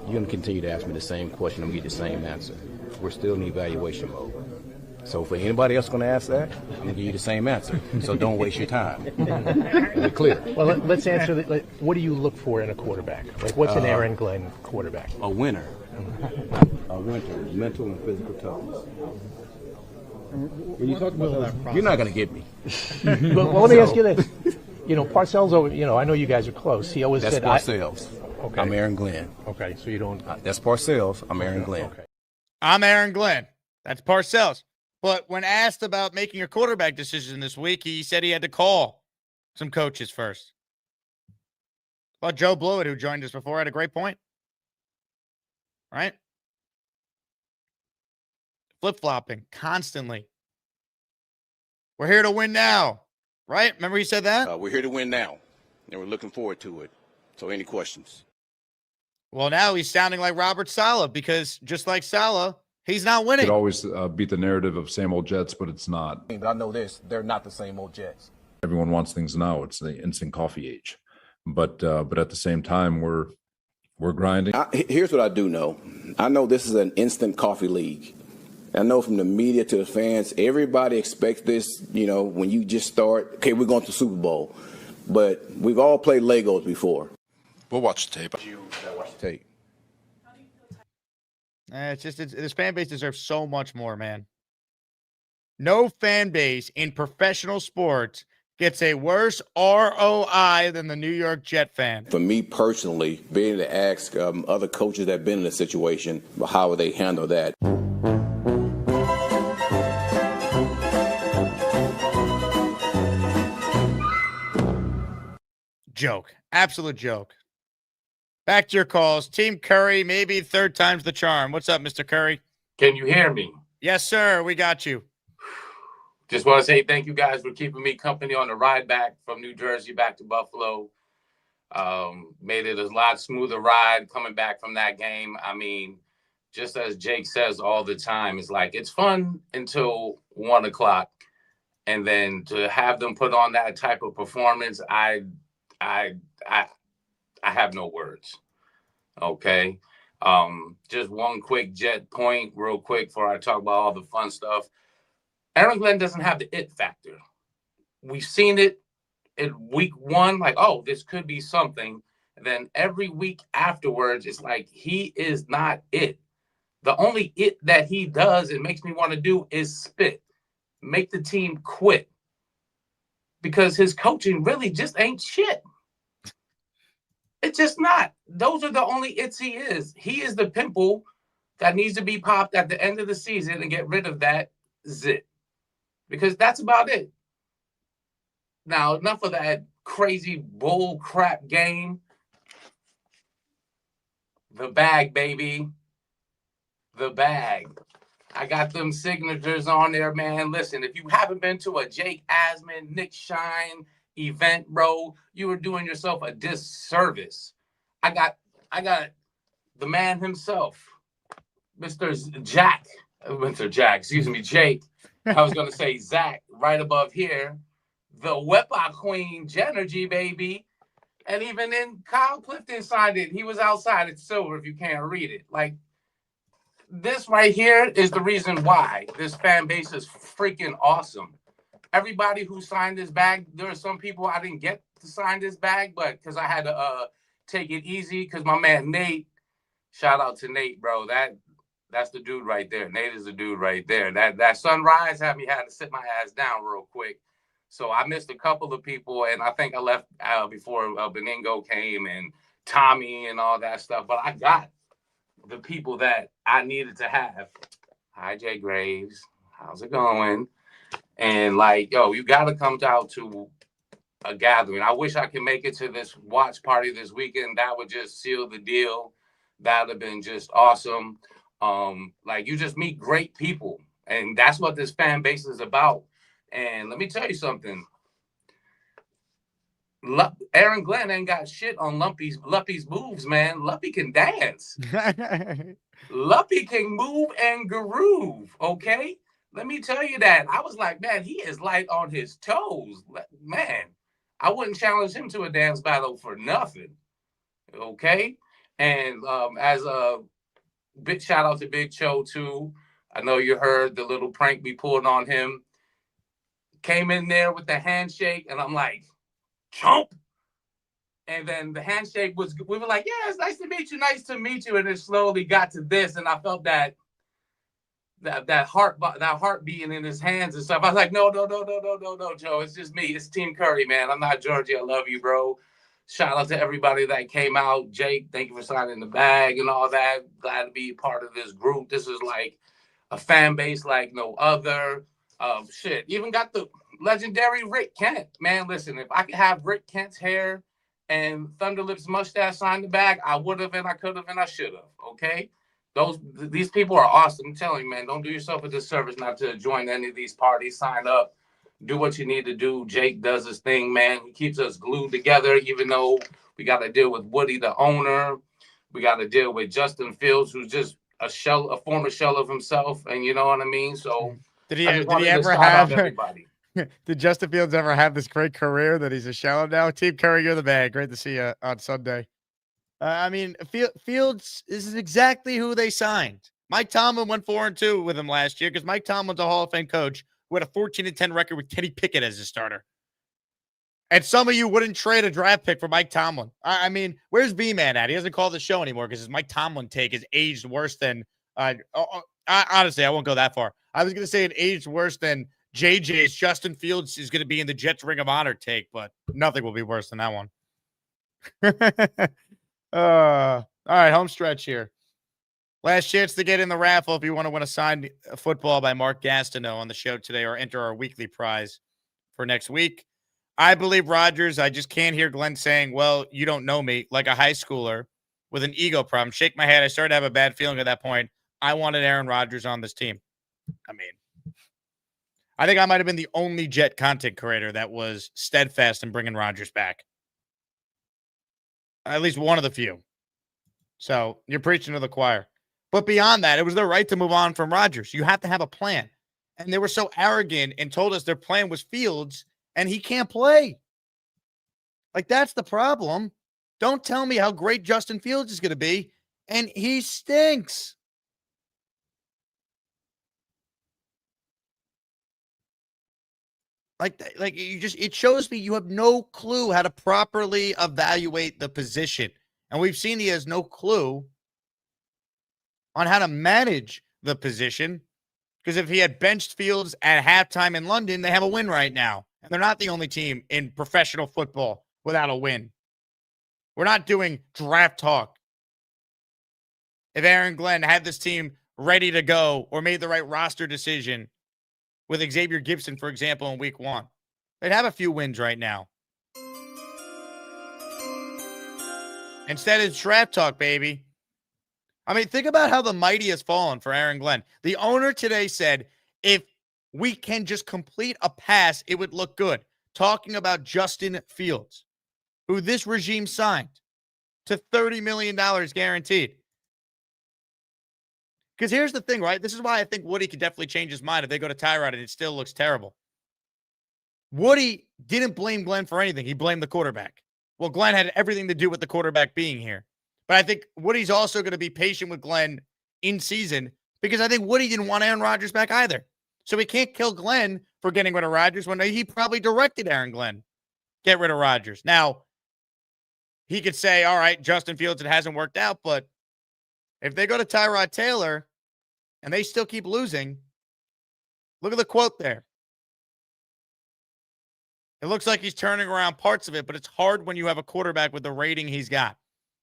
You're going to continue to ask me the same question. I'm going to get the same answer. We're still in evaluation mode. So for anybody else going to ask that, I'm going to give you the same answer. So don't waste your time. We're clear. Well, let's answer that. What do you look for in a quarterback? Like, what's an Aaron Glenn quarterback? A winner. A winner. Mental and physical toughness. When you talk about that, you're not going to get me. Well, let me ask you this. You know, Parcells, I know you guys are close. He always That's said... Parcells. Okay. I'm Aaron Glenn. Okay, so you don't... That's Parcells. I'm Aaron Glenn. Okay. I'm Aaron Glenn. That's Parcells. But when asked about making a quarterback decision this week, he said he had to call some coaches first. But Joe Blewett, who joined us before, had a great point. Right? Flip-flopping constantly. We're here to win now. Right? Remember he said that? We're here to win now, and we're looking forward to it. So any questions? Well, now he's sounding like Robert Saleh because just like Saleh, he's not winning. Could always beat the narrative of same old Jets, but it's not. But I know this: they're not the same old Jets. Everyone wants things now. It's the instant coffee age, but at the same time, we're grinding. Here's what I do know: I know this is an instant coffee league. I know from the media to the fans, everybody expects this. You know, when you just start, okay, we're going to the Super Bowl, but we've all played Legos before. We'll watch the tape. Watch the tape. This fan base deserves so much more, man. No fan base in professional sports gets a worse ROI than the New York Jet fan. For me personally, being able to ask other coaches that have been in a situation, how would they handle that? Joke. Absolute joke. Back to your calls. Team Curry, maybe third time's the charm. What's up, Mr. Curry? Can you hear me? Yes, sir. We got you. Just want to say thank you guys for keeping me company on the ride back from New Jersey back to Buffalo. Made it a lot smoother ride coming back from that game. I mean, just as Jake says all the time, it's like it's fun until 1 o'clock. And then to have them put on that type of performance, I have no words. Okay. Just one quick Jet point real quick before I talk about all the fun stuff. Aaron Glenn doesn't have the it factor. We've seen it in week 1, like, oh, this could be something. And then every week afterwards, it's like he is not it. The only it that he does and makes me want to do is spit, make the team quit, because his coaching really just ain't shit. It's just not. Those are the only its he is. He is the pimple that needs to be popped at the end of the season and get rid of that zit, because that's about it. Now, enough of that crazy bull crap game. The bag, baby. The bag. I got them signatures on there, man. Listen, if you haven't been to a Jake Asman, Nick Shine event, bro, you are doing yourself a disservice. I got the man himself, Mr. Jake. I was gonna say Zach right above here. The Wepa Queen Genergy, baby. And even then, Kyle Clifton signed it. He was outside. It's silver if you can't read it. Like, this right here is the reason why this fan base is freaking awesome. Everybody who signed this bag, there are some people I didn't get to sign this bag, but because I had to take it easy, because my man Nate, shout out to Nate, bro. That's the dude right there. Nate is the dude right there. That sunrise had to sit my ass down real quick. So I missed a couple of people, and I think I left before Beningo came and Tommy and all that stuff. But I got the people that I needed to have. Hi, Jay Graves. How's it going? And like, yo, you got to come out to a gathering. I wish I could make it to this watch party this weekend. That would just seal the deal. That would have been just awesome. Like, you just meet great people, and that's what this fan base is about. And let me tell you something. Aaron Glenn ain't got shit on Lumpy's moves, man. Lumpy can dance. Lumpy can move and groove, okay? Let me tell you that. I was like, man, he is light on his toes. Man, I wouldn't challenge him to a dance battle for nothing, okay? And as a big shout out to Big Cho, too. I know you heard the little prank we pulled on him. Came in there with the handshake, and I'm like, chomp. And then the handshake we were like, yeah, it's nice to meet you. And it slowly got to this, and I felt that heart beating in his hands and stuff. I was like, no, Joe. It's just me. It's Team Curry, man. I'm not Georgie. I love you, bro. Shout out to everybody that came out. Jake, thank you for signing the bag and all that. Glad to be part of this group. This is like a fan base like no other. Even got the legendary Rick Kent. Man, listen, if I could have Rick Kent's hair and Thunderlip's mustache signed the bag, I would have, and I could have, and I should have. Okay, these people are awesome. I'm telling you, man, don't do yourself a disservice not to join any of these parties. Sign up, do what you need to do. Jake does his thing, man. He keeps us glued together, even though we got to deal with Woody, the owner. We got to deal with Justin Fields, who's just a former shell of himself, and you know what I mean. So did he ever have everybody? Did Justin Fields ever have this great career that he's a shell of now? Team Curry, you're the man. Great to see you on Sunday. I mean, Fields is exactly who they signed. Mike Tomlin went 4-2 with him last year because Mike Tomlin's a Hall of Fame coach who had a 14-10 record with Kenny Pickett as his starter. And some of you wouldn't trade a draft pick for Mike Tomlin. I mean, where's B-Man at? He doesn't call the show anymore because his Mike Tomlin take is aged worse than honestly, I won't go that far. I was going to say it aged worse than JJ's Justin Fields is going to be in the Jets Ring of Honor take, but nothing will be worse than that one. All right, home stretch here. Last chance to get in the raffle if you want to win a signed football by Mark Gastineau on the show today or enter our weekly prize for next week. I believe Rodgers. I just can't hear Glenn saying, well, you don't know me, like a high schooler with an ego problem. Shake my head. I started to have a bad feeling at that point. I wanted Aaron Rodgers on this team. I mean, I think I might have been the only Jet content creator that was steadfast in bringing Rodgers back. At least one of the few. So you're preaching to the choir. But beyond that, it was their right to move on from Rodgers. You have to have a plan. And they were so arrogant and told us their plan was Fields, and he can't play. Like, that's the problem. Don't tell me how great Justin Fields is going to be, and he stinks. Like you just, it shows me you have no clue how to properly evaluate the position. And we've seen he has no clue on how to manage the position. Because if he had benched Fields at halftime in London, they have a win right now. And they're not the only team in professional football without a win. We're not doing draft talk. If Aaron Glenn had this team ready to go or made the right roster decision with Xavier Gibson, for example, in week 1, they'd have a few wins right now. Instead, it's draft talk, baby. I mean, think about how the mighty has fallen for Aaron Glenn. The owner today said, if we can just complete a pass, it would look good. Talking about Justin Fields, who this regime signed to $30 million guaranteed. Because here's the thing, right? This is why I think Woody could definitely change his mind if they go to Tyrod and it still looks terrible. Woody didn't blame Glenn for anything. He blamed the quarterback. Well, Glenn had everything to do with the quarterback being here. But I think Woody's also going to be patient with Glenn in season because I think Woody didn't want Aaron Rodgers back either. So he can't kill Glenn for getting rid of Rodgers when he probably directed Aaron Glenn get rid of Rodgers. Now, he could say, all right, Justin Fields, it hasn't worked out. But if they go to Tyrod Taylor and they still keep losing, look at the quote there. It looks like he's turning around parts of it, but it's hard when you have a quarterback with the rating he's got.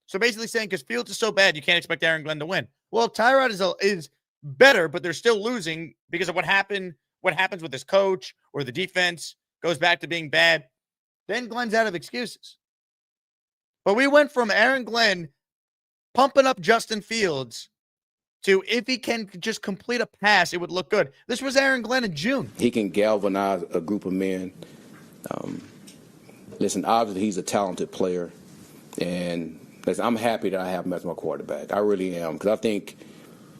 So basically saying, because Fields is so bad, you can't expect Aaron Glenn to win. Well, Tyrod is better, but they're still losing because of what happens with his coach or the defense goes back to being bad. Then Glenn's out of excuses. But we went from Aaron Glenn pumping up Justin Fields to if he can just complete a pass, it would look good. This was Aaron Glenn in June. He can galvanize a group of men. Listen, obviously he's a talented player, and listen, I'm happy that I have him as my quarterback. I really am, because I think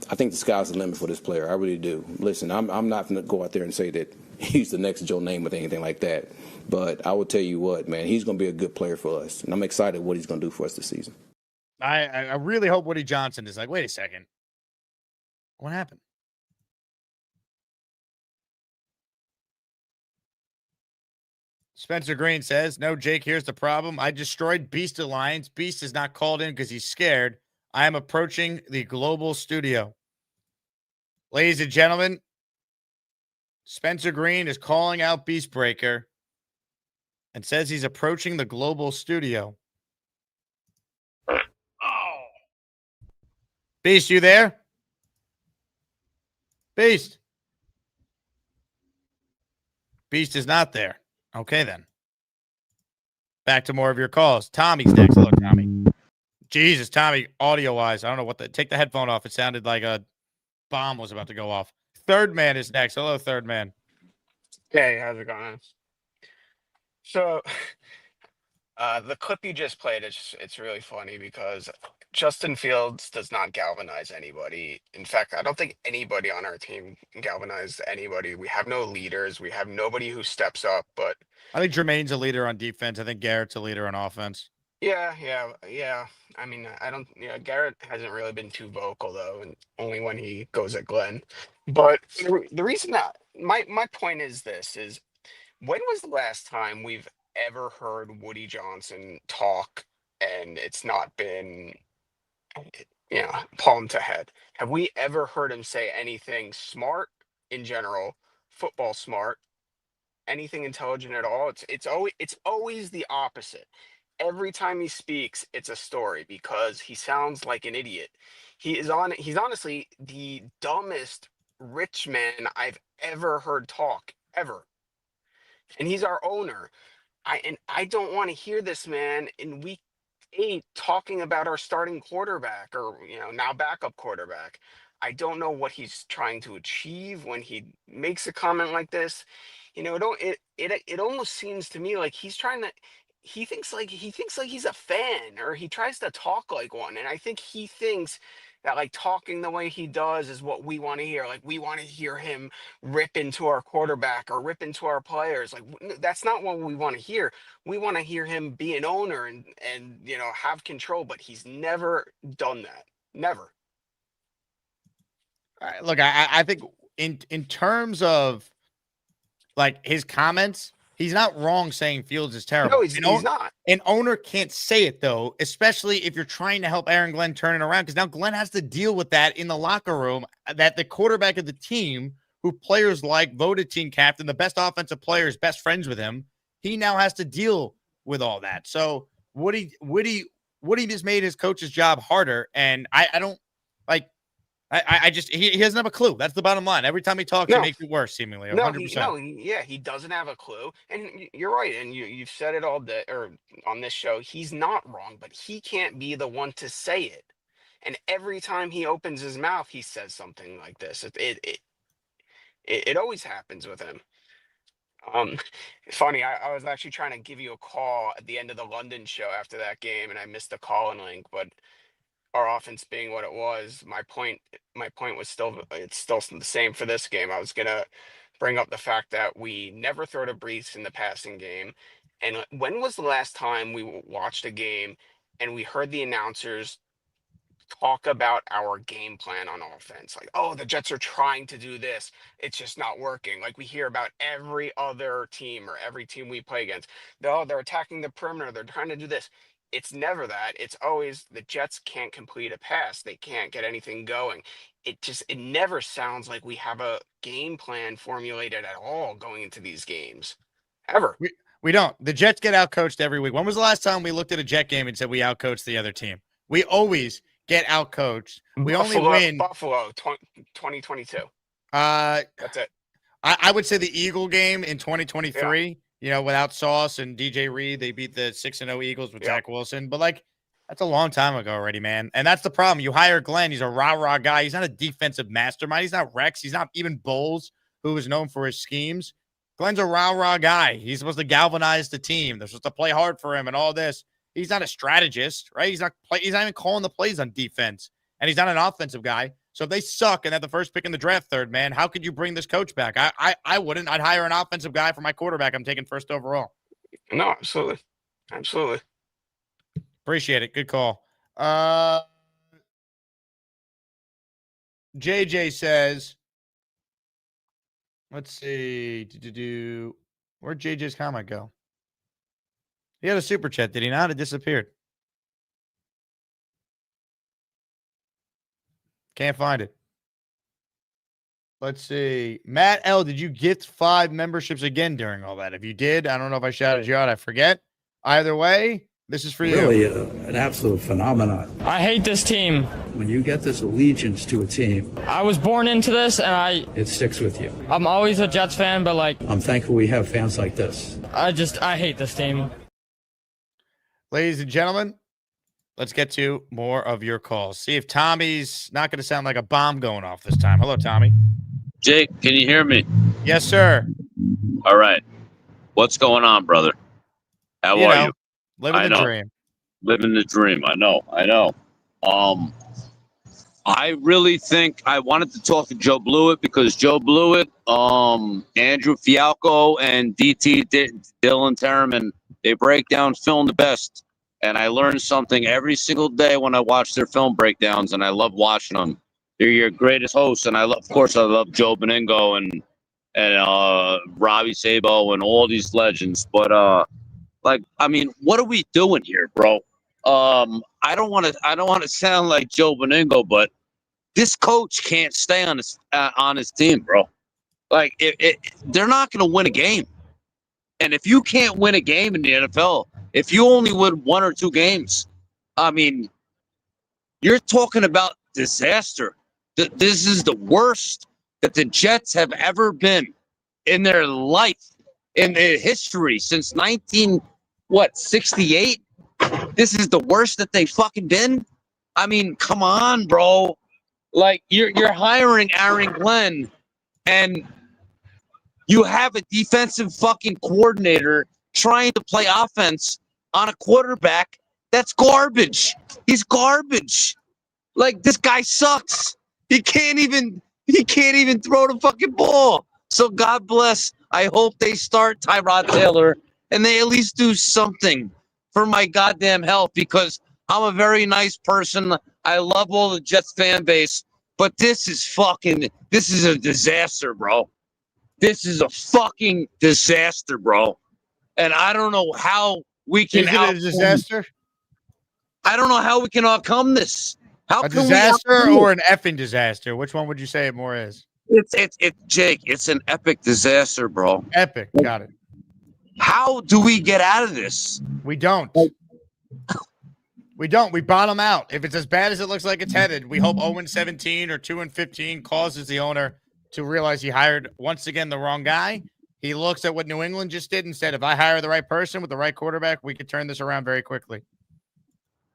the sky's the limit for this player. I really do. Listen, I'm not going to go out there and say that he's the next Joe Namath or anything like that, but I will tell you what, man, he's going to be a good player for us, and I'm excited what he's going to do for us this season. I really hope Woody Johnson is like, wait a second, what happened? Spencer Green says, no, Jake, here's the problem. I destroyed Beast Alliance. Beast is not called in because he's scared. I am approaching the global studio. Ladies and gentlemen, Spencer Green is calling out Beastbreaker and says he's approaching the global studio. Oh. Beast, you there? Beast. Beast is not there. Okay, then. Back to more of your calls. Tommy's next. Look, Tommy. Jesus, Tommy, audio-wise, I don't know what take the headphone off. It sounded like a bomb was about to go off. Third man is next. Hello, third man. Hey, how's it going? So, the clip you just played, it's really funny because Justin Fields does not galvanize anybody. In fact, I don't think anybody on our team galvanized anybody. We have no leaders. We have nobody who steps up. But I think Jermaine's a leader on defense. I think Garrett's a leader on offense. yeah. I mean, Garrett hasn't really been too vocal though, and only when he goes at Glenn. But the reason that my point is this is, when was the last time we've ever heard Woody Johnson talk and it's not been, palm to head? Have we ever heard him say anything smart in general, football smart, anything intelligent at all? It's always the opposite. Every time he speaks, it's a story because he sounds like an idiot. He's honestly the dumbest rich man I've ever heard talk, ever. And he's our owner. I don't want to hear this man in week 8 talking about our starting quarterback or now backup quarterback. I don't know what he's trying to achieve when he makes a comment like this. It almost seems to me like he's trying to. He thinks like he's a fan, or he tries to talk like one. And I think he thinks that like talking the way he does is what we want to hear. Like we want to hear him rip into our quarterback or rip into our players. Like that's not what we want to hear. We want to hear him be an owner and have control, but he's never done that. Never. All right, look, I think in terms of like his comments, he's not wrong saying Fields is terrible. No, he's not. An owner can't say it, though, especially if you're trying to help Aaron Glenn turn it around, because now Glenn has to deal with that in the locker room, that the quarterback of the team, who players like, voted team captain, the best offensive player is best friends with him, he now has to deal with all that. So Woody just made his coach's job harder, and I don't like. I just he doesn't have a clue. That's the bottom line. Every time he talks, he makes it worse, seemingly. 100%. He doesn't have a clue, and you're right. And you've said it all day, or on this show, he's not wrong, but he can't be the one to say it. And every time he opens his mouth, he says something like this. It always happens with him. Funny, I was actually trying to give you a call at the end of the London show after that game, and I missed the call-in link, but our offense being what it was, my point was still the same for this game. I was gonna bring up the fact that we never throw to Brees in the passing game. And when was the last time we watched a game and we heard the announcers talk about our game plan on offense? Like, oh, the Jets are trying to do this, it's just not working. Like we hear about every other team or every team we play against. They're attacking the perimeter, they're trying to do this. It's never that. It's always the Jets can't complete a pass. They can't get anything going. It never sounds like we have a game plan formulated at all going into these games. Ever. We don't. The Jets get outcoached every week. When was the last time we looked at a Jet game and said we outcoached the other team? We always get outcoached. We only win. Buffalo 2022. That's it. I would say the Eagle game in 2023. Yeah. You know, without Sauce and DJ Reed, they beat the 6-0 Eagles with Zach Wilson. But, like, that's a long time ago already, man. And that's the problem. You hire Glenn. He's a rah-rah guy. He's not a defensive mastermind. He's not Rex. He's not even Bowles, who is known for his schemes. Glenn's a rah-rah guy. He's supposed to galvanize the team. They're supposed to play hard for him and all this. He's not a strategist, right? He's not even calling the plays on defense. And he's not an offensive guy. So if they suck and have the first pick in the draft, third, man, how could you bring this coach back? I wouldn't. I'd hire an offensive guy for my quarterback. I'm taking first overall. No, absolutely. Absolutely. Appreciate it. Good call. JJ says, let's see. Where'd JJ's comment go? He had a super chat, did he not? It disappeared. Can't find it. Let's see. Matt L., did you get 5 memberships again during all that? If you did, I don't know if I shouted you out. I forget. Either way, this is for you. Really an absolute phenomenon. I hate this team. When you get this allegiance to a team, I was born into this, and it sticks with you. I'm always a Jets fan, but, like, I'm thankful we have fans like this. I hate this team. Ladies and gentlemen, let's get to more of your calls. See if Tommy's not going to sound like a bomb going off this time. Hello, Tommy. Jake, can you hear me? Yes, sir. All right. What's going on, brother? How are you? Living the dream. Living the dream. I know. I really think I wanted to talk to Joe Blewett because Joe Blewett, Andrew Fialco, and DT Dylan Terraman, they break down film the best. And I learn something every single day when I watch their film breakdowns, and I love watching them. They're your greatest hosts, and I love Joe Beningo and Robbie Sabo and all these legends. But what are we doing here, bro? I don't want to sound like Joe Beningo, but this coach can't stay on his team, bro. Like they're not going to win a game, and if you can't win a game in the NFL. If you only win 1 or 2 games, I mean, you're talking about disaster. This is the worst that the Jets have ever been in their life, in their history since 1968. This is the worst that they've fucking been. I mean, come on, bro. Like you're hiring Aaron Glenn, and you have a defensive fucking coordinator trying to play offense on a quarterback that's garbage. He's garbage. Like this guy sucks. He can't even throw the fucking ball. So God bless. I hope they start Tyrod Taylor and they at least do something for my goddamn health because I'm a very nice person. I love all the Jets fan base, but this is a disaster, bro. This is a fucking disaster, bro. and I don't know how we can Is it a outcome. disaster? I don't know how we can outcome this. How A can we disaster outcome or it? an effing disaster? Which one would you say it more is? It's Jake. It's an epic disaster, bro. Epic. Got it. How do we get out of this? We don't. We don't. We bottom out. If it's as bad as it looks like it's headed, we hope 0-17 or 2-15 causes the owner to realize he hired once again the wrong guy. He looks at what New England just did and said, if I hire the right person with the right quarterback, we could turn this around very quickly.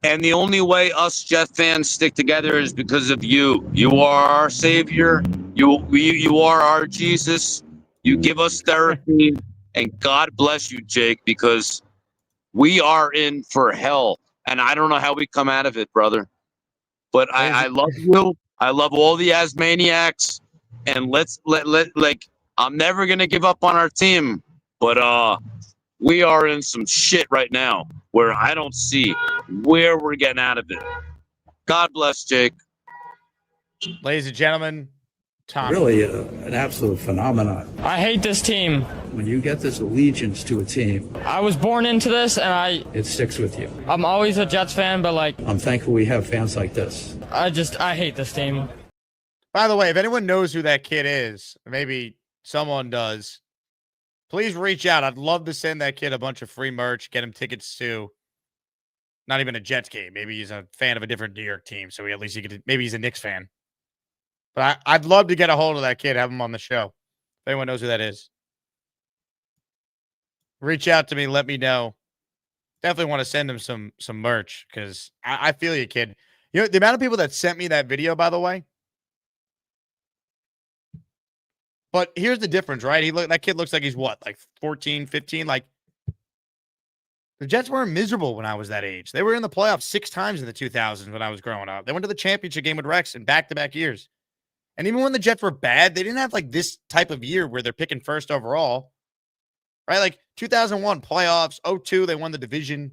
And the only way us Jet fans stick together is because of you. You are our savior. You are our Jesus. You give us therapy. And God bless you, Jake, because we are in for hell. And I don't know how we come out of it, brother. But I love you. I love all the Asmaniacs. And I'm never gonna give up on our team. But we are in some shit right now where I don't see where we're getting out of it. God bless, Jake. Ladies and gentlemen, Tom. Really an absolute phenomenon. I hate this team. When you get this allegiance to a team, I was born into this, and it sticks with you. I'm always a Jets fan, but I'm thankful we have fans like this. I hate this team. By the way, if anyone knows who that kid is, maybe someone does, please reach out. I'd love to send that kid a bunch of free merch, get him tickets to not even a Jets game. Maybe he's a fan of a different New York team, so maybe he's a Knicks fan. But I'd love to get a hold of that kid, have him on the show. If anyone knows who that is, reach out to me. Let me know. Definitely want to send him some merch because I feel you, kid. You know, the amount of people that sent me that video, by the way. But here's the difference, right? That kid looks like he's what, like 14, 15? Like, the Jets weren't miserable when I was that age. They were in the playoffs 6 times in the 2000s when I was growing up. They went to the championship game with Rex in back-to-back years. And even when the Jets were bad, they didn't have like this type of year where they're picking first overall. Right? Like 2001 playoffs, 02 they won the division.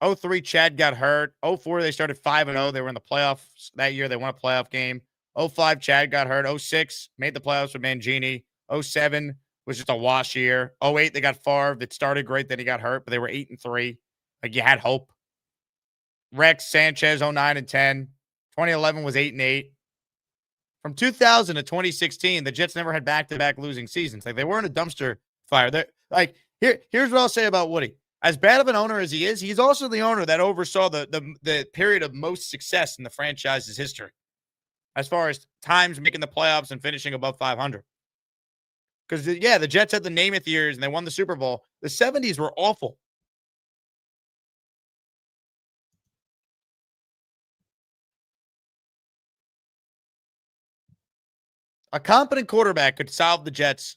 03 Chad got hurt. 04 they started 5-0. They were in the playoffs that year. They won a playoff game. 05 Chad got hurt. 06 made the playoffs with Mangini. 07 was just a wash year. 08 they got Favre. It started great, then he got hurt, but they were 8-3. Like you had hope. Rex, Sanchez, 09 and 10. 2011 was 8-8. From 2000 to 2016, the Jets never had back-to-back losing seasons. Like they weren't a dumpster fire. They're like here's what I'll say about Woody. As bad of an owner as he is, he's also the owner that oversaw the period of most success in the franchise's history, as far as times making the playoffs and finishing above 500. Because the Jets had the Namath years and they won the Super Bowl. The 70s were awful. A competent quarterback could solve the Jets'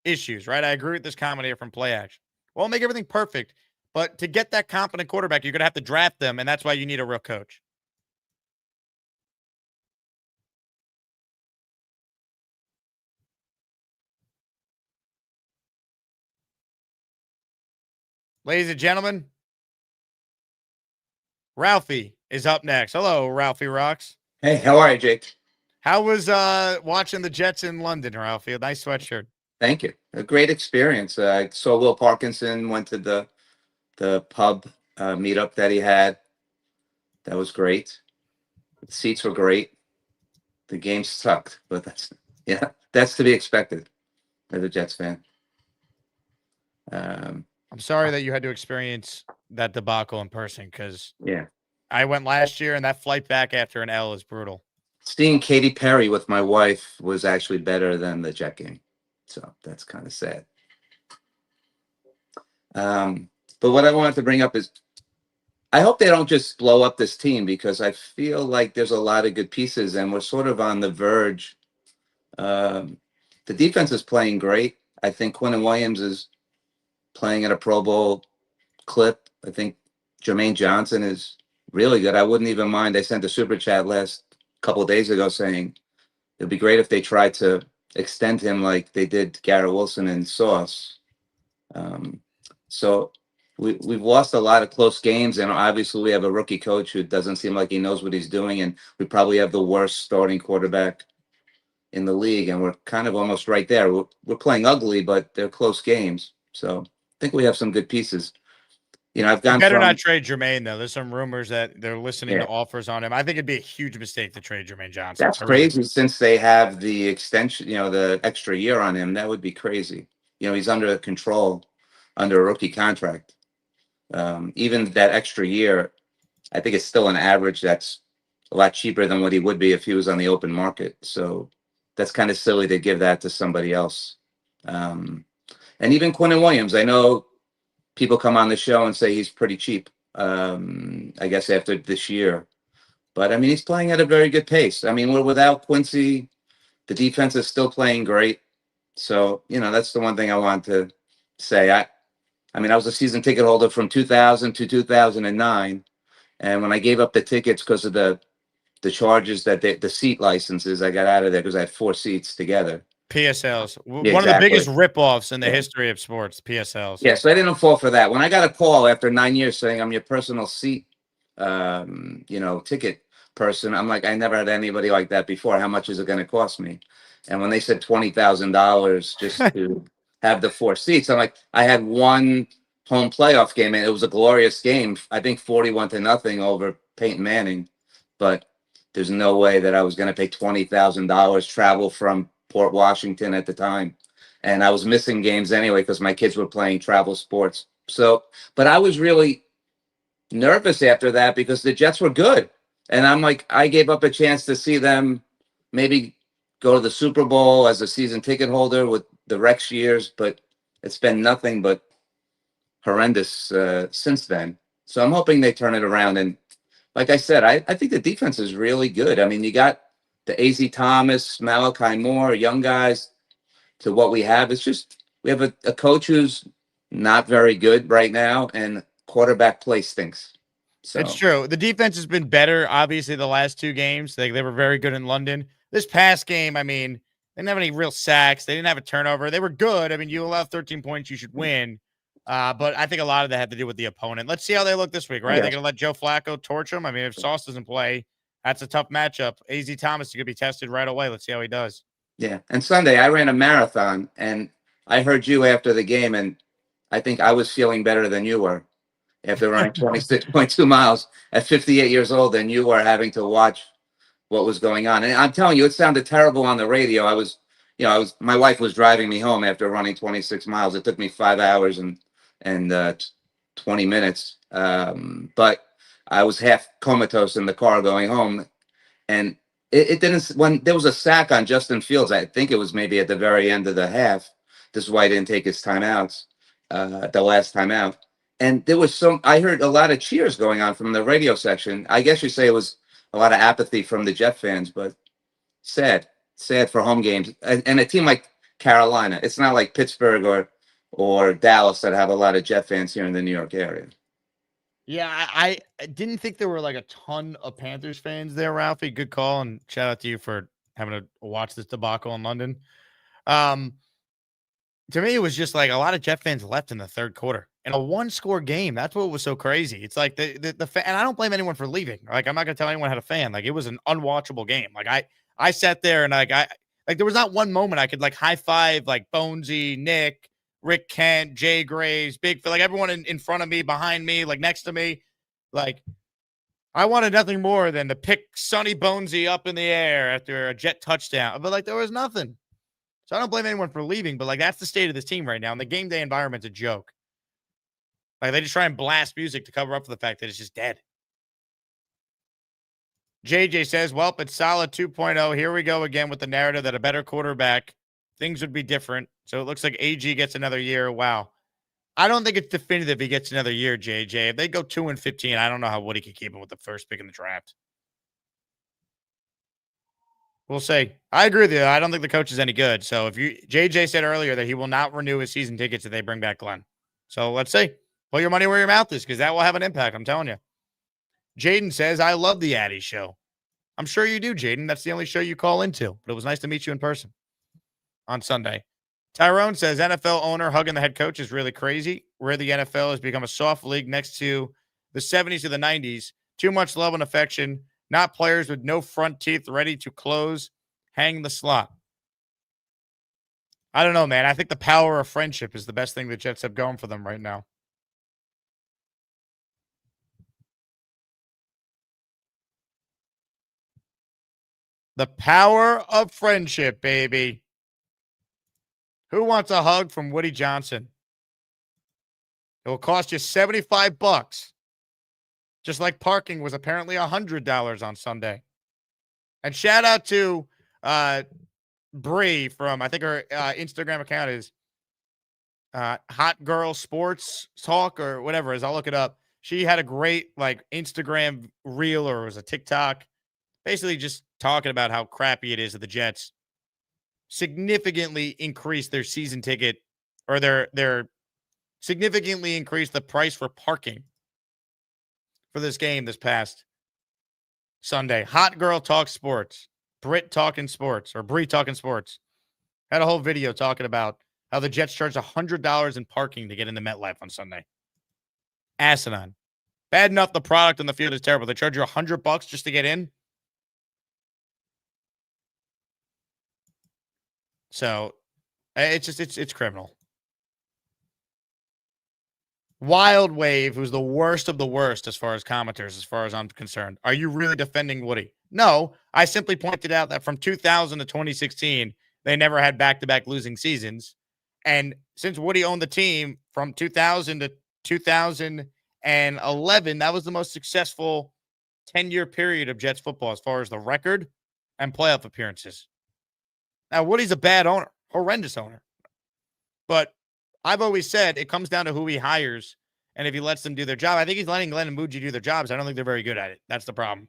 issues, right? I agree with this comment here from Play Action. Won't make everything perfect, but to get that competent quarterback, you're going to have to draft them, and that's why you need a real coach. Ladies and gentlemen, Ralphie is up next. Hello, Ralphie Rocks. Hey, how are you, Jake? How was watching the Jets in London, Ralphie? A nice sweatshirt. Thank you. A great experience. I saw Will Parkinson, went to the pub meetup that he had. That was great. The seats were great. The game sucked, but that's to be expected as a Jets fan. I'm sorry that you had to experience that debacle in person because yeah, I went last year and that flight back after an L is brutal. Seeing Katy Perry with my wife was actually better than the Jet game. So that's kind of sad. But what I wanted to bring up is I hope they don't just blow up this team because I feel like there's a lot of good pieces and we're sort of on the verge. The defense is playing great. I think Quinnen Williams is playing at a Pro Bowl clip. I think Jermaine Johnson is really good. I wouldn't even mind. I sent a super chat last couple of days ago saying it'd be great if they tried to extend him like they did Garrett Wilson and Sauce. So we've lost a lot of close games, and obviously we have a rookie coach who doesn't seem like he knows what he's doing, and we probably have the worst starting quarterback in the league, and we're kind of almost right there. We're playing ugly, but they're close games. So think we have some good pieces. You know, I've You gone better not from trade Jermaine, though. There's some rumors that they're listening to offers on him. I think it'd be a huge mistake to trade Jermaine Johnson. That's I really crazy since they have the extension, the extra year on him. That would be crazy. He's under control under a rookie contract. Even that extra year, I think it's still an average that's a lot cheaper than what he would be if he was on the open market. So that's kind of silly to give that to somebody else. And even Quinton Williams, I know people come on the show and say he's pretty cheap, I guess after this year. But I mean, he's playing at a very good pace. I mean, we're without Quincy. The defense is still playing great. So, that's the one thing I want to say. I mean, I was a season ticket holder from 2000 to 2009. And when I gave up the tickets because of the charges that the seat licenses, I got out of there because I had 4 seats together. PSLs. Yeah, One of the biggest exactly. ripoffs in the history of sports, PSLs. Yeah, so I didn't fall for that. When I got a call after 9 years saying I'm your personal seat, ticket person, I'm like, I never had anybody like that before. How much is it going to cost me? And when they said $20,000 just to have the 4 seats, I'm like, I had one home playoff game and it was a glorious game. I think 41-0 over Peyton Manning, but there's no way that I was going to pay $20,000 travel from Port Washington at the time. And I was missing games anyway because my kids were playing travel sports. So, but I was really nervous after that because the Jets were good. And I'm like, I gave up a chance to see them maybe go to the Super Bowl as a season ticket holder with the Rex years, but it's been nothing but horrendous since then. So I'm hoping they turn it around. And like I said, I think the defense is really good. I mean, you got the AZ Thomas, Malachi Moore, young guys to what we have. It's just we have a coach who's not very good right now, and quarterback play stinks. So It's true. The defense has been better, obviously, the last 2 games. They were very good in London. This past game, I mean, they didn't have any real sacks. They didn't have a turnover. They were good. I mean, you allow 13 points, you should win. But I think a lot of that had to do with the opponent. Let's see how they look this week, right? Yeah. They're going to let Joe Flacco torch them. I mean, if Sauce doesn't play, that's a tough matchup. AZ Thomas is going to be tested right away. Let's see how he does. Yeah. And Sunday, I ran a marathon, and I heard you after the game, and I think I was feeling better than you were after running 26.2 miles at 58 years old, and you were having to watch what was going on. And I'm telling you, it sounded terrible on the radio. My wife was driving me home after running 26 miles. It took me 5 hours and 20 minutes. But I was half comatose in the car going home. And it didn't, when there was a sack on Justin Fields, I think it was maybe at the very end of the half. This is why he didn't take his timeouts, the last timeout. And there was I heard a lot of cheers going on from the radio section. I guess you say it was a lot of apathy from the Jet fans, but sad for home games. And a team like Carolina, it's not like Pittsburgh or Dallas that have a lot of Jet fans here in the New York area. Yeah, I didn't think there were like a ton of Panthers fans there, Ralphie. Good call, and shout out to you for having to watch this debacle in London. To me, it was just like a lot of Jet fans left in the third quarter in a 1-score game. That's what was so crazy. It's like the and I don't blame anyone for leaving. Like, I'm not gonna tell anyone how to fan. Like, it was an unwatchable game. Like, I sat there and there was not one moment I could like high five like Bonesy, Nick, Rick Kent, Jay Graves, Big Phil, like everyone in front of me, behind me, like next to me. Like, I wanted nothing more than to pick Sonny Bonesy up in the air after a Jet touchdown. But like, there was nothing. So I don't blame anyone for leaving, but like, that's the state of this team right now. And the game day environment's a joke. Like, they just try and blast music to cover up for the fact that it's just dead. JJ says, well, it's solid 2.0. Here we go again with the narrative that a better quarterback, things would be different. So it looks like AG gets another year. Wow. I don't think it's definitive he gets another year, JJ. If they go 2-15, I don't know how Woody can keep him with the first pick in the draft. We'll see. I agree with you. I don't think the coach is any good. So JJ said earlier that he will not renew his season tickets if they bring back Glenn. So let's see. Put your money where your mouth is, because that will have an impact. I'm telling you. Jaden says, I love the Addy show. I'm sure you do, Jaden. That's the only show you call into. But it was nice to meet you in person on Sunday. Tyrone says, NFL owner hugging the head coach is really crazy. Where the NFL has become a soft league next to the 70s or the 90s. Too much love and affection. Not players with no front teeth ready to close. Hang the slot. I don't know, man. I think the power of friendship is the best thing the Jets have going for them right now. The power of friendship, baby. Who wants a hug from Woody Johnson? It will cost you $75. Just like parking was apparently $100 on Sunday. And shout out to Bree from, I think her Instagram account is Hot Girl Sports Talk or whatever it is. I'll look it up. She had a great like Instagram reel, or it was a TikTok, basically just talking about how crappy it is that the Jets significantly increased their season ticket, or their significantly increased the price for parking for this game this past Sunday. Hot Girl Talk Sports, Brit Talking Sports, or Bree Talking Sports, had a whole video talking about how the Jets charged $100 in parking to get into MetLife on Sunday. Asinine. Bad enough the product on the field is terrible. They charge you $100 just to get in. So it's criminal. Wild Wave, who's the worst of the worst as far as commenters, as far as I'm concerned. Are you really defending Woody? No, I simply pointed out that from 2000 to 2016, they never had back-to-back losing seasons. And since Woody owned the team from 2000 to 2011, that was the most successful 10-year period of Jets football as far as the record and playoff appearances. Now, Woody's a bad owner, horrendous owner. But I've always said it comes down to who he hires and if he lets them do their job. I think he's letting Glenn and Muji do their jobs. I don't think they're very good at it. That's the problem.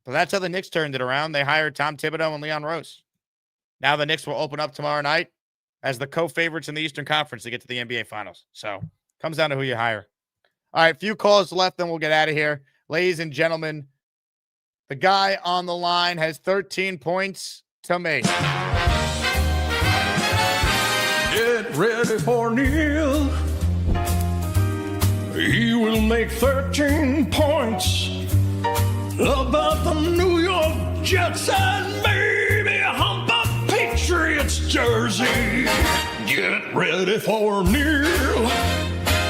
But that's how the Knicks turned it around. They hired Tom Thibodeau and Leon Rose. Now the Knicks will open up tomorrow night as the co-favorites in the Eastern Conference to get to the NBA Finals. So comes down to who you hire. All right, few calls left, then we'll get out of here. Ladies and gentlemen, the guy on the line has 13 points to make. Get ready for Neil. He will make 13 points about the New York Jets and maybe hump a Patriots jersey. Get ready for Neil.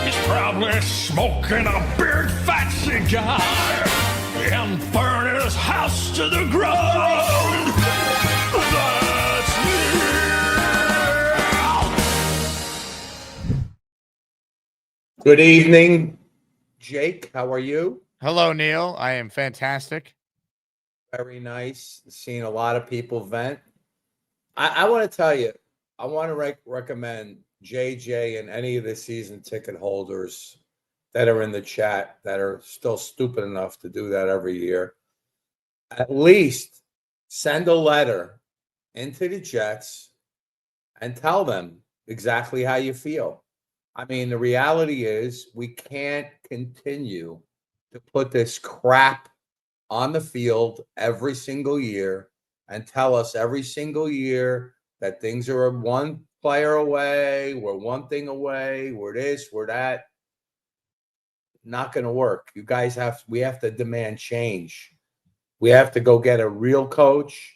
He's probably smoking a big fat cigar and burning his house to the ground. That's Neil. Good evening, Jake. How are you? Hello, Neil. I am fantastic. Very nice. Seeing a lot of people vent. I want to tell you, I want to recommend JJ and any of the season ticket holders that are in the chat that are still stupid enough to do that every year. At least send a letter into the Jets and tell them exactly how you feel. I mean, the reality is we can't continue to put this crap on the field every single year and tell us every single year that things are one player away, we're one thing away, we're this, we're that. Not going to work. You guys we have to demand change. We have to go get a real coach.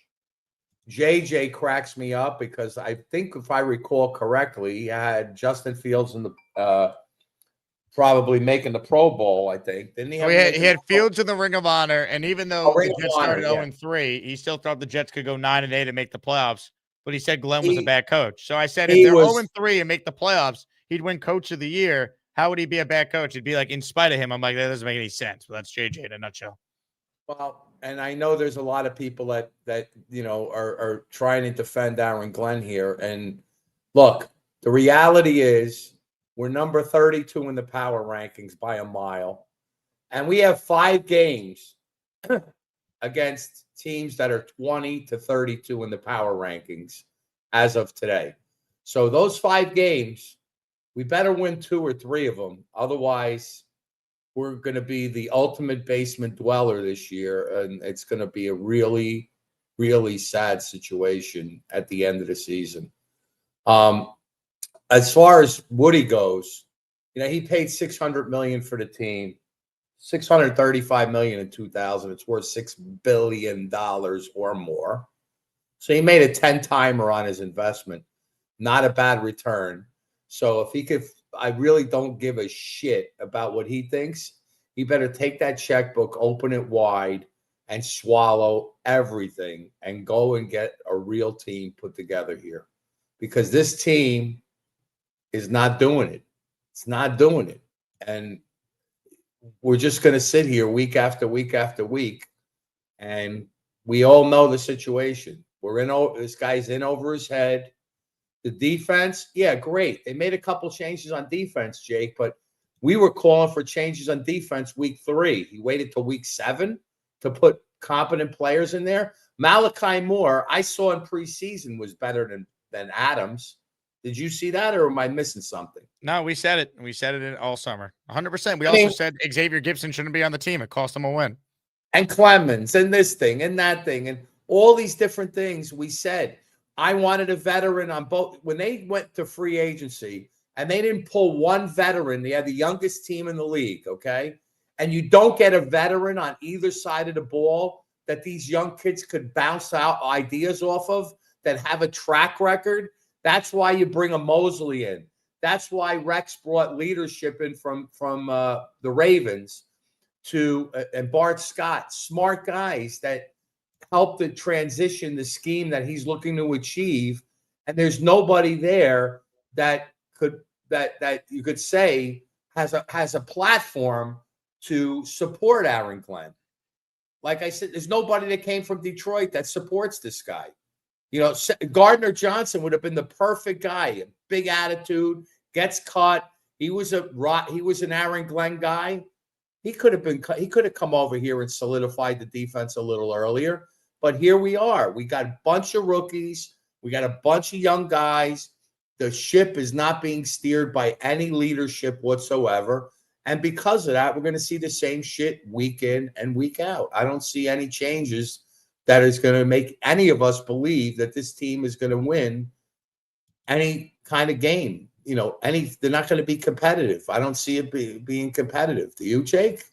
JJ cracks me up because I think if I recall correctly, he had Justin Fields in the probably making the Pro Bowl, I think. Didn't he? He had Fields in the Ring of Honor, and even though the Jets started 0-3, he still thought the Jets could go 9-8 and make the playoffs. But he said Glenn was a bad coach. So I said, if they're 0-3 and make the playoffs, he'd win Coach of the Year. How would he be a bad coach? It'd be like, in spite of him. I'm like, that doesn't make any sense. But that's JJ in a nutshell. Well, and I know there's a lot of people that you know are trying to defend Aaron Glenn here. And look, the reality is we're number 32 in the power rankings by a mile. And we have 5 games against teams that are 20 to 32 in the power rankings as of today. So those 5 games, we better win 2 or 3 of them. Otherwise, we're going to be the ultimate basement dweller this year. And it's going to be a really, really sad situation at the end of the season. As far as Woody goes, you know, he paid $600 million for the team, $635 million in 2000. It's worth $6 billion or more. So he made a 10-timer on his investment. Not a bad return. So if he could, I really don't give a shit about what he thinks. He better take that checkbook, open it wide, and swallow everything and go and get a real team put together here. Because this team is not doing it. It's not doing it. And we're just going to sit here week after week after week. And we all know the situation. This guy's in over his head. The defense, yeah, great. They made a couple changes on defense, Jake, but we were calling for changes on defense week 3. He waited till week 7 to put competent players in there. Malachi Moore, I saw in preseason, was better than Adams. Did you see that, or am I missing something? No, we said it. We said it all summer. 100%. We also said Xavier Gibson shouldn't be on the team. It cost him a win. And Clemens and this thing and that thing and all these different things we said. I wanted a veteran on both. When they went to free agency and they didn't pull one veteran, they had the youngest team in the league, okay? And you don't get a veteran on either side of the ball that these young kids could bounce out ideas off of, that have a track record. That's why you bring a Mosley in. That's why Rex brought leadership in from the Ravens and Bart Scott, smart guys that help to transition the scheme that he's looking to achieve. And there's nobody there that you could say has a platform to support Aaron Glenn. Like I said, there's nobody that came from Detroit that supports this guy. You know, Gardner Johnson would have been the perfect guy. Big attitude, gets cut. He was an Aaron Glenn guy. He could have come over here and solidified the defense a little earlier. But here we are. We got a bunch of rookies. We got a bunch of young guys. The ship is not being steered by any leadership whatsoever. And because of that, we're going to see the same shit week in and week out. I don't see any changes that is going to make any of us believe that this team is going to win any kind of game. You know, they're not going to be competitive. I don't see it being competitive. Do you, Jake?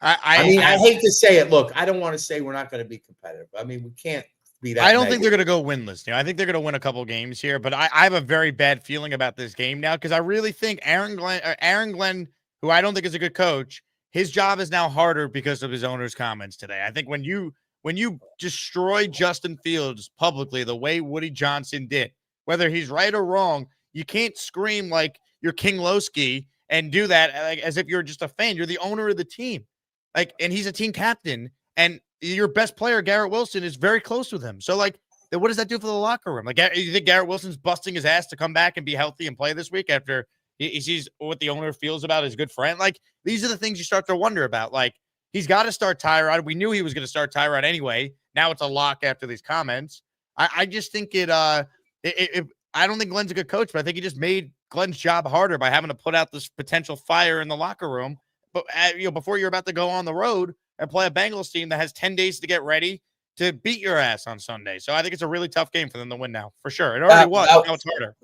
I hate to say it. Look, I don't want to say we're not going to be competitive. I mean, we can't be that. I don't think they're going to go winless. You know, I think they're going to win a couple games here, but I have a very bad feeling about this game now because I really think Aaron Glenn, who I don't think is a good coach, his job is now harder because of his owner's comments today. I think when you destroy Justin Fields publicly the way Woody Johnson did, whether he's right or wrong, you can't scream like you're King Lowski and do that like, as if you're just a fan. You're the owner of the team. And he's a team captain, and your best player, Garrett Wilson, is very close with him. So, what does that do for the locker room? You think Garrett Wilson's busting his ass to come back and be healthy and play this week after he sees what the owner feels about his good friend? These are the things you start to wonder about. He's got to start Tyrod. We knew he was going to start Tyrod anyway. Now it's a lock after these comments. I just think I don't think Glenn's a good coach, but I think he just made Glenn's job harder by having to put out this potential fire in the locker room. But before you're about to go on the road and play a Bengals team that has 10 days to get ready to beat your ass on Sunday. So I think it's a really tough game for them to win now, for sure. It already was. Now it's harder.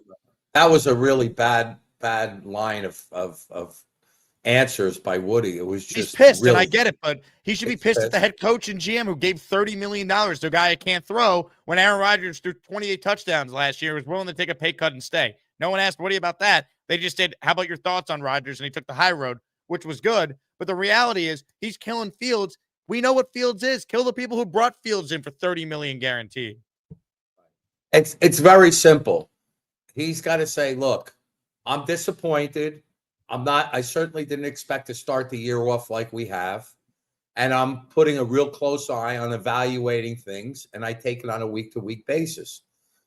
That was a really bad line of answers by Woody. It was just he's pissed, really, and I get it, but he should be pissed at the head coach and GM who gave $30 million to a guy who can't throw when Aaron Rodgers threw 28 touchdowns last year, was willing to take a pay cut and stay. No one asked Woody about that. They just said, how about your thoughts on Rodgers? And he took the high road, which was good. But the reality is he's killing Fields. We know what Fields is. Kill the people who brought Fields in for $30 million guaranteed. It's very simple. He's got to say, look, I'm disappointed. I certainly didn't expect to start the year off like we have. And I'm putting a real close eye on evaluating things. And I take it on a week-to-week basis.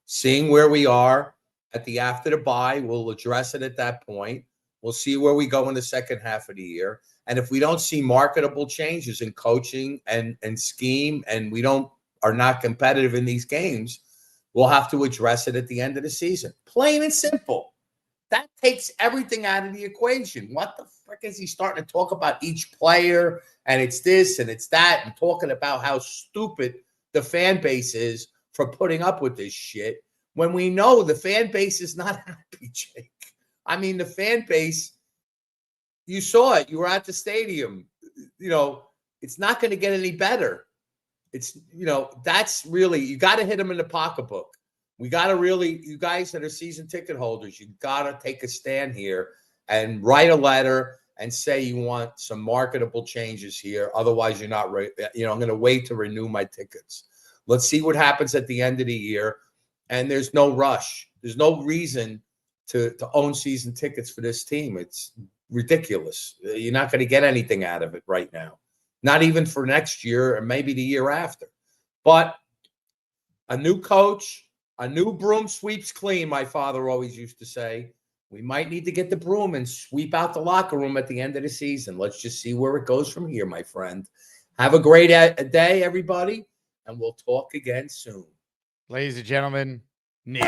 Seeing where we are after the bye, we'll address it at that point. We'll see where we go in the second half of the year. And if we don't see marketable changes in coaching and scheme, and are not competitive in these games, we'll have to address it at the end of the season. Plain and simple. That takes everything out of the equation. What the frick is he starting to talk about each player, and it's this and it's that, and talking about how stupid the fan base is for putting up with this shit, when we know the fan base is not happy, Jake. I mean, the fan base, you saw it. You were at the stadium. You know, it's not going to get any better. it's, that's really, you got to hit them in the pocketbook. We got to really, you guys that are season ticket holders, you got to take a stand here and write a letter and say you want some marketable changes here. Otherwise, you're not right. I'm going to wait to renew my tickets. Let's see what happens at the end of the year. And there's no rush. There's no reason to own season tickets for this team. It's ridiculous. You're not going to get anything out of it right now. Not even for next year or maybe the year after. But a new coach, a new broom sweeps clean, my father always used to say. We might need to get the broom and sweep out the locker room at the end of the season. Let's just see where it goes from here, my friend. Have a great day, everybody, and we'll talk again soon. Ladies and gentlemen, Neil.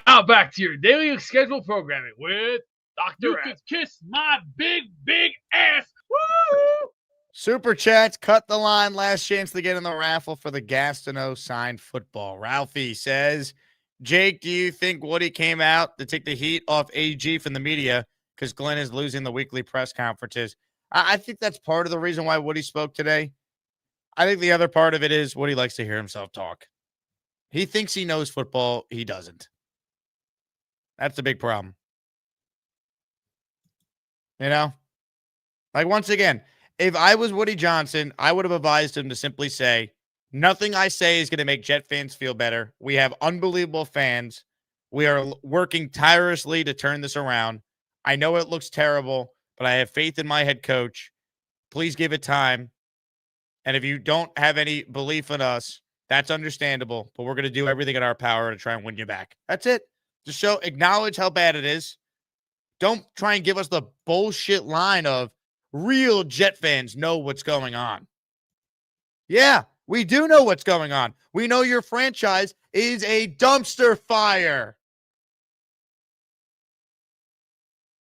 Now back to your daily scheduled programming with Dr. You could kiss my big ass. Woo! Super chats, cut the line. Last chance to get in the raffle for the Gastineau signed football. Ralphie says, Jake, do you think Woody came out to take the heat off AG from the media because Glenn is losing the weekly press conferences? I think that's part of the reason why Woody spoke today. I think the other part of it is Woody likes to hear himself talk. He thinks he knows football. He doesn't. That's the big problem. Like, once again, if I was Woody Johnson, I would have advised him to simply say, nothing I say is going to make Jet fans feel better. We have unbelievable fans. We are working tirelessly to turn this around. I know it looks terrible, but I have faith in my head coach. Please give it time. And if you don't have any belief in us, that's understandable, but we're going to do everything in our power to try and win you back. That's it. Just acknowledge how bad it is. Don't try and give us the bullshit line of real Jet fans know what's going on. Yeah, we do know what's going on. We know your franchise is a dumpster fire.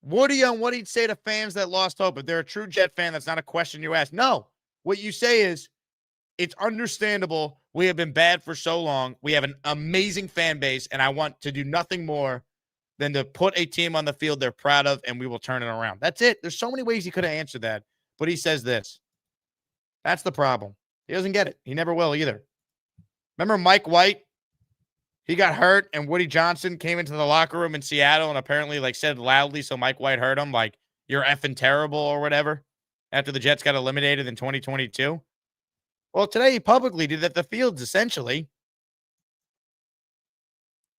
Woody, on what he'd say to fans that lost hope. If they're a true Jet fan, that's not a question you ask. No, what you say is, it's understandable. We have been bad for so long. We have an amazing fan base, and I want to do nothing more than to put a team on the field they're proud of, and we will turn it around. That's it. There's so many ways he could have answered that, but he says this. That's the problem. He doesn't get it. He never will either. Remember Mike White? He got hurt, and Woody Johnson came into the locker room in Seattle and apparently said loudly so Mike White heard him, like, you're effing terrible or whatever, after the Jets got eliminated in 2022. Well, today he publicly did at the Fields, essentially.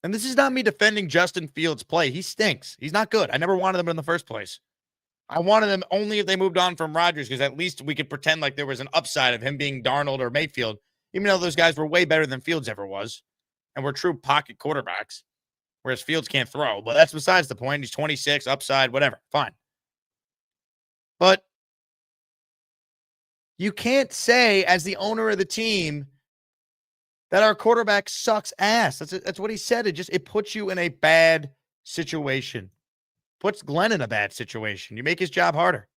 And this is not me defending Justin Fields' play. He stinks. He's not good. I never wanted him in the first place. I wanted him only if they moved on from Rodgers, because at least we could pretend like there was an upside of him being Darnold or Mayfield, even though those guys were way better than Fields ever was and were true pocket quarterbacks, whereas Fields can't throw. But that's besides the point. He's 26, upside, whatever. Fine. But you can't say, as the owner of the team, that our quarterback sucks ass. That's what he said. It puts you in a bad situation. Puts Glenn in a bad situation. You make his job harder.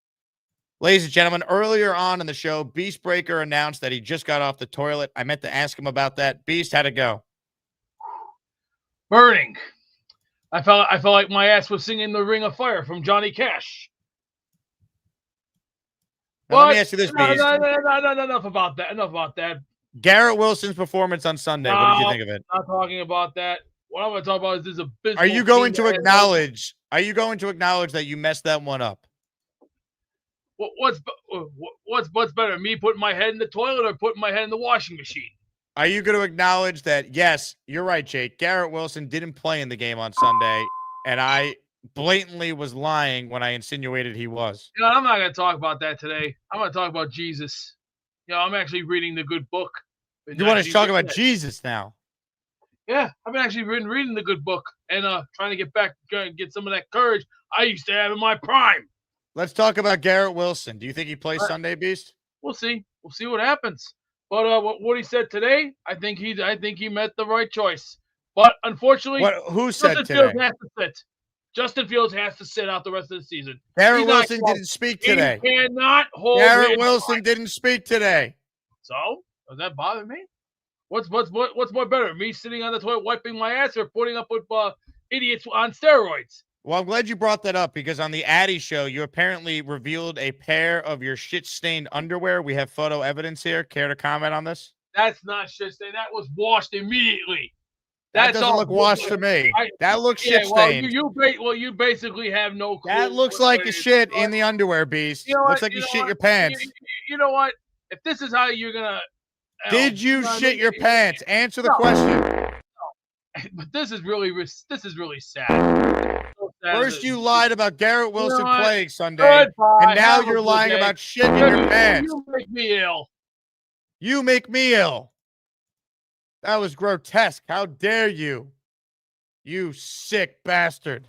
Ladies and gentlemen, earlier on in the show, Beast Breaker announced that he just got off the toilet. I meant to ask him about that. Beast, how'd it go? Burning. I felt like my ass was singing The Ring of Fire from Johnny Cash. Now, let me ask you this, Beast. No, enough about that. Garrett Wilson's performance on Sunday. What did you think of it? Not talking about that. What I'm going to talk about is this abysmal. Are you going to acknowledge that you messed that one up? What's better, me putting my head in the toilet or putting my head in the washing machine? Are you going to acknowledge that, yes, you're right, Jake, Garrett Wilson didn't play in the game on Sunday, and I blatantly was lying when I insinuated he was? I'm not going to talk about that today. I'm going to talk about Jesus. I'm actually reading the good book. You want to talk about Jesus now? Yeah, I've been actually reading the good book and trying to get some of that courage I used to have in my prime. Let's talk about Garrett Wilson. Do you think he plays Sunday, Beast? We'll see. We'll see what happens. But what he said today, I think he made the right choice. But unfortunately, who said today? Justin Fields has to sit out the rest of the season. Garrett Wilson didn't speak today. He cannot hold. Garrett Wilson didn't speak today. So does that bother me? What's more better, me sitting on the toilet wiping my ass or putting up with idiots on steroids? Well, I'm glad you brought that up because on the Addy show, you apparently revealed a pair of your shit-stained underwear. We have photo evidence here. Care to comment on this? That's not shit stain. That was washed immediately. That That's doesn't all look washed to me. That looks yeah, shit-stained. You basically have no clue. That looks like a shit in the underwear, Beast. You know Looks what? like you shit your pants. You know what? If this is how you're gonna, Did you know what I shit mean? your pants? Answer the No. question. But this is really sad. First, you lied about Garrett Wilson what? playing Sunday, Goodbye. and now Have a you're good lying day. about shit in your pants. You make me ill. You make me ill. That was grotesque. How dare you? You sick bastard.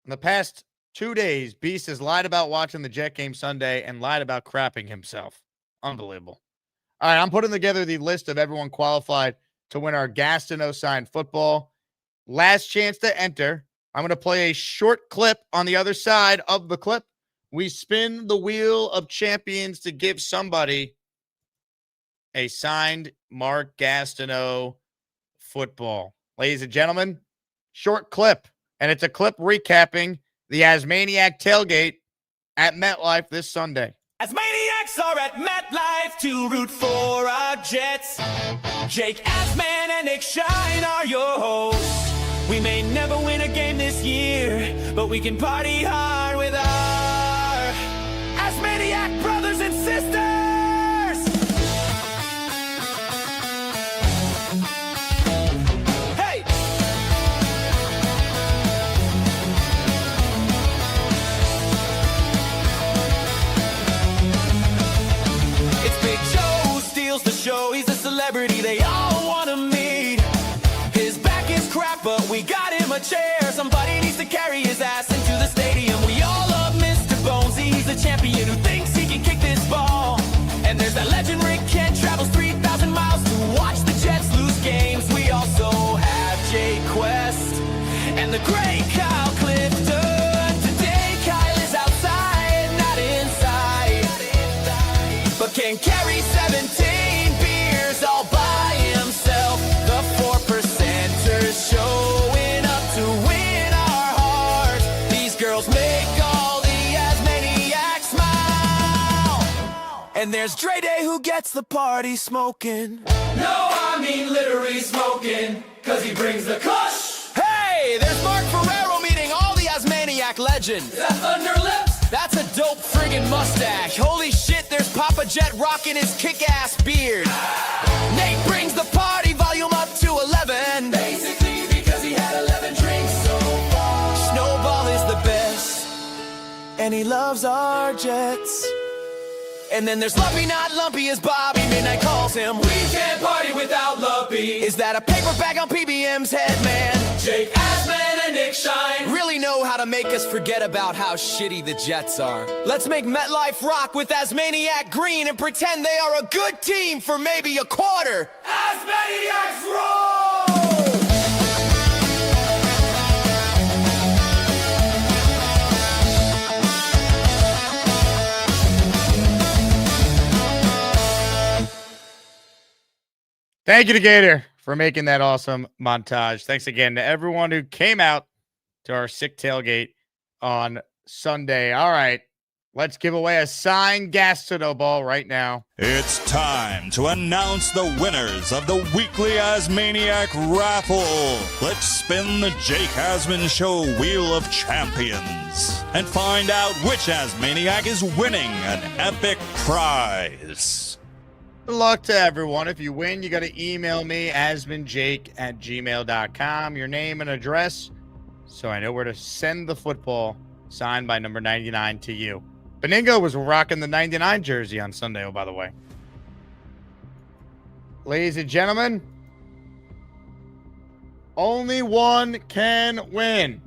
In the past 2 days, Beast has lied about watching the Jet game Sunday and lied about crapping himself. Unbelievable. All right, I'm putting together the list of everyone qualified to win our Gastineau signed football. Last chance to enter. I'm going to play a short clip on the other side of the clip. We spin the wheel of champions to give somebody a signed Mark Gastineau football. Ladies and gentlemen, short clip. And it's a clip recapping the Asmaniac tailgate at MetLife this Sunday. Asmaniacs are at MetLife to root for our Jets. Jake Asman and Nick Shine are your hosts. We may never win a game this year, but we can party hard with our Asmaniac brothers and sisters. Hey! It's Big Joe steals the show. He's a celebrity they all want to meet. His back is cracked, but we got him a chair. Somebody needs to carry his ass into the stadium. We all love Mr. Bonesy. He's the champion who thinks he can kick this ball. And there's that legend Rick Kent travels 3,000 miles to watch the Jets lose games. We also have Jay Quest and the great Kyle Clifton. Today Kyle is outside, not inside, but can carry 17 beers all by himself. The 4%ers showing up to win our hearts. These girls make all the Asmaniacs smile. And there's Dre Day who gets the party smoking. No, I mean literally smoking, cause he brings the kush. Hey, there's Mark Ferrero meeting all the Asmaniac legends. That Thunder Lips? That's a dope friggin' mustache. Holy shit, there's Papa Jet rocking his kick-ass beard. Nate brings the party volume up to 11. Basically because he had 11 drinks so far. Snowball is the best, and he loves our Jets. And then there's Lumpy Not Lumpy as Bobby Midnight calls him. We can't party without Lumpy. Is that a paper bag on PBM's head, man? Jake Asman and Nick Shine really know how to make us forget about how shitty the Jets are. Let's make MetLife rock with Asmaniac Green and pretend they are a good team for maybe a quarter. Asmaniacs roll! Thank you to Gator for making that awesome montage. Thanks again to everyone who came out to our sick tailgate on Sunday. All right, let's give away a signed Gastineau ball right now. It's time to announce the winners of the weekly Asmaniac Raffle. Let's spin the Jake Asman Show Wheel of Champions and find out which Asmaniac is winning an epic prize. Good luck to everyone. If you win, you got to email me, asmanjake@gmail.com, your name and address, so I know where to send the football signed by number 99 to you. Beningo was rocking the 99 jersey on Sunday, oh, by the way. Ladies and gentlemen, only one can win.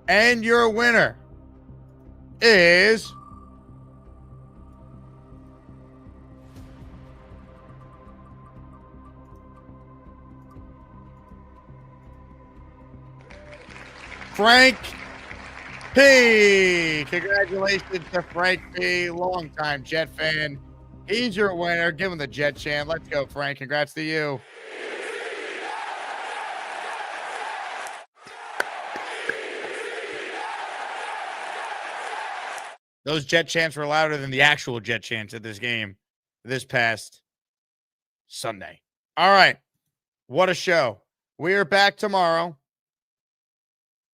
And your winner is... Frank P. Congratulations to Frank P. Longtime Jet fan. He's your winner. Give him the Jet chant. Let's go, Frank. Congrats to you. Those Jet chants were louder than the actual Jet chants at this game this past Sunday. All right. What a show. We are back tomorrow.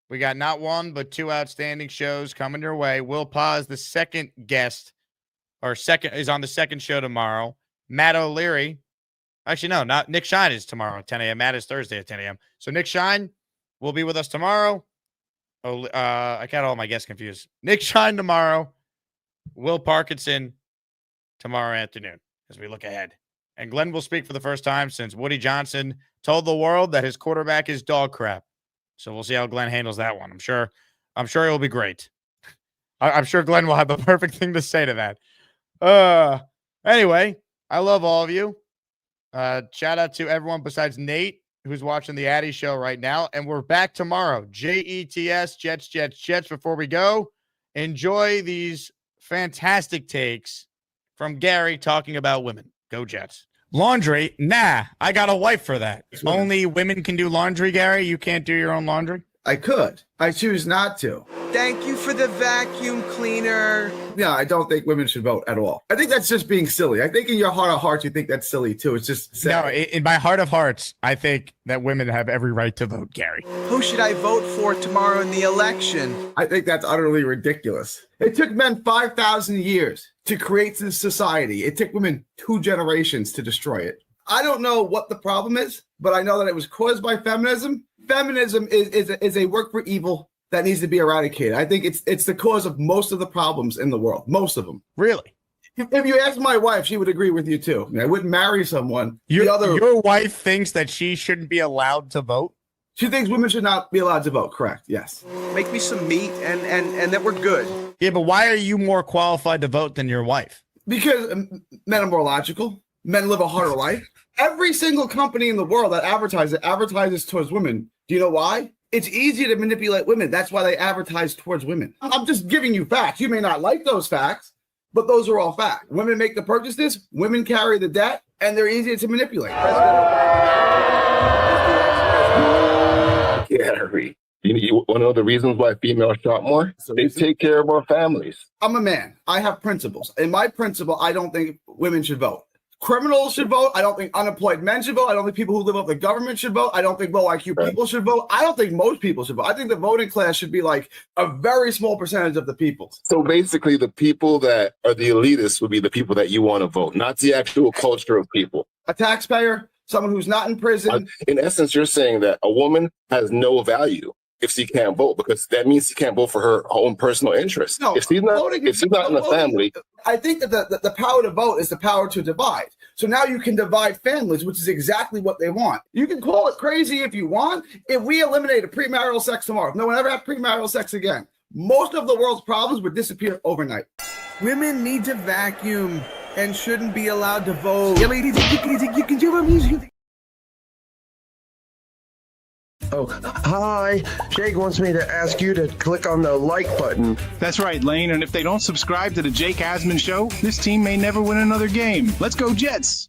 We got not one, but two outstanding shows coming your way. Will Paz, the second guest, is on the second show tomorrow. Matt O'Leary. Actually, no, not Nick Shine is tomorrow at 10 a.m. Matt is Thursday at 10 a.m. So Nick Shine will be with us tomorrow. I got all my guests confused. Nick Shine tomorrow. Will Parkinson tomorrow afternoon as we look ahead. And Glenn will speak for the first time since Woody Johnson told the world that his quarterback is dog crap. So we'll see how Glenn handles that one. I'm sure he'll be great. I'm sure Glenn will have the perfect thing to say to that. Anyway, I love all of you. Shout out to everyone besides Nate, who's watching the Addy show right now. And we're back tomorrow. JETS, Jets. Before we go, enjoy these fantastic takes from Gary talking about women. Go Jets. Laundry? Nah, I got a wife for that. Only women can do laundry, Gary. You can't do your own laundry? I could. I choose not to. Thank you for the vacuum cleaner. Yeah, I don't think women should vote at all. I think that's just being silly. I think in your heart of hearts, you think that's silly too. It's just sad. No, in my heart of hearts, I think that women have every right to vote, Gary. Who should I vote for tomorrow in the election? I think that's utterly ridiculous. It took men 5,000 years to create this society. It took women 2 generations to destroy it. I don't know what the problem is, but I know that it was caused by feminism. Feminism is a work for evil that needs to be eradicated. I think it's the cause of most of the problems in the world. Most of them. Really? If you ask my wife, she would agree with you too. I wouldn't marry someone. Your wife thinks that she shouldn't be allowed to vote? She thinks women should not be allowed to vote. Correct. Yes. Make me some meat and then we're good. Yeah, but why are you more qualified to vote than your wife? Because men are more logical. Men live a harder life. Every single company in the world that advertises towards women. Do you know why? It's easy to manipulate women. That's why they advertise towards women. I'm just giving you facts. You may not like those facts, but those are all facts. Women make the purchases, women carry the debt, and they're easier to manipulate. Gary, you want to know the reasons why females shop more? They take care of our families. I'm a man. I have principles. In my principle, I don't think women should vote. Criminals should vote. I don't think unemployed men should vote. I don't think people who live off the government should vote. I don't think low IQ people should vote. I don't think most people should vote. I think the voting class should be like a very small percentage of the people. So basically, the people that are the elitists would be the people that you want to vote, not the actual culture of people. A taxpayer, someone who's not in prison. In essence, you're saying that a woman has no value if she can't vote, because that means she can't vote for her own personal interest. No, if she's not in the family. I think that the power to vote is the power to divide. So now you can divide families, which is exactly what they want. You can call it crazy if you want. If we eliminated premarital sex tomorrow, if no one ever had premarital sex again, most of the world's problems would disappear overnight. Women need to vacuum and shouldn't be allowed to vote. Yeah, ladies, you can do music. Oh, hi. Jake wants me to ask you to click on the like button. That's right, Lane. And if they don't subscribe to the Jake Asman Show, this team may never win another game. Let's go, Jets.